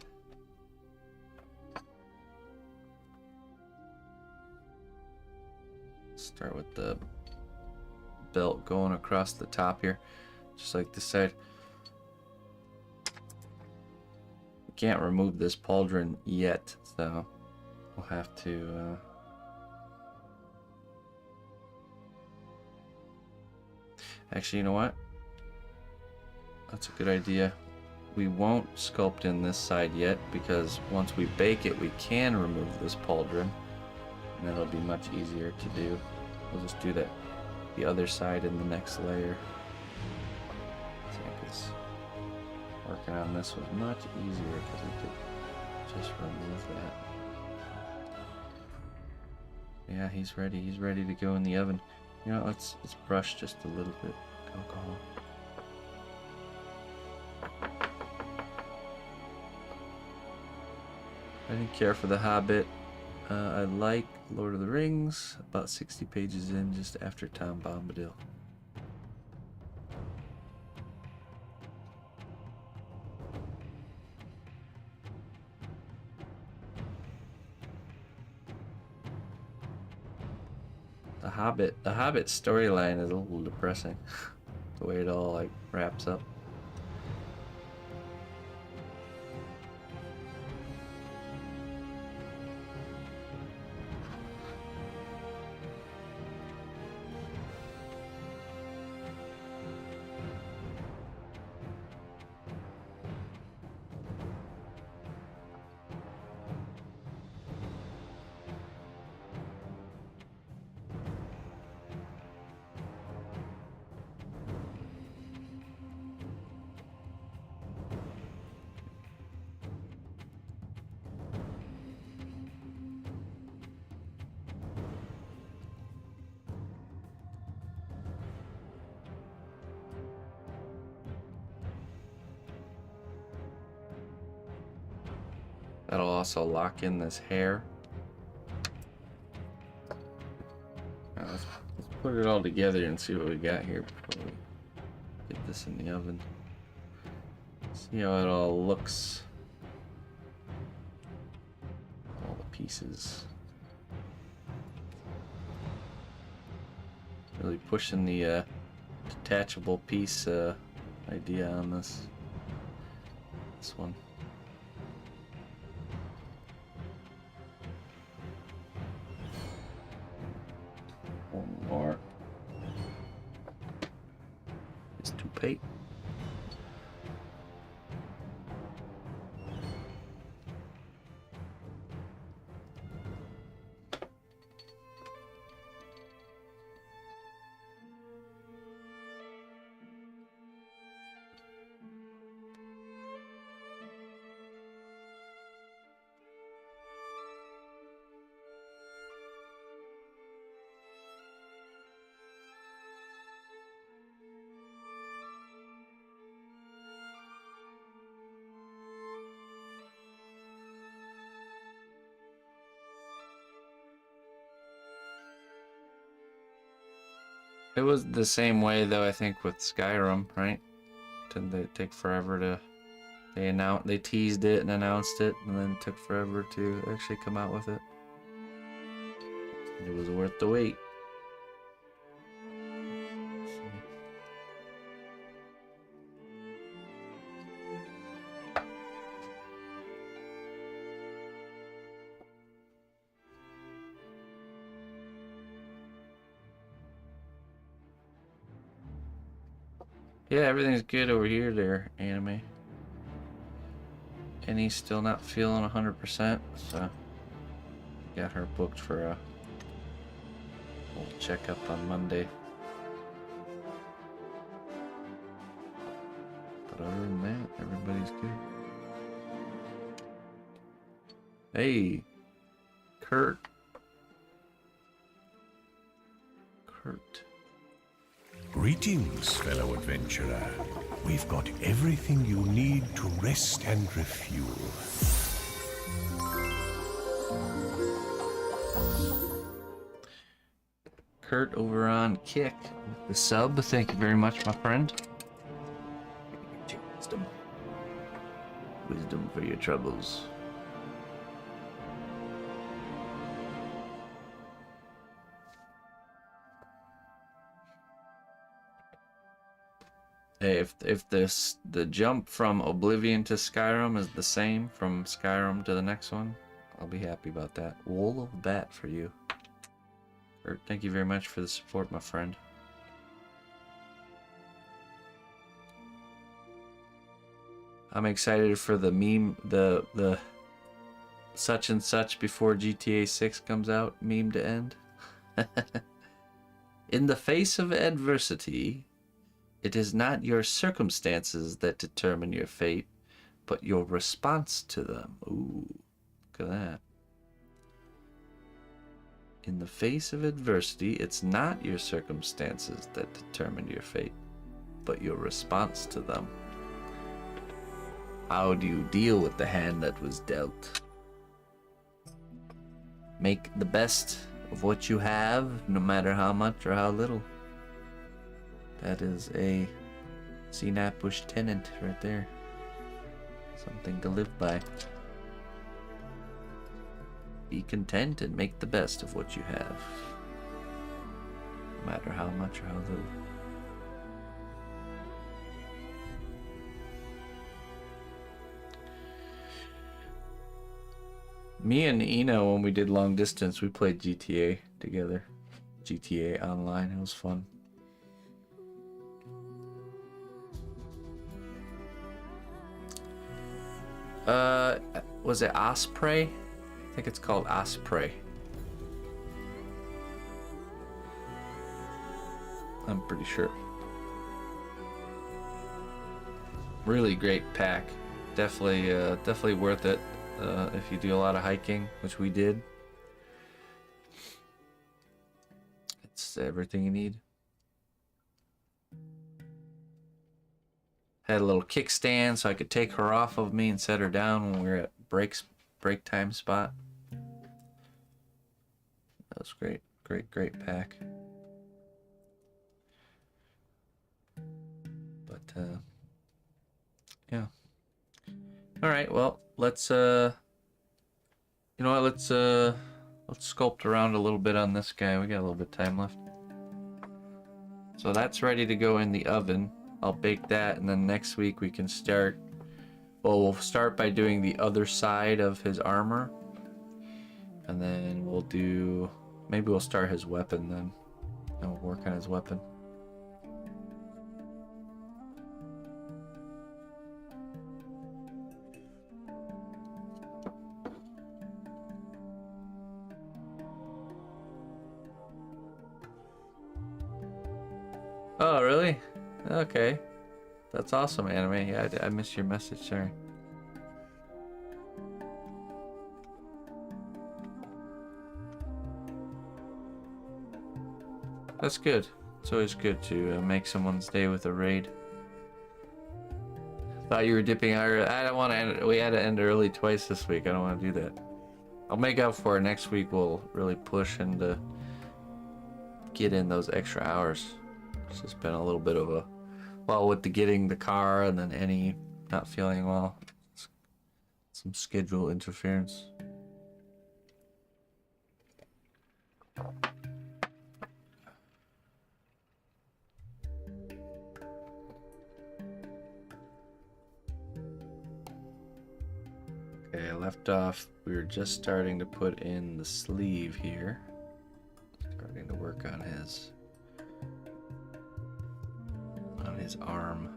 Start with the belt going across the top here, just like this side. We can't remove this pauldron yet, so we'll have to actually, you know what? That's a good idea. We won't sculpt in this side yet, because once we bake it, we can remove this pauldron, and that'll be much easier to do. We'll just do that the other side in the next layer. I think it's working on this was much easier because we could just remove that. Yeah, he's ready. He's ready to go in the oven. You know, let's brush just a little bit alcohol. I didn't care for The Hobbit. I like Lord of the Rings, about 60 pages in, just after Tom Bombadil. The Hobbit storyline is a little depressing. The way it all like wraps up. That'll also lock in this hair. Now let's put it all together and see what we got here before we get this in the oven. See how it all looks. All the pieces. Really pushing the detachable piece idea on this one. One more. It's toupee. It was the same way though, I think, with Skyrim, right? Didn't they take forever to they teased it and announced it, and then it took forever to actually come out with it. It was worth the wait. Yeah, everything's good over here there, Anime. And he's still not feeling 100%, so got her booked for a little checkup on Monday. But other than that, everybody's good. Hey, Kurt. Greetings, fellow adventurer. We've got everything you need to rest and refuel. Kurt over on Kick with the sub. Thank you very much, my friend. Wisdom. Wisdom for your troubles. Hey, if the jump from Oblivion to Skyrim is the same from Skyrim to the next one, I'll be happy about that. Wool of Bat for you. Kurt, thank you very much for the support, my friend. I'm excited for the meme, the such and such before GTA 6 comes out meme to end. In the face of adversity, it is not your circumstances that determine your fate, but your response to them. Ooh, look at that. In the face of adversity, it's not your circumstances that determine your fate, but your response to them. How do you deal with the hand that was dealt? Make the best of what you have, no matter how much or how little. That is a cnotbusch tenant right there. Something to live by. Be content and make the best of what you have, no matter how much or how little. Me and Eno, when we did long distance, we played GTA together. GTA Online, it was fun. Was it Osprey? I think it's called Osprey. I'm pretty sure. Really great pack. Definitely worth it if you do a lot of hiking, which we did. It's everything you need. Had a little kickstand so I could take her off of me and set her down when we were at break time spot. That was great. Great pack. But yeah. All right, well, let's you know what, let's sculpt around a little bit on this guy. We got a little bit of time left. So that's ready to go in the oven. I'll bake that, and then next week we can start. Well, we'll start by doing the other side of his armor, and then we'll do. Maybe we'll start his weapon then, and we'll work on his weapon. Oh, really? Okay. That's awesome, Anime. Yeah, I missed your message, sorry. That's good. It's always good to make someone's day with a raid. Thought you were dipping out. I don't want to end. We had to end early twice this week. I don't want to do that. I'll make up for it next week. We'll really push and get in those extra hours. It's just been a little bit of a, well, with the getting the car and then Annie not feeling well, some schedule interference. Okay, I left off. We were just starting to put in the sleeve here. Starting to work on his his arm.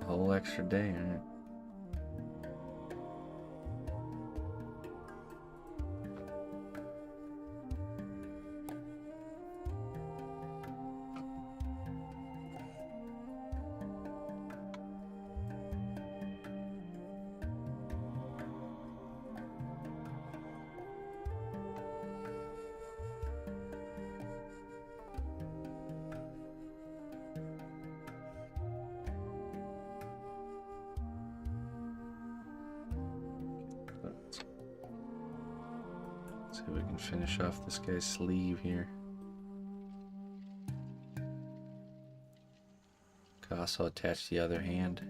A whole extra day, right? See if we can finish off this guy's sleeve here. Could also attach the other hand.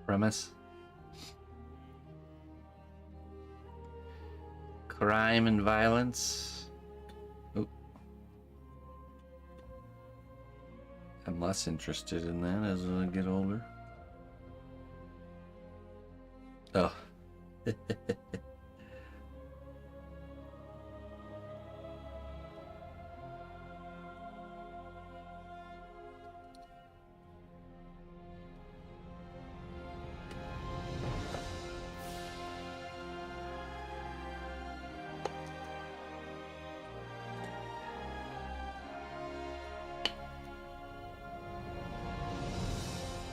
Premise. Crime and violence. Oop. I'm less interested in that as I get older. Oh.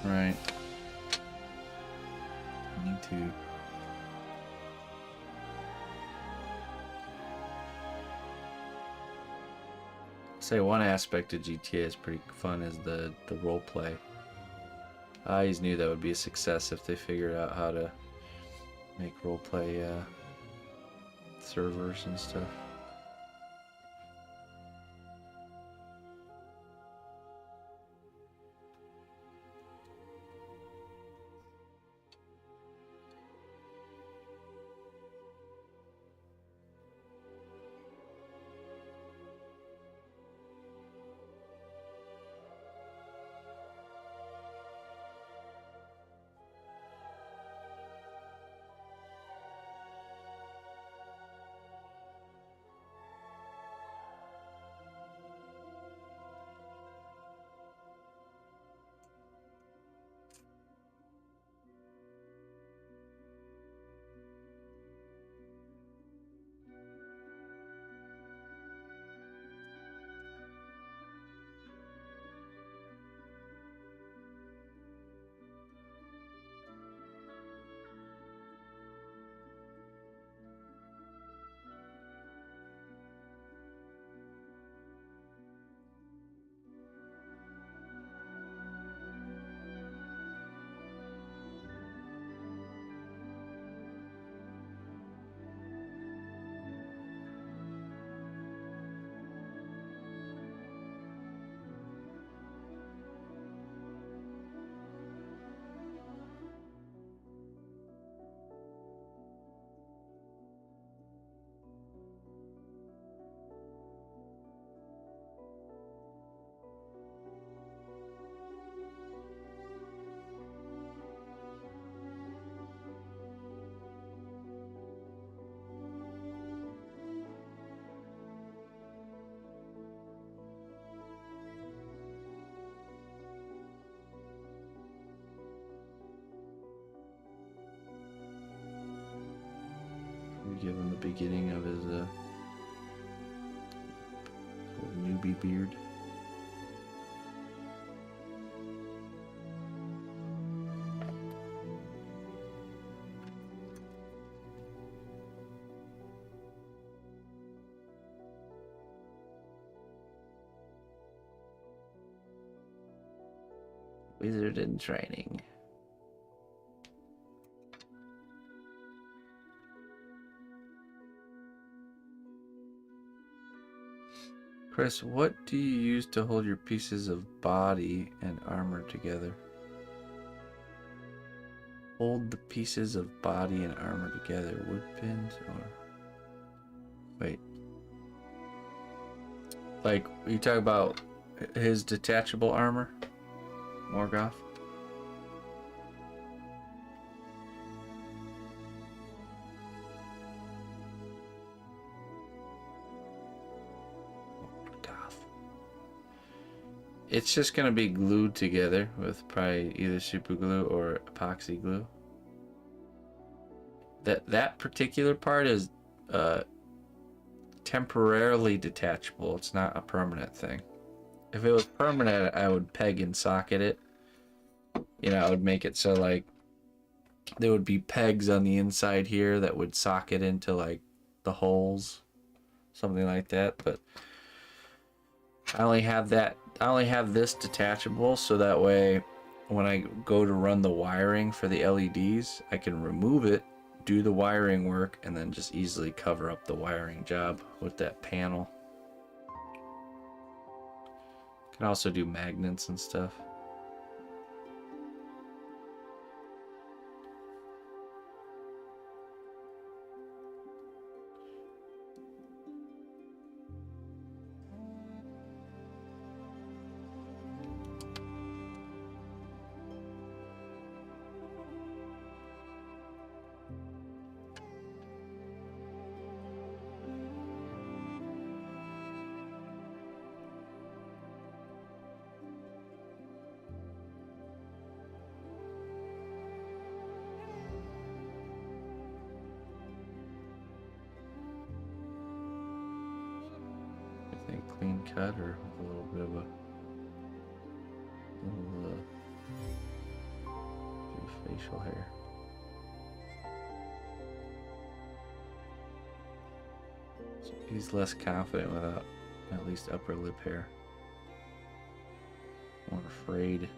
Right. Me too. Say one aspect of GTA is pretty fun is the role play. I always knew that would be a success if they figured out how to make role play servers and stuff. We give him the beginning of his little newbie beard. Wizard in training. Chris, what do you use to hold your pieces of body and armor together? Hold the pieces of body and armor together. Wood pins or... Wait. Like, you talk about his detachable armor? Morgoth? It's just gonna be glued together with probably either super glue or epoxy glue. That particular part is temporarily detachable. It's not a permanent thing. If it was permanent, I would peg and socket it. You know, I would make it so like there would be pegs on the inside here that would socket into like the holes, something like that. But I only have this detachable, so that way when I go to run the wiring for the LEDs, I can remove it, do the wiring work, and then just easily cover up the wiring job with that panel. Can also do magnets and stuff. Clean cut or with a little bit of a little facial hair. So he's less confident without at least upper lip hair. More afraid.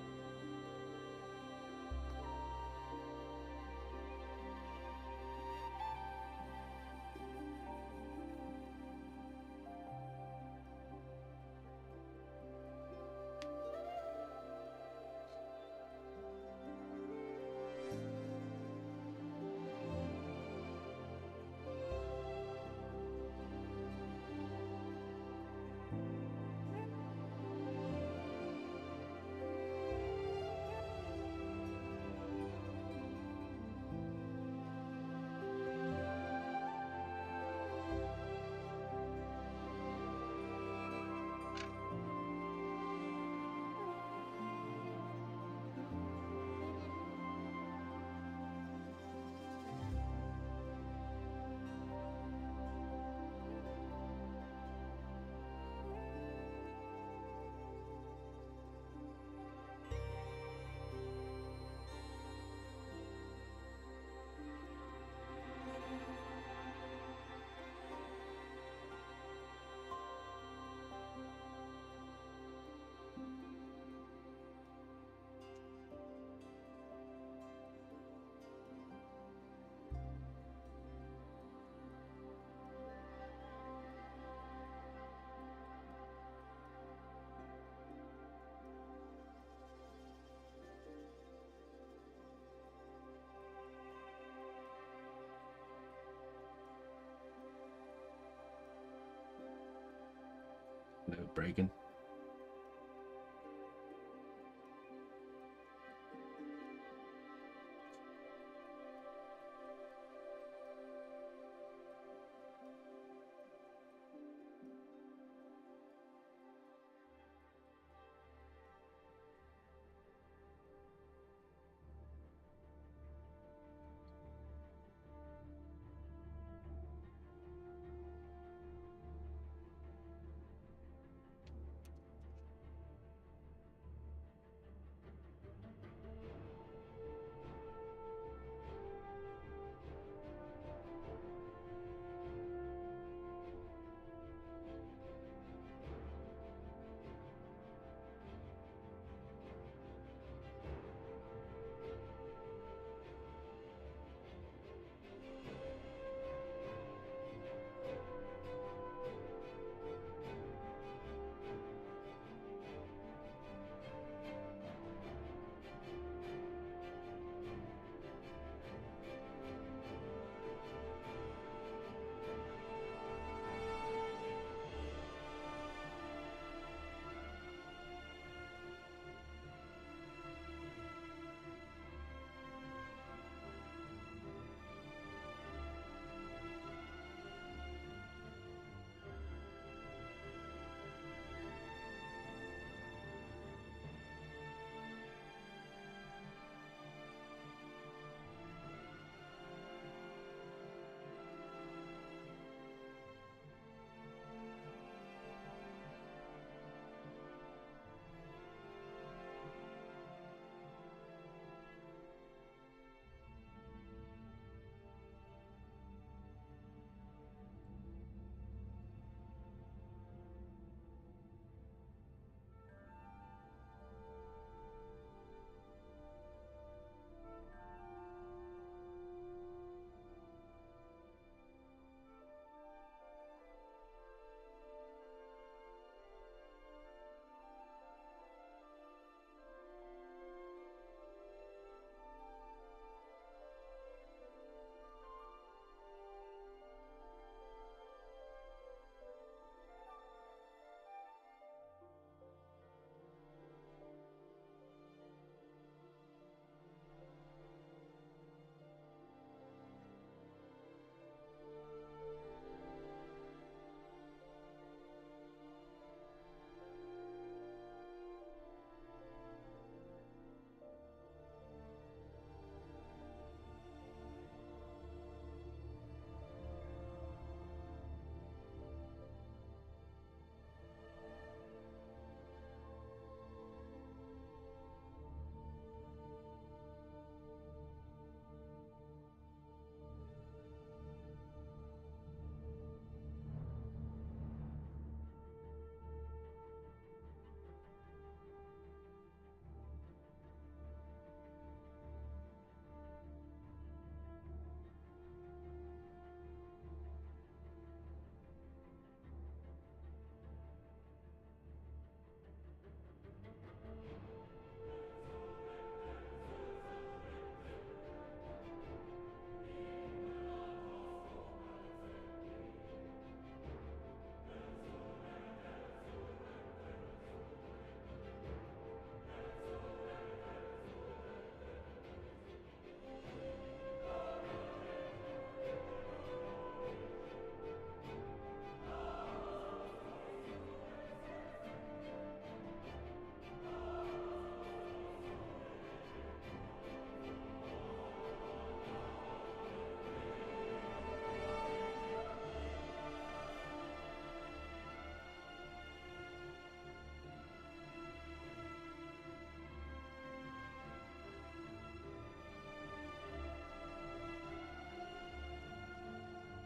No breaking.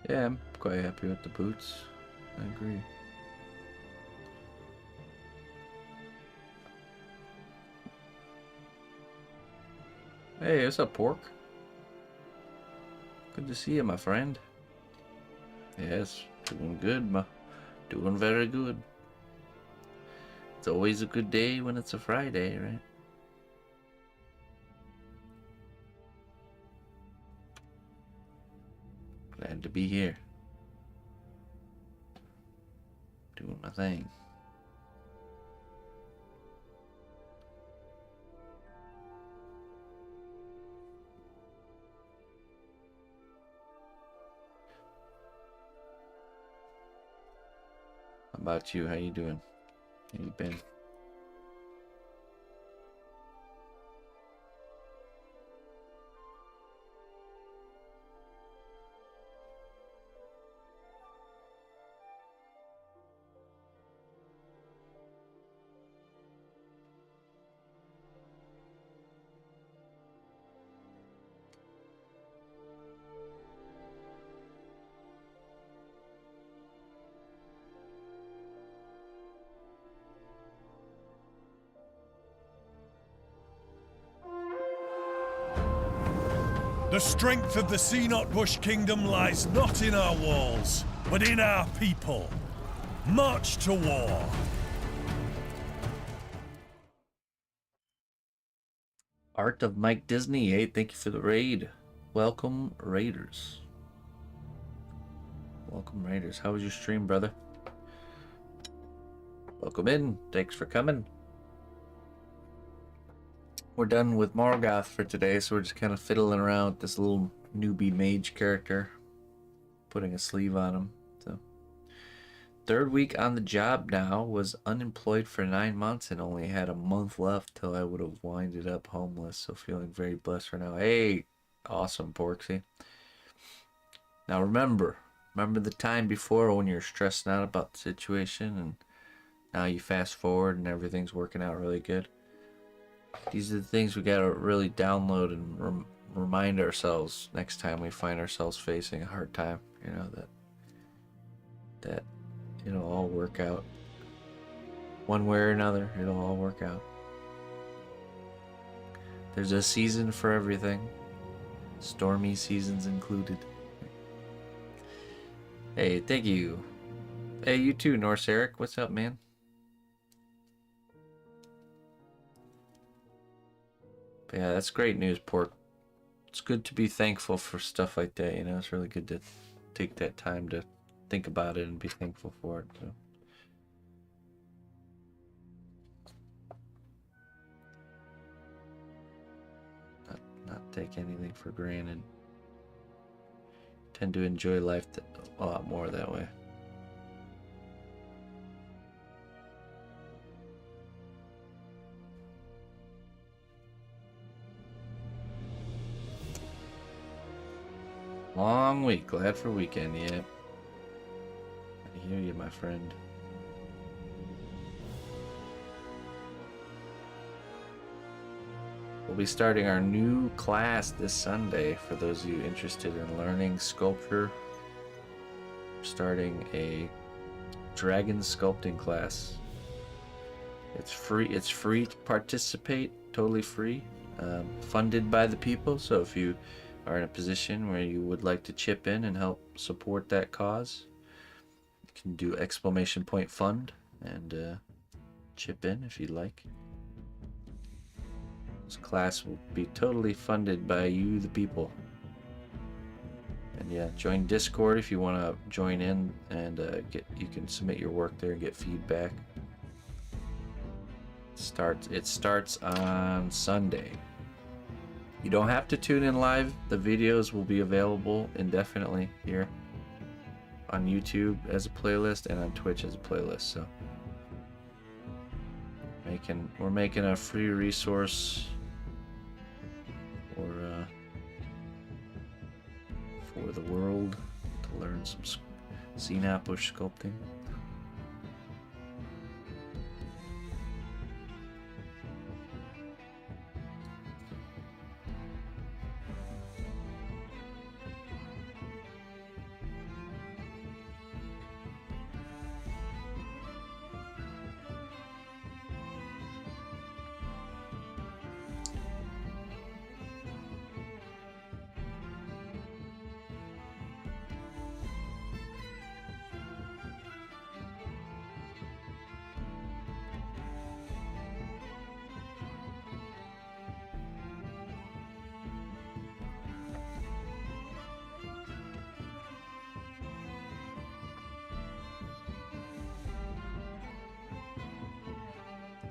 Yeah, I'm quite happy with the boots. I agree. Hey, what's up, Pork? Good to see you, my friend. Yes, doing good, doing very good. It's always a good day when it's a Friday, right? Glad to be here. Doing my thing. How about you? How you doing? How you been? The strength of the cnotbusch kingdom lies not in our walls, but in our people. March to war! Art of Mike Disney, hey, thank you for the raid. Welcome, Raiders. Welcome, Raiders. How was your stream, brother? Welcome in. Thanks for coming. We're done with Morgoth for today, so we're just kind of fiddling around with this little newbie mage character. Putting a sleeve on him. So, third week on the job now, was unemployed for 9 months and only had a month left till I would have winded up homeless. So feeling very blessed for now. Hey, awesome, Porksy. Now remember the time before when you're stressing out about the situation and now you fast forward and everything's working out really good. These are the things we gotta really download and remind ourselves next time we find ourselves facing a hard time. You know, that it'll all work out. One way or another, it'll all work out. There's a season for everything. Stormy seasons included. Hey, thank you. Hey, you too, Norse Eric. What's up, man? But yeah, that's great news, Pork. It's good to be thankful for stuff like that, you know? It's really good to take that time to think about it and be thankful for it, so. Not take anything for granted. Tend to enjoy life a lot more that way. Long week. Glad for weekend, yeah. I hear you, my friend. We'll be starting our new class this Sunday for those of you interested in learning sculpture. We're starting a dragon sculpting class. It's free to participate, totally free. Funded by the people, so if you are in a position where you would like to chip in and help support that cause, you can do !fund and chip in if you'd like. This class will be totally funded by you, the people. And yeah, join Discord if you want to join in and you can submit your work there and get feedback. It starts on Sunday. You don't have to tune in live. The videos will be available indefinitely here on YouTube as a playlist and on Twitch as a playlist. So we're making a free resource for the world to learn some cnotbusch sculpting.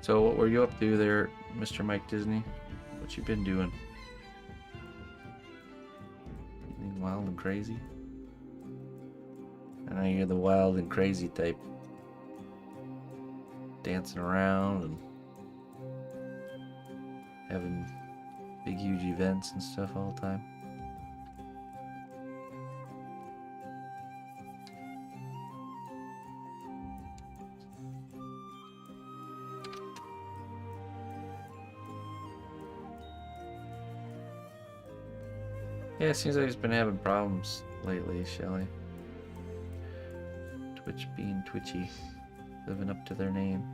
So what were you up to there, Mr. Mike Disney? What you been doing? Anything wild and crazy? I know you're the wild and crazy type. Dancing around and having big huge events and stuff all the time. Yeah, it seems like he's been having problems lately, Shelly. Twitch being twitchy, living up to their name.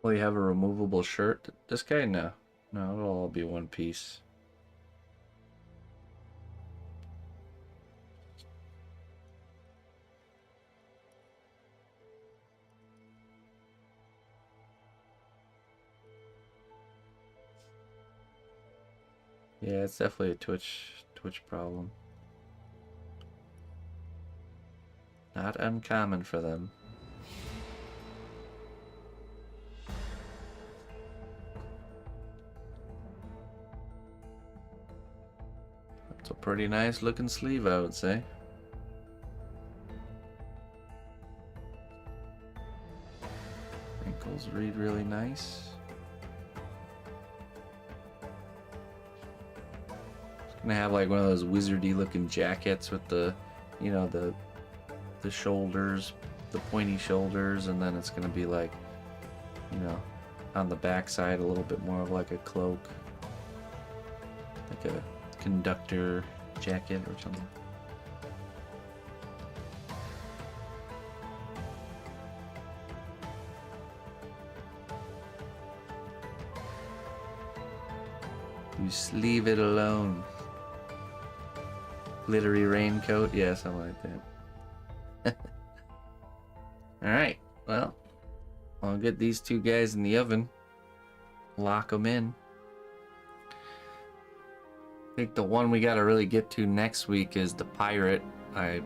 Will you have a removable shirt? This guy? No. No, it'll all be one piece. Yeah, it's definitely a Twitch problem. Not uncommon for them. It's a pretty nice looking sleeve, I would say. Wrinkles read really nice. It's gonna have like one of those wizardy looking jackets with the, you know, the shoulders, the pointy shoulders, and then it's gonna be like, you know, on the back side a little bit more of like a cloak, like a conductor jacket or something. You just leave it alone. Glittery raincoat, yeah, something like that. Alright, well, I'll get these two guys in the oven, lock them in. I think the one we gotta really get to next week is the pirate. I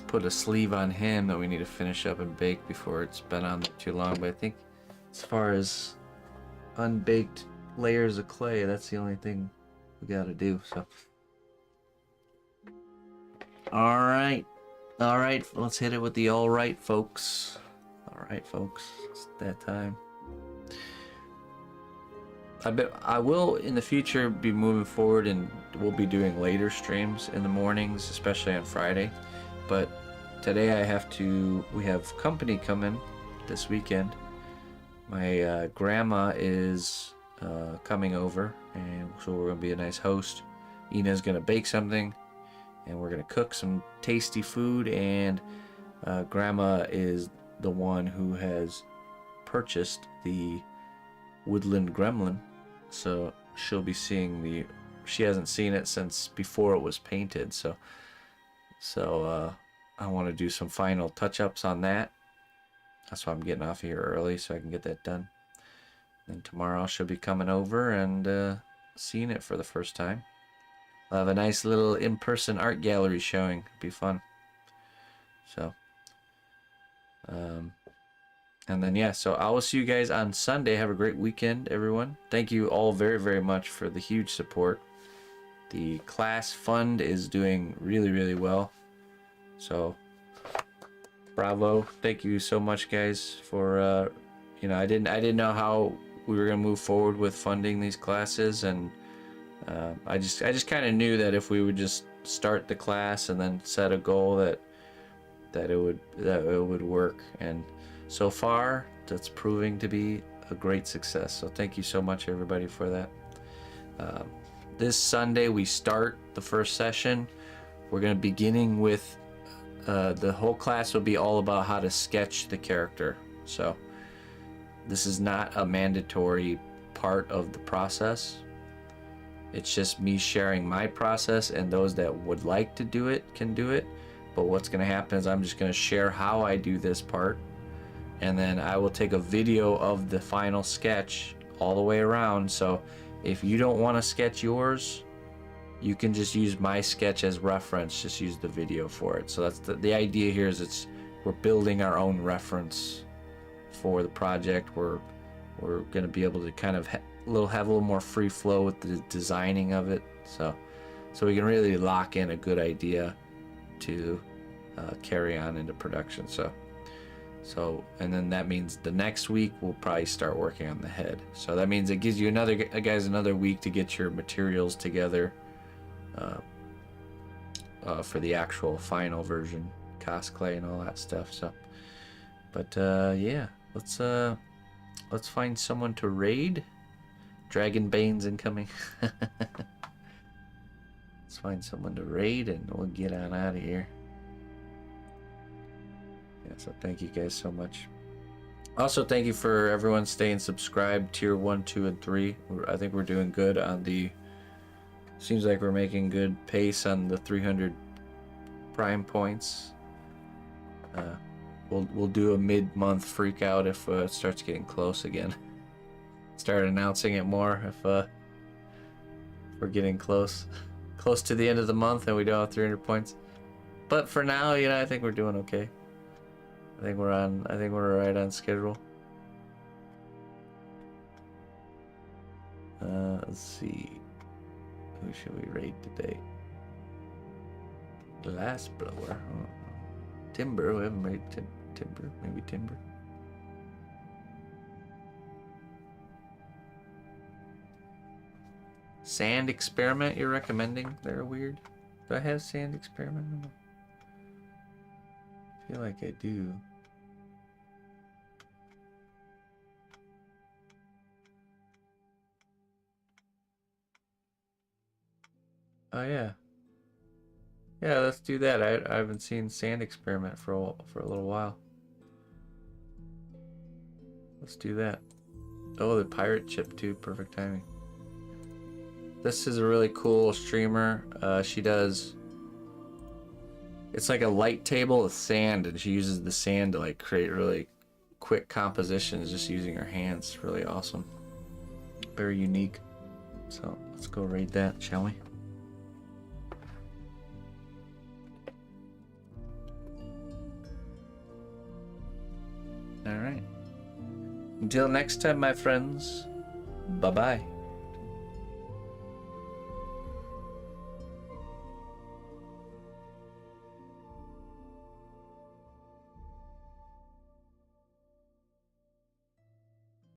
put a sleeve on him that we need to finish up and bake before it's been on there too long, but I think as far as unbaked layers of clay, that's the only thing we gotta do, so. Alright, let's hit it with the alright, folks. Alright, folks, it's that time. I will in the future be moving forward, and we'll be doing later streams in the mornings, especially on Friday. But today we have company coming this weekend. My grandma is coming over, and so we're gonna be a nice host. Ina's gonna bake something, and we're gonna cook some tasty food, and grandma is the one who has purchased the woodland gremlin, so she'll be seeing she hasn't seen it since before it was painted, so I want to do some final touch-ups on that. That's why I'm getting off here early, so I can get that done. And tomorrow she'll be coming over and seeing it for the first time. I'll have a nice little in-person art gallery showing. It'll be fun. So and then yeah, so I will see you guys on Sunday. Have a great weekend, everyone. Thank you all very, very much for the huge support. The class fund is doing really, really well. So bravo. Thank you so much, guys, for you know, I didn't know how we were gonna move forward with funding these classes, and I just kind of knew that if we would just start the class and then set a goal that it would work. And so far, that's proving to be a great success. So thank you so much, everybody, for that. This Sunday, we start the first session. We're going to be beginning with the whole class will be all about how to sketch the character. So this is not a mandatory part of the process. It's just me sharing my process, and those that would like to do it can do it. But what's going to happen is I'm just going to share how I do this part, and then I will take a video of the final sketch all the way around. So if you don't want to sketch yours, you can just use my sketch as reference. Just use the video for it. So that's the idea here. Is we're building our own reference for the project. We're going to be able to kind of have a little more free flow with the designing of it. So we can really lock in a good idea to carry on into production. So and then that means the next week we'll probably start working on the head. So that means it gives you another week to get your materials together for the actual final version, cosplay and all that stuff. So, but yeah, let's find someone to raid. Dragonbane's incoming. Let's find someone to raid and we'll get on out of here. Yeah, so thank you guys so much. Also, thank you for everyone staying subscribed, tier 1, 2, and 3. I think we're doing good on the... Seems like we're making good pace on the 300 prime points. We'll do a mid-month freak out if it starts getting close again. Start announcing it more if we're getting close to the end of the month and we don't have 300 points. But for now, you know, I think we're doing okay. I think we're right on schedule. Let's see. Who should we raid today? Glassblower. Oh. Timber. We haven't raided Timber. Maybe Timber. Sand Experiment you're recommending? They're weird. Do I have Sand Experiment? I feel like I do. Oh yeah. Yeah, let's do that. I haven't seen Sand Experiment for a little while. Let's do that. Oh, the pirate chip too. Perfect timing. This is a really cool streamer. She does... It's like a light table with sand, and she uses the sand to like create really quick compositions just using her hands. Really awesome. Very unique. So let's go raid that, shall we? Alright. Until next time, my friends. Bye-bye.